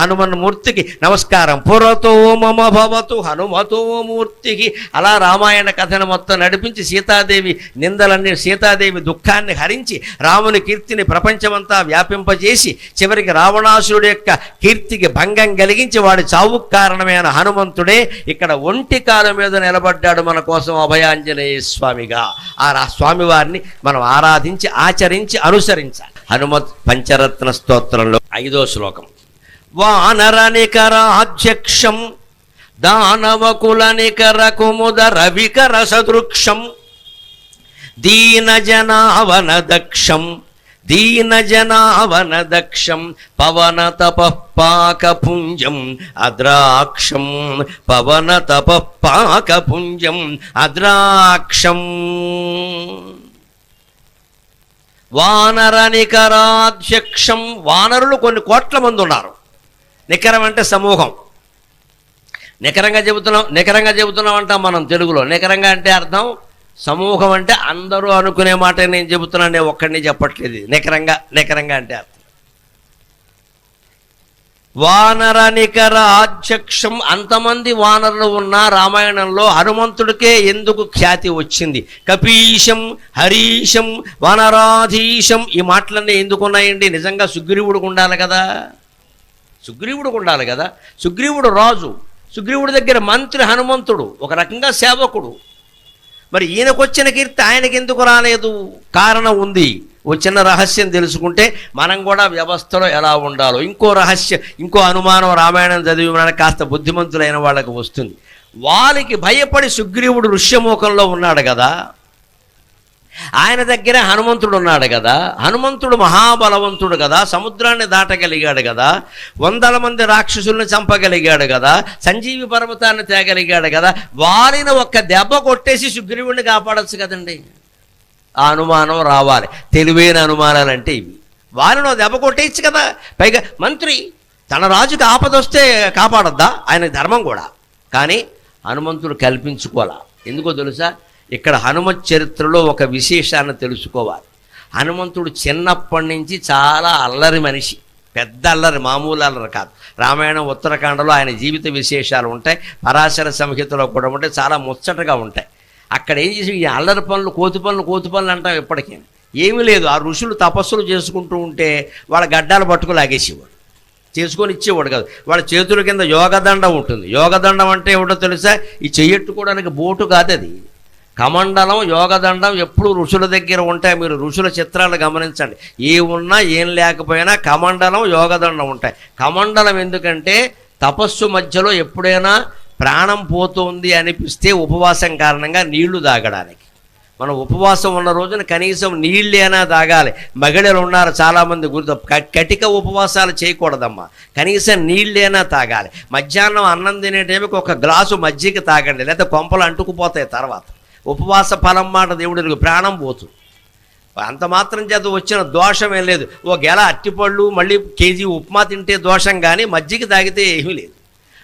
హనుమన్ మూర్తికి నమస్కారం. పురతో మమ భవతు హనుమతో మూర్తికి. అలా రామాయణ కథను మొత్తం నడిపించి సీతాదేవి నిందలన్నీ, సీతాదేవి దుఃఖాన్ని హరించి రాముని కీర్తిని ప్రపంచమంతా వ్యాపింపజేసి చివరికి రావణాసురుడి యొక్క కీర్తికి భంగం కలిగించి వాడి చావుకు కారణమైన హనుమంతుడే ఇక్కడ ఒంటి కాలం మీద నిలబడ్డాడు మన కోసం అభయాంజనేయ స్వామిగా. ఆ స్వామివారిని మనం ఆరాధించి ఆచరించి అనుసరించాలి. హనుమత్ పంచరత్న స్తోత్రంలో 5వ శ్లోకం. వానర నికరాధ్యక్షం దానవకుల నికర కుముదర వికర సదృక్షం దీనజనావన దక్షం పవన తపఃపాకపుంజం అద్రాక్షం పవన తపఃపాకపుంజం అద్రాక్షం. వానర నికరాధ్యక్షం. వానరులు కొన్ని కోట్ల మంది ఉన్నారు. నికరం అంటే సమూహం. నికరంగా చెబుతున్నాం అంటాం మనం తెలుగులో. నికరంగా అంటే అర్థం సమూహం అంటే అందరూ అనుకునే మాట నేను చెబుతున్నాను, నేను ఒక్కడిని చెప్పట్లేదు. నికరంగా అంటే అర్థం వానర నికరాధ్యక్షం. అంతమంది వానరులు ఉన్న రామాయణంలో హనుమంతుడికే ఎందుకు ఖ్యాతి వచ్చింది? కపీశం, హరీశం, వానరాధీశం, ఈ మాటలన్నీ ఎందుకు ఉన్నాయండి? నిజంగా సుగ్రీవుడికి ఉండాలి కదా. సుగ్రీవుడు రాజు, సుగ్రీవుడి దగ్గర మంత్రి హనుమంతుడు, ఒక రకంగా సేవకుడు. మరి ఈయనకొచ్చిన కీర్తి ఆయనకి ఎందుకు రాలేదు? కారణం ఉంది. ఓ చిన్న రహస్యం తెలుసుకుంటే మనం కూడా వ్యవస్థలో ఎలా ఉండాలో ఇంకో అనుమానం రామాయణం చదివి మనకు కాస్త బుద్ధిమంతులైన వాళ్ళకి వస్తుంది. వాళ్ళకి భయపడి సుగ్రీవుడు ఋష్యముఖంలో ఉన్నాడు కదా, ఆయన దగ్గరే హనుమంతుడు ఉన్నాడు కదా, హనుమంతుడు మహాబలవంతుడు కదా, సముద్రాన్ని దాటగలిగాడు కదా, 100 మంది రాక్షసుల్ని చంపగలిగాడు కదా, సంజీవి పర్వతాన్ని తేగలిగాడు కదా, వారిని ఒక్క దెబ్బ కొట్టేసి సుగ్రీవుడిని కాపాడచ్చు కదండి. ఆ అనుమానం రావాలి. తెలివైన అనుమానాలంటే ఇవి. వారిని దెబ్బ కొట్టేయచ్చు కదా. పైగా మంత్రి తన రాజుకి ఆపదొస్తే కాపాడొద్దా? ఆయన ధర్మం కూడా. కానీ హనుమంతుడు కల్పించుకోవాలా. ఎందుకో తెలుసా? ఇక్కడ హనుమత్ చరిత్రలో ఒక విశేషాన్ని తెలుసుకోవాలి. హనుమంతుడు చిన్నప్పటి నుంచి చాలా అల్లరి మనిషి, పెద్ద అల్లరి, మామూలు అల్లరి కాదు. రామాయణం ఉత్తరాఖండలో ఆయన జీవిత విశేషాలు ఉంటాయి, పరాశర సంహితలో కూడా ఉంటాయి, చాలా ముచ్చటగా ఉంటాయి. అక్కడ ఏం చేసి ఈ అల్లరి పనులు, కోతి పనులు అంటాం ఇప్పటికీ. ఏమీ లేదు, ఆ ఋషులు తపస్సులు చేసుకుంటూ ఉంటే వాళ్ళ గడ్డాలు పట్టుకు లాగేసేవాడు, చేసుకొని ఇచ్చేవాడు కాదు. వాళ్ళ చేతుల కింద యోగదండం ఉంటుంది. యోగదండం అంటే ఏమిటో తెలుసా? ఈ చెయ్యెట్టుకోవడానికి బోటు కాదు అది, కమండలం, యోగదండం ఎప్పుడు ఋషుల దగ్గర ఉంటాయి. మీరు ఋషుల చిత్రాలు గమనించండి, ఏ ఉన్నా ఏం లేకపోయినా కమండలం, యోగదండం ఉంటాయి. కమండలం ఎందుకంటే తపస్సు మధ్యలో ఎప్పుడైనా ప్రాణం పోతుంది అనిపిస్తే ఉపవాసం కారణంగా నీళ్లు తాగడానికి. మనం ఉపవాసం ఉన్న రోజున కనీసం నీళ్ళైనా తాగాలి. మహిళలు ఉన్నారు చాలామంది, గుర్తు కటిక ఉపవాసాలు చేయకూడదమ్మా, కనీసం నీళ్ళైనా తాగాలి. మధ్యాహ్నం అన్నం తినే టైంకి ఒక గ్లాసు మజ్జిగ తాగండి, లేకపోతే కొంపలు అంటుకుపోతాయి తర్వాత. ఉపవాస ఫలం మాట దేవుడికి, ప్రాణం పోతుంది. అంత మాత్రం చేత వచ్చిన దోషం ఏం లేదు. ఓ గెల అట్టిపళ్ళు మళ్ళీ కేజీ ఉప్మా తింటే దోషం, కానీ మజ్జిగ తాగితే ఏమీ లేదు.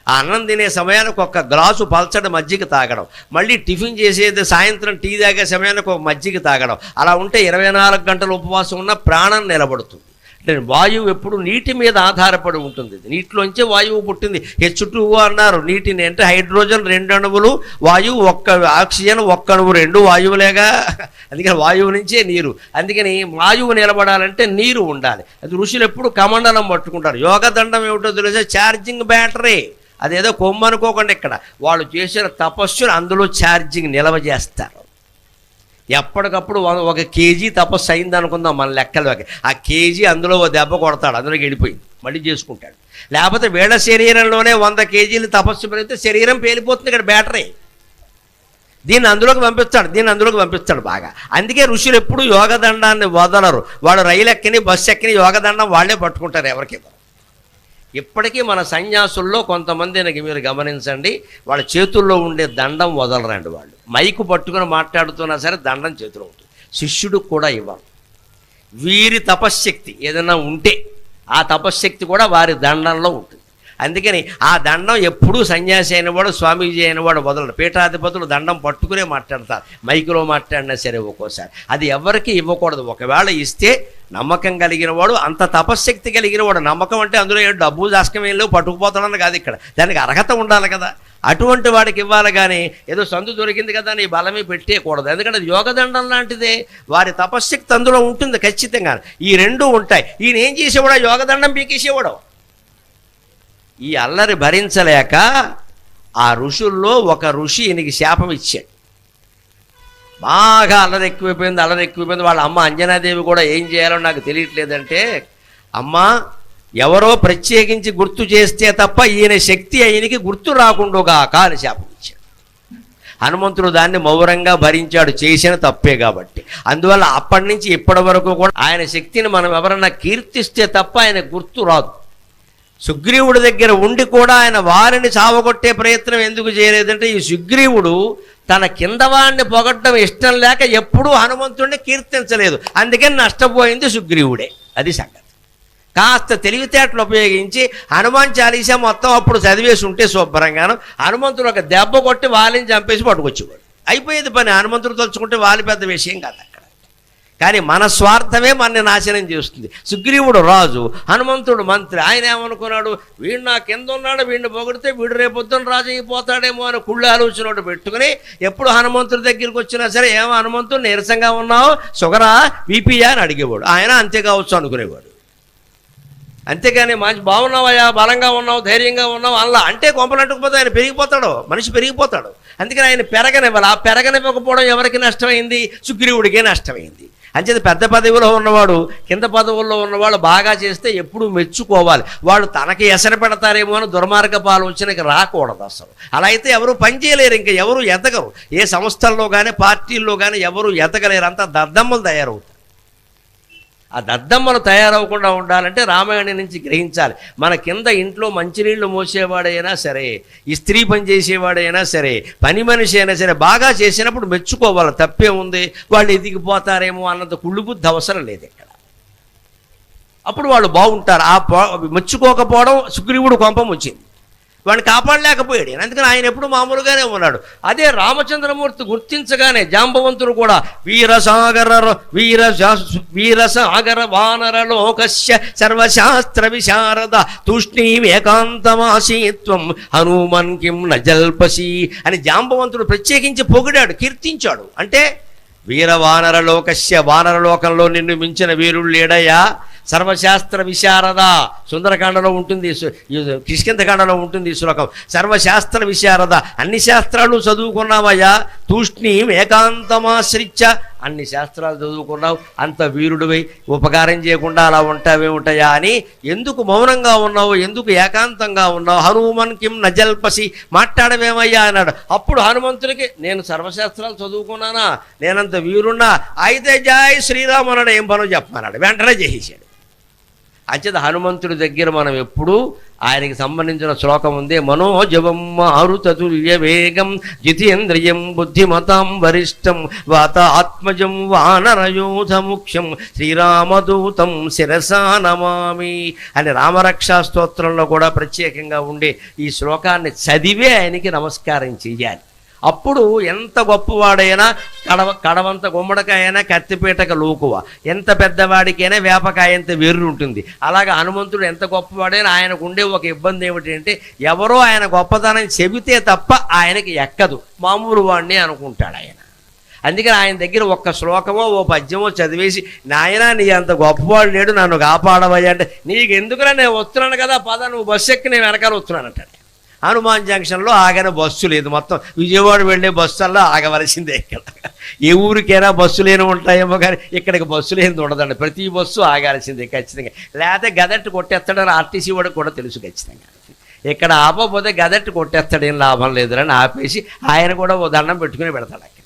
ఆ అన్నం తినే సమయానికి ఒక గ్లాసు పల్చడి మజ్జిగ తాగడం, మళ్ళీ టిఫిన్ చేసేది సాయంత్రం టీ తాగే సమయానికి ఒక మజ్జిగ తాగడం, అలా ఉంటే 24 గంటలు ఉపవాసం ఉన్న ప్రాణం నిలబడుతుంది. అంటే వాయువు ఎప్పుడు నీటి మీద ఆధారపడి ఉంటుంది. నీటిలోంచే వాయువు పుట్టింది. H2O అన్నారు నీటిని. అంటే హైడ్రోజన్ 2 అణువులు, వాయువు ఆక్సిజన్ 1 అణువు, 2 వాయువులేగా. అందుకని వాయువు నుంచే నీరు. అందుకని వాయువు నిలబడాలంటే నీరు ఉండాలి. అది ఋషులు ఎప్పుడు కమండలం పట్టుకుంటారు. యోగదండం ఏమిటో తెలిసే, ఛార్జింగ్ బ్యాటరీ. అదేదో కొమ్ము అనుకోకుండా, ఇక్కడ వాళ్ళు చేసిన తపస్సును అందులో ఛార్జింగ్ నిల్వ చేస్తారు. ఎప్పటికప్పుడు 1 కేజీ తపస్సు అయింది అనుకుందాం మన లెక్కలకి, ఆ కేజీ అందులో దెబ్బ కొడతాడు, అందులోకి వెళ్ళిపోయింది, మళ్ళీ చేసుకుంటాడు. లేకపోతే వీళ్ళ శరీరంలోనే 100 కేజీలు తపస్సు పెరిగితే శరీరం పేలిపోతుంది. ఇక్కడ బ్యాటరీ, దీన్ని అందులోకి పంపిస్తాడు బాగా. అందుకే ఋషులు ఎప్పుడు యోగదండాన్ని వదలరు. వాళ్ళు రైలు ఎక్కని, బస్సు ఎక్కని యోగదండం వాళ్ళే పట్టుకుంటారు, ఎవరికి. ఇప్పటికీ మన సన్యాసుల్లో కొంతమందికి మీరు గమనించండి, వాళ్ళ చేతుల్లో ఉండే దండం వదలరండి. వాళ్ళు మైకు పట్టుకుని మాట్లాడుతున్నా సరే దండం చేతిలో ఉంటుంది. శిష్యుడికి కూడా ఇవ్వాలి. వీరి తపశ్శక్తి ఏదైనా ఉంటే ఆ తపశ్శక్తి కూడా వారి దండంలో ఉంటుంది. అందుకని ఆ దండం ఎప్పుడూ సన్యాసి అయినవాడు, స్వామీజీ అయినవాడు వదలడు. పీఠాధిపతులు దండం పట్టుకునే మాట్లాడతారు, మైకులో మాట్లాడినా సరే ఒక్కోసారి. అది ఎవరికి ఇవ్వకూడదు. ఒకవేళ ఇస్తే నమ్మకం కలిగిన వాడు, అంత తపశ్శక్తి కలిగిన వాడు. నమ్మకం అంటే అందులో ఏం డబ్బు దాస్కం ఏం లేవు, పట్టుకుపోతాడని కాదు. ఇక్కడ దానికి అర్హత ఉండాలి కదా. అటువంటి వాడికి ఇవ్వాలి, కానీ ఏదో సందు దొరికింది కదా నీ బలమే పెట్టేయకూడదు. ఎందుకంటే అది యోగదండం లాంటిదే, వారి తపశ్శక్తి అందులో ఉంటుంది ఖచ్చితంగా. ఈ 2 ఉంటాయి. ఈయన ఏం చేసేవాడు? యోగదండం పీకేసేవాడు. ఈ అల్లరి భరించలేక ఆ ఋషుల్లో ఒక ఋషి ఈయనకి శాపం ఇచ్చాడు. బాగా అల్లరి ఎక్కువైపోయింది. వాళ్ళ అమ్మ అంజనాదేవి కూడా ఏం చేయాలో నాకు తెలియట్లేదంటే, అమ్మ ఎవరో ప్రత్యేకించి గుర్తు చేస్తే తప్ప ఈయన శక్తి ఆయనకి గుర్తు రాకుండాగాక అని శాపం ఇచ్చాడు. హనుమంతుడు దాన్ని మౌనంగా భరించాడు, చేసిన తప్పే కాబట్టి. అందువల్ల అప్పటి నుంచి ఇప్పటి వరకు కూడా ఆయన శక్తిని మనం ఎవరన్నా కీర్తిస్తే తప్ప ఆయన గుర్తు రాదు. సుగ్రీవుడి దగ్గర ఉండి కూడా ఆయన వారిని చావగొట్టే ప్రయత్నం ఎందుకు చేయలేదంటే, ఈ సుగ్రీవుడు తన కిందవాడిని పొగట్టడం ఇష్టం లేక ఎప్పుడూ హనుమంతుడిని కీర్తించలేదు. అందుకని నష్టపోయింది సుగ్రీవుడే. అది సంగతి. కాస్త తెలివితేటలు ఉపయోగించి హనుమాన్ చాలీసా మొత్తం అప్పుడు చదివేసి ఉంటే శుభ్రంగాను హనుమంతుడు ఒక దెబ్బ కొట్టి వాలిని చంపేసి పట్టుకొచ్చేవాడు, అయిపోయేది పని. హనుమంతుడు తలుచుకుంటే వాలి పెద్ద విషయం కాదు అక్కడ. కానీ మన స్వార్థమే మనని నాశనం చేస్తుంది. సుగ్రీవుడు రాజు, హనుమంతుడు మంత్రి. ఆయన ఏమనుకున్నాడు? వీడు నా కింద ఉన్నాడు, వీడిని పొగిడితే వీడు రేపొద్దున రాజు అయిపోతాడేమో అని కుళ్ళు ఆలోచన పెట్టుకుని ఎప్పుడు హనుమంతుడి దగ్గరికి వచ్చినా సరే, ఏమో హనుమంతుడు నీరసంగా ఉన్నావు, షుగరా, బీపీయా అని అడిగేవాడు. ఆయన అంతే కావచ్చు అనుకునేవాడు. అంతేగాని మంచి బాగున్నావయ్యా, బలంగా ఉన్నావు, ధైర్యంగా ఉన్నావు అలా అంటే కొంపలంటుకుపోతే ఆయన పెరిగిపోతాడు, మనిషి పెరిగిపోతాడు. అందుకని ఆయన పెరగనివ్వాలి. ఆ పెరగనివ్వకపోవడం ఎవరికి నష్టమైంది? సుగ్రీవుడికే నష్టమైంది. అంచేది పెద్ద పదవిలో ఉన్నవాడు కింద పదవుల్లో ఉన్నవాడు బాగా చేస్తే ఎప్పుడూ మెచ్చుకోవాలి. వాళ్ళు తనకి ఎసరు పెడతారేమో అని దుర్మార్గపు ఆలోచనకి రాకూడదు అసలు. అలా అయితే ఎవరు పనిచేయలేరు, ఇంకా ఎవరు ఎదగరు. ఏ సంస్థల్లో కానీ పార్టీల్లో కానీ ఎవరు ఎదగలేరు, అంతా దద్దమ్మలు తయారవుతారు. ఆ దద్దమ్మలు తయారవకుండా ఉండాలంటే రామాయణం నుంచి గ్రహించాలి. మన కింద ఇంట్లో మంచినీళ్లు మోసేవాడైనా సరే, ఇస్త్రీ పని చేసేవాడైనా సరే, పని మనిషి అయినా సరే బాగా చేసినప్పుడు మెచ్చుకోవాలి. తప్పే ఉంది, వాళ్ళు ఎదిగిపోతారేమో అన్నంత కుళ్ళు బుద్ధి అవసరం లేదు ఇక్కడ. అప్పుడు వాళ్ళు బాగుంటారు. మెచ్చుకోకపోవడం సుగ్రీవుడు కోపం వచ్చింది, వాడిని కాపాడలేకపోయాడు. అందుకని ఆయన ఎప్పుడు మామూలుగానే ఉన్నాడు. అదే రామచంద్రమూర్తి గుర్తించగానే జాంబవంతుడు కూడా వీరసాగర వానరలోకస్య సర్వశాస్త్ర విశారద తూష్ణీమేకాంతమాసీత్వం హనుమన్ కిం నజల్పసి అని జాంబవంతుడు ప్రత్యేకించి పొగిడాడు, కీర్తించాడు. అంటే వీరవానరలోకస్య, వానరలోకంలో నిన్ను మించిన వీరుడు లేడయ్యా. సర్వశాస్త్ర విశారద, సుందరకాండలో ఉంటుంది, కిష్కింధకాండలో ఉంటుంది ఈ శ్లోకం. సర్వశాస్త్ర విశారద, అన్ని శాస్త్రాలు చదువుకున్నావయ్యా. తూష్ణీం ఏకాంతమాశ్రిత్య, అన్ని శాస్త్రాలు చదువుకున్నావు, అంత వీరుడివై ఉపకారం చేయకుండా అలా ఉంటావేమిటయా అని ఎందుకు మౌనంగా ఉన్నావు, ఎందుకు ఏకాంతంగా ఉన్నావు? హనుమన్ కిం నజల్పసి, మాట్లాడవేమయ్యా అన్నాడు. అప్పుడు హనుమంతుడికి నేను సర్వశాస్త్రాలు చదువుకున్నానా, నేనంత వీరున్నా, అయితే జై శ్రీరామ్ అన్నాడు. ఏం పనో చెప్పమన్నాడు, వెంటనే చేసేసాడు. అంచేత హనుమంతుడి దగ్గర మనం ఎప్పుడూ ఆయనకి సంబంధించిన శ్లోకం ఉంది. మనోజవం మారుతతుల్య వేగం జితేంద్రియం బుద్ధిమతాం వరిష్టం వాతాత్మజం వానరయోధ ముఖ్యం శ్రీరామదూతం శిరసా నమామి అని రామరక్షా స్తోత్రంలో కూడా ప్రత్యేకంగా ఉండే ఈ శ్లోకాన్ని చదివే ఆయనకి నమస్కారం చెయ్యాలి. అప్పుడు ఎంత గొప్పవాడైనా కడవంత గుమ్మడికాయైనా కత్తిపీటక లోకువ, ఎంత పెద్దవాడికైనా వేపకాయంత వెర్రు ఉంటుంది. అలాగే హనుమంతుడు ఎంత గొప్పవాడైనా ఆయనకు ఉండే ఒక ఇబ్బంది ఏమిటంటే ఎవరో ఆయన గొప్పతనం చెబితే తప్ప ఆయనకి ఎక్కదు, మామూలు వాడిని అనుకుంటాడు ఆయన. అందుకని ఆయన దగ్గర ఒక్క శ్లోకమో ఓ పద్యమో చదివేసి నాయనా నీ అంత గొప్పవాడు లేడు, నన్ను కాపాడవయ్యా అంటే నీకు ఎందుకురా, నేను వస్తున్నాను కదా పద, నువ్వు బస్సు ఎక్కి నేను వెనకాల వస్తున్నానంటాడు. హనుమాన్ జంక్షన్లో ఆగని బస్సు లేదు, మొత్తం విజయవాడ వెళ్ళే బస్సుల్లో ఆగవలసిందే. ఇక్కడ ఏ ఊరికైనా బస్సు లేని ఉంటాయేమో కానీ ఇక్కడికి బస్సు లేని ఉండదండి, ప్రతి బస్సు ఆగాల్సిందే ఖచ్చితంగా. లేకపోతే గదట్టు కొట్టేస్తాడని ఆర్టీసీ వాడికి కూడా తెలుసు ఖచ్చితంగా. ఇక్కడ ఆపకపోతే గదట్టు కొట్టేస్తాడు, ఏం లాభం లేదురని ఆపేసి ఆయన కూడా ఓ దండం పెట్టుకుని పెడతాడు అక్కడి నుంచి.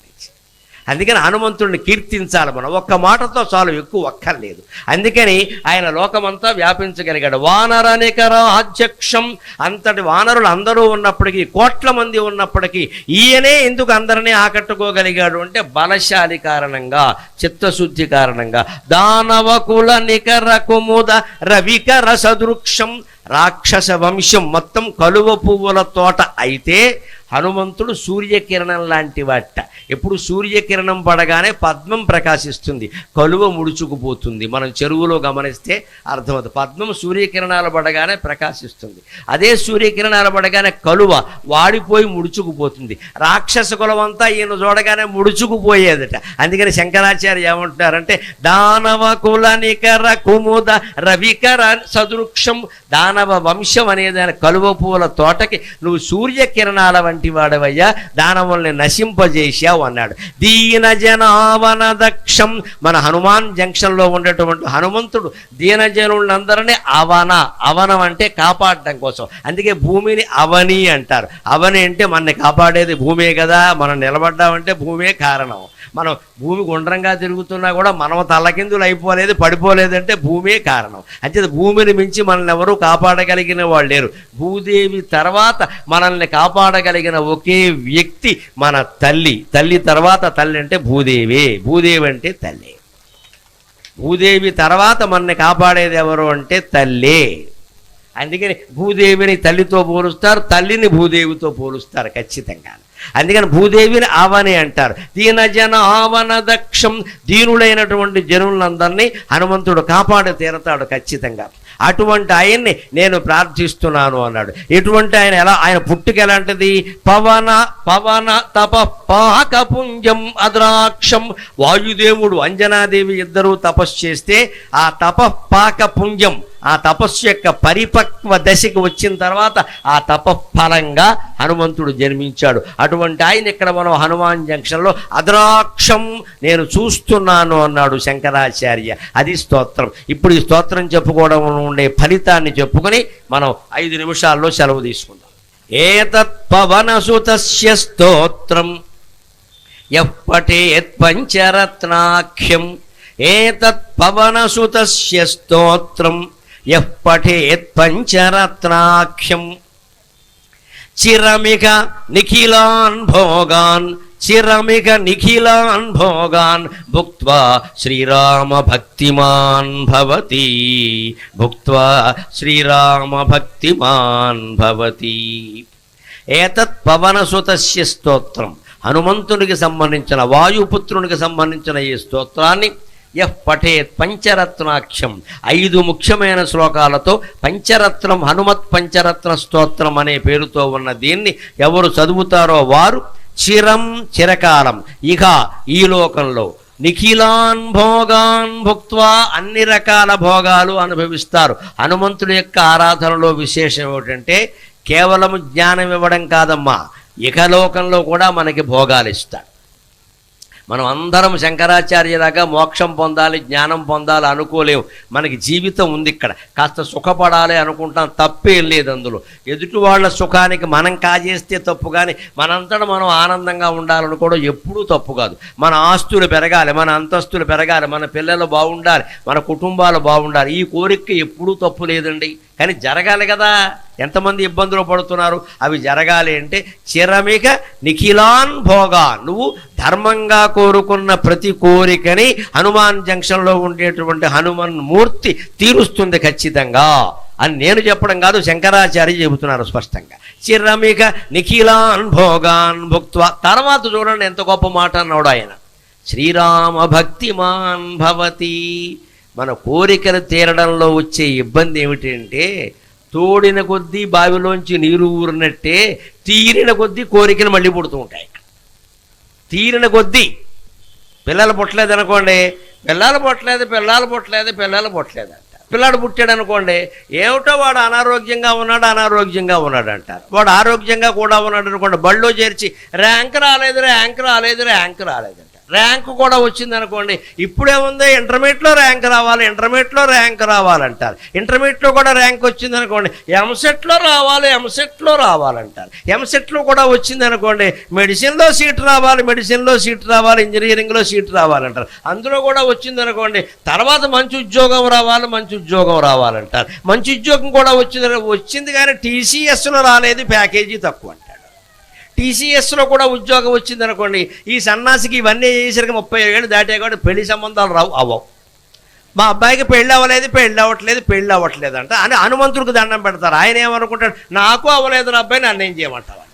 అందుకని హనుమంతుడిని కీర్తించాలి మనం, ఒక్క మాటతో చాలు, ఎక్కువ అక్కర్లేదు. అందుకని ఆయన లోకమంతా వ్యాపించగలిగాడు. వానర నికర అధ్యక్షం, అంతటి వానరులు అందరూ ఉన్నప్పటికీ, కోట్ల మంది ఉన్నప్పటికీ ఈయనే ఎందుకు అందరినీ ఆకట్టుకోగలిగాడు అంటే బలశాలి కారణంగా, చిత్తశుద్ధి కారణంగా. దానవకుల నికర కుముద రవికర సదృక్షం, రాక్షస వంశం మొత్తం కలువ పువ్వుల తోట అయితే హనుమంతుడు సూర్యకిరణం లాంటి వాట. ఎప్పుడు సూర్యకిరణం పడగానే పద్మం ప్రకాశిస్తుంది, కలువ ముడుచుకుపోతుంది. మనం చెరువులో గమనిస్తే అర్థమవుతుంది. పద్మం సూర్యకిరణాలు పడగానే ప్రకాశిస్తుంది, అదే సూర్యకిరణాలు పడగానే కలువ వాడిపోయి ముడుచుకుపోతుంది. రాక్షస కులమంతా ఈయన చూడగానే ముడుచుకుపోయేదట. అందుకని శంకరాచార్య ఏమంటున్నారంటే దానవ కుల నికర కుముద రవికర సదృక్షం, దానవ వంశం అనేది కలువ పూల తోటకి నువ్వు సూర్యకిరణాల వంటి వాడవయ్యా, దానవుల్ని నశింపజేశావు అన్నాడు. దీన జనావన దక్షం, మన హనుమాన్ జంక్షన్లో ఉండేటువంటి హనుమంతుడు దీనజనులందరినీ అవనం అంటే కాపాడటం కోసం. అందుకే భూమిని అవని అంటారు. అవని అంటే మనని కాపాడేది భూమే కదా, మనం నిలబడ్డామంటే భూమే కారణం. మనం భూమి గుండ్రంగా తిరుగుతున్నా కూడా మనం తలకిందులు అయిపోలేదు, పడిపోలేదంటే భూమే కారణం. అంటే భూమిని మించి మనల్ని ఎవరూ కాపాడగలిగిన వాళ్ళు లేరు. భూదేవి తర్వాత మనల్ని కాపాడగలిగిన ఒకే వ్యక్తి మన తల్లి. తల్లి తర్వాత తల్లి అంటే భూదేవి, భూదేవి అంటే తల్లి. భూదేవి తర్వాత మనల్ని కాపాడేది ఎవరు అంటే తల్లే. అందుకని భూదేవిని తల్లితో పోలుస్తారు, తల్లిని భూదేవితో పోలుస్తారు ఖచ్చితంగా. అందుకని భూదేవిని అవని అంటారు. దీన జన ఆవన దక్షం, దీనులైనటువంటి జనులందరినీ హనుమంతుడు కాపాడి తీరతాడు ఖచ్చితంగా. అటువంటి ఆయన్ని నేను ప్రార్థిస్తున్నాను అన్నాడు. ఎటువంటి ఆయన, ఎలా ఆయన పుట్టుక ఎలాంటిది? పవన పవన తప పాకపుంజం అద్రాక్షం, వాయుదేవుడు అంజనాదేవి ఇద్దరూ తపస్సు చేస్తే ఆ తప పాకపుంజం, ఆ తపస్సు యొక్క పరిపక్వ దశకి వచ్చిన తర్వాత ఆ తపఫలంగా హనుమంతుడు జన్మించాడు. అటువంటి ఆయన ఇక్కడ మనం హనుమాన్ జంక్షన్లో అద్రాక్షం నేను చూస్తున్నాను అన్నాడు శంకరాచార్య. అది స్తోత్రం. ఇప్పుడు ఈ స్తోత్రం చెప్పుకోవడం ఉండే ఫలితాన్ని చెప్పుకొని మనం 5 నిమిషాల్లో సెలవు తీసుకుందాం. ఏతత్ పవనసుతస్య స్తోత్రం యః పఠేత్ పంచరత్నాఖ్యం. ఏతత్ పవనసుతస్య స్తోత్రం యః పఠేత్ పంచరత్నాఖ్యం. చిరమిక నిఖిలాన్ భోగాన్ చిరమిక నిఖిలాన్ భోగాన్ భుక్త్వా శ్రీరామ భక్తిమాన్ భవతి. భుక్త్వా శ్రీరామ భక్తిమాన్ భవతి. ఏతత్ పవనసుతస్య స్తోత్రం, హనుమంతునికి సంబంధించిన వాయుపుత్రునికి సంబంధించిన ఈ స్తోత్రాన్ని యః పఠేత్ పంచరత్నాఖ్యం 5 ముఖ్యమైన శ్లోకాలతో పంచరత్నం హనుమత్ పంచరత్న స్తోత్రం అనే పేరుతో ఉన్న దీన్ని ఎవరు చదువుతారో వారు చిరకాలం ఇక ఈ లోకంలో నిఖిలాన్ భోగాన్ భుక్త్వా అన్ని రకాల భోగాలు అనుభవిస్తారు. హనుమంతుడి యొక్క ఆరాధనలో విశేషం ఏమిటంటే కేవలం జ్ఞానం ఇవ్వడం కాదమ్మా, ఇహలోకంలో కూడా మనకి భోగాలు ఇస్తాడు. మనం అందరం శంకరాచార్యలాగా మోక్షం పొందాలి, జ్ఞానం పొందాలి అనుకోలేము. మనకి జీవితం ఉంది ఇక్కడ, కాస్త సుఖపడాలి అనుకుంటాం, తప్పేం లేదు అందులో. ఎదుటి వాళ్ళ సుఖానికి మనం కాజేస్తే తప్పు, కానీ మనంతటా మనం ఆనందంగా ఉండాలనుకోవడం ఎప్పుడూ తప్పు కాదు. మన ఆస్తులు పెరగాలి, మన అంతస్తులు పెరగాలి, మన పిల్లలు బాగుండాలి, మన కుటుంబాలు బాగుండాలి, ఈ కోరిక ఎప్పుడూ తప్పు లేదండి. కానీ జరగాలి కదా. ఎంతమంది ఇబ్బందులు పడుతున్నారు, అవి జరగాలి అంటే చిరమిక నిఖిలాన్ భోగా, నువ్వు ధర్మంగా కోరుకున్న ప్రతి కోరికని హనుమాన్ జంక్షన్లో ఉండేటువంటి హనుమన్ మూర్తి తీరుస్తుంది ఖచ్చితంగా అని నేను చెప్పడం కాదు, శంకరాచార్య చెబుతున్నారు స్పష్టంగా. చిరమిక నిఖిలాన్ భోగాన్ భుక్త్వా. తర్వాత చూడండి ఎంత గొప్ప మాట అన్నాడు ఆయన, శ్రీరామ భక్తిమాన్ భవతి. మన కోరికలు తీరడంలో వచ్చే ఇబ్బంది ఏమిటంటే తోడిన కొద్దీ బావిలోంచి నీరు ఊరినట్టే తీరిన కొద్దీ కోరికలు మళ్ళీ పుడుతూ ఉంటాయి. తీరిన కొద్దీ పిల్లలు పుట్టలేదు అనుకోండి, పిల్లలు పుట్టలేదు అంట. పిల్లాడు పుట్టాడు అనుకోండి, ఏమిటో వాడు అనారోగ్యంగా ఉన్నాడు అంటారు. వాడు ఆరోగ్యంగా కూడా ఉన్నాడు అనుకోండి, బళ్ళో చేర్చి ర్యాంక్ రాలేదు అంటారు. ర్యాంకు కూడా వచ్చింది అనుకోండి, ఇప్పుడే ఉంది ఇంటర్మీడియట్లో ర్యాంక్ రావాలంటారు. ఇంటర్మీడియట్లో కూడా ర్యాంక్ వచ్చింది అనుకోండి, ఎంసెట్లో రావాలంటారు. ఎంసెట్లో కూడా వచ్చింది అనుకోండి, మెడిసిన్లో సీట్ రావాలి, ఇంజనీరింగ్లో సీట్ రావాలంటారు. అందులో కూడా వచ్చింది అనుకోండి, తర్వాత మంచి ఉద్యోగం రావాలంటారు. మంచి ఉద్యోగం కూడా వచ్చింది కానీ టీసీఎస్లో రాలేదు, ప్యాకేజీ తక్కువ అంటారు. టీసీఎస్లో కూడా ఉద్యోగం వచ్చింది అనుకోండి, ఈ సన్నాసికి ఇవన్నీ చేసరికి 30 ఏళ్ళు దాటే కూడా పెళ్లి సంబంధాలు అవ్వవు. మా అబ్బాయికి పెళ్ళి అవ్వట్లేదు అంట అని హనుమంతుడికి దండం పెడతారు. ఆయన ఏమనుకుంటాడు, నాకు అవ్వలేదు నా అబ్బాయి, నన్ను ఏం చేయమంటావా?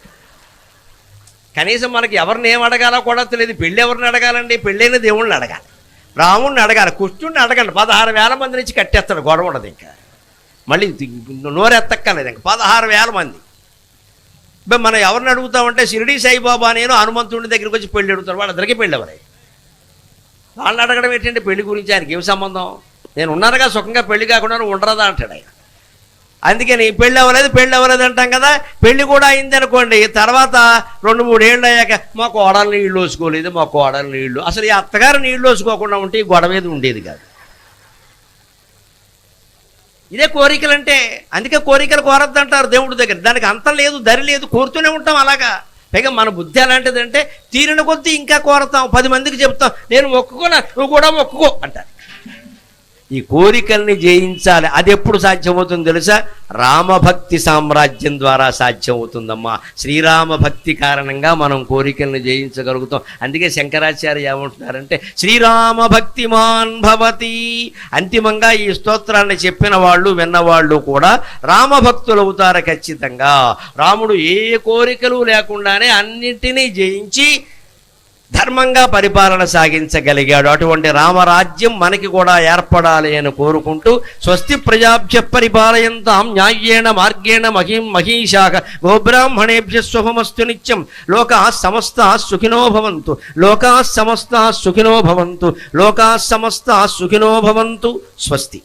కనీసం మనకి ఎవరిని ఏం అడగాలో కూడా తెలియదు. పెళ్ళి ఎవరిని అడగాలండి? పెళ్ళైన దేవుళ్ళని అడగాలి, రాముడిని అడగాలి, కృష్ణుడిని అడగండి. 16,000 మంది నుంచి కట్టేస్తాడు, గొడవ ఉండదు. ఇంకా మళ్ళీ నోరెత్తక్కర్లేదు. ఇంకా 16,000 మంది. మనం ఎవరిని అడుగుతామంటే షిరిడి సాయిబాబా నేను హనుమంతుడి దగ్గరికి వచ్చి పెళ్ళి అడుగుతాడు. వాళ్ళందరికీ పెళ్ళి ఎవరై వాళ్ళని అడగడం ఏంటంటే పెళ్లి గురించి ఆయనకి ఏం సంబంధం? నేను ఉన్నారుగా సుఖంగా పెళ్లి కాకుండా ఉండరాదా అంటాడు ఆయన. అందుకని పెళ్ళి అవ్వలేదు అంటాం కదా. పెళ్లి కూడా అయింది అనుకోండి, తర్వాత 2-3 ఏళ్ళు అయ్యాక మా కోడలు నీళ్ళు వేసుకోలేదు, అసలు ఈ అత్తగారు నీళ్ళు వేసుకోకుండా ఉంటే ఈ గొడవేది ఉండేది కాదు. ఇదే కోరికలంటే. అందుకే కోరికలు కోరద్దంటారు దేవుడి దగ్గర. దానికి అంతం లేదు, దరి లేదు, కోరుతూనే ఉంటాం అలాగా. పైగా మన బుద్ధి ఎలాంటిదంటే తీరిన కొద్దీ ఇంకా కోరతాం, 10 మందికి చెప్తాం నేను మొక్కుకోనా, నువ్వు కూడా మొక్కుకో అంటారు. ఈ కోరికల్ని జయించాలి. అది ఎప్పుడు సాధ్యమవుతుంది తెలుసా? రామభక్తి సామ్రాజ్యం ద్వారా సాధ్యమవుతుందమ్మా. శ్రీరామ భక్తి కారణంగా మనం కోరికల్ని జయించగలుగుతాం. అందుకే శంకరాచార్య ఏమంటున్నారంటే శ్రీరామ భక్తిమాన్ భవతి. అంతిమంగా ఈ స్తోత్రాన్ని చెప్పిన వాళ్ళు విన్నవాళ్ళు కూడా రామభక్తులు అవుతారు ఖచ్చితంగా. రాముడు ఏ కోరికలు లేకుండానే అన్నింటినీ జయించి ధర్మంగా పరిపాలన సాగించగలిగాడు. అటువంటి రామరాజ్యం మనకి కూడా ఏర్పడాలి అని కోరుకుంటూ స్వస్తి ప్రజాభ్య పరిపాలయంతాం న్యాయేణ మార్గేణ మహీషాః గోబ్రాహ్మణేభ్యః శుభమస్తు నిత్యం. లోకాః సమస్తాః సుఖినో భవంతు. లోకాః సమస్తాః సుఖినో భవంతు. స్వస్తి.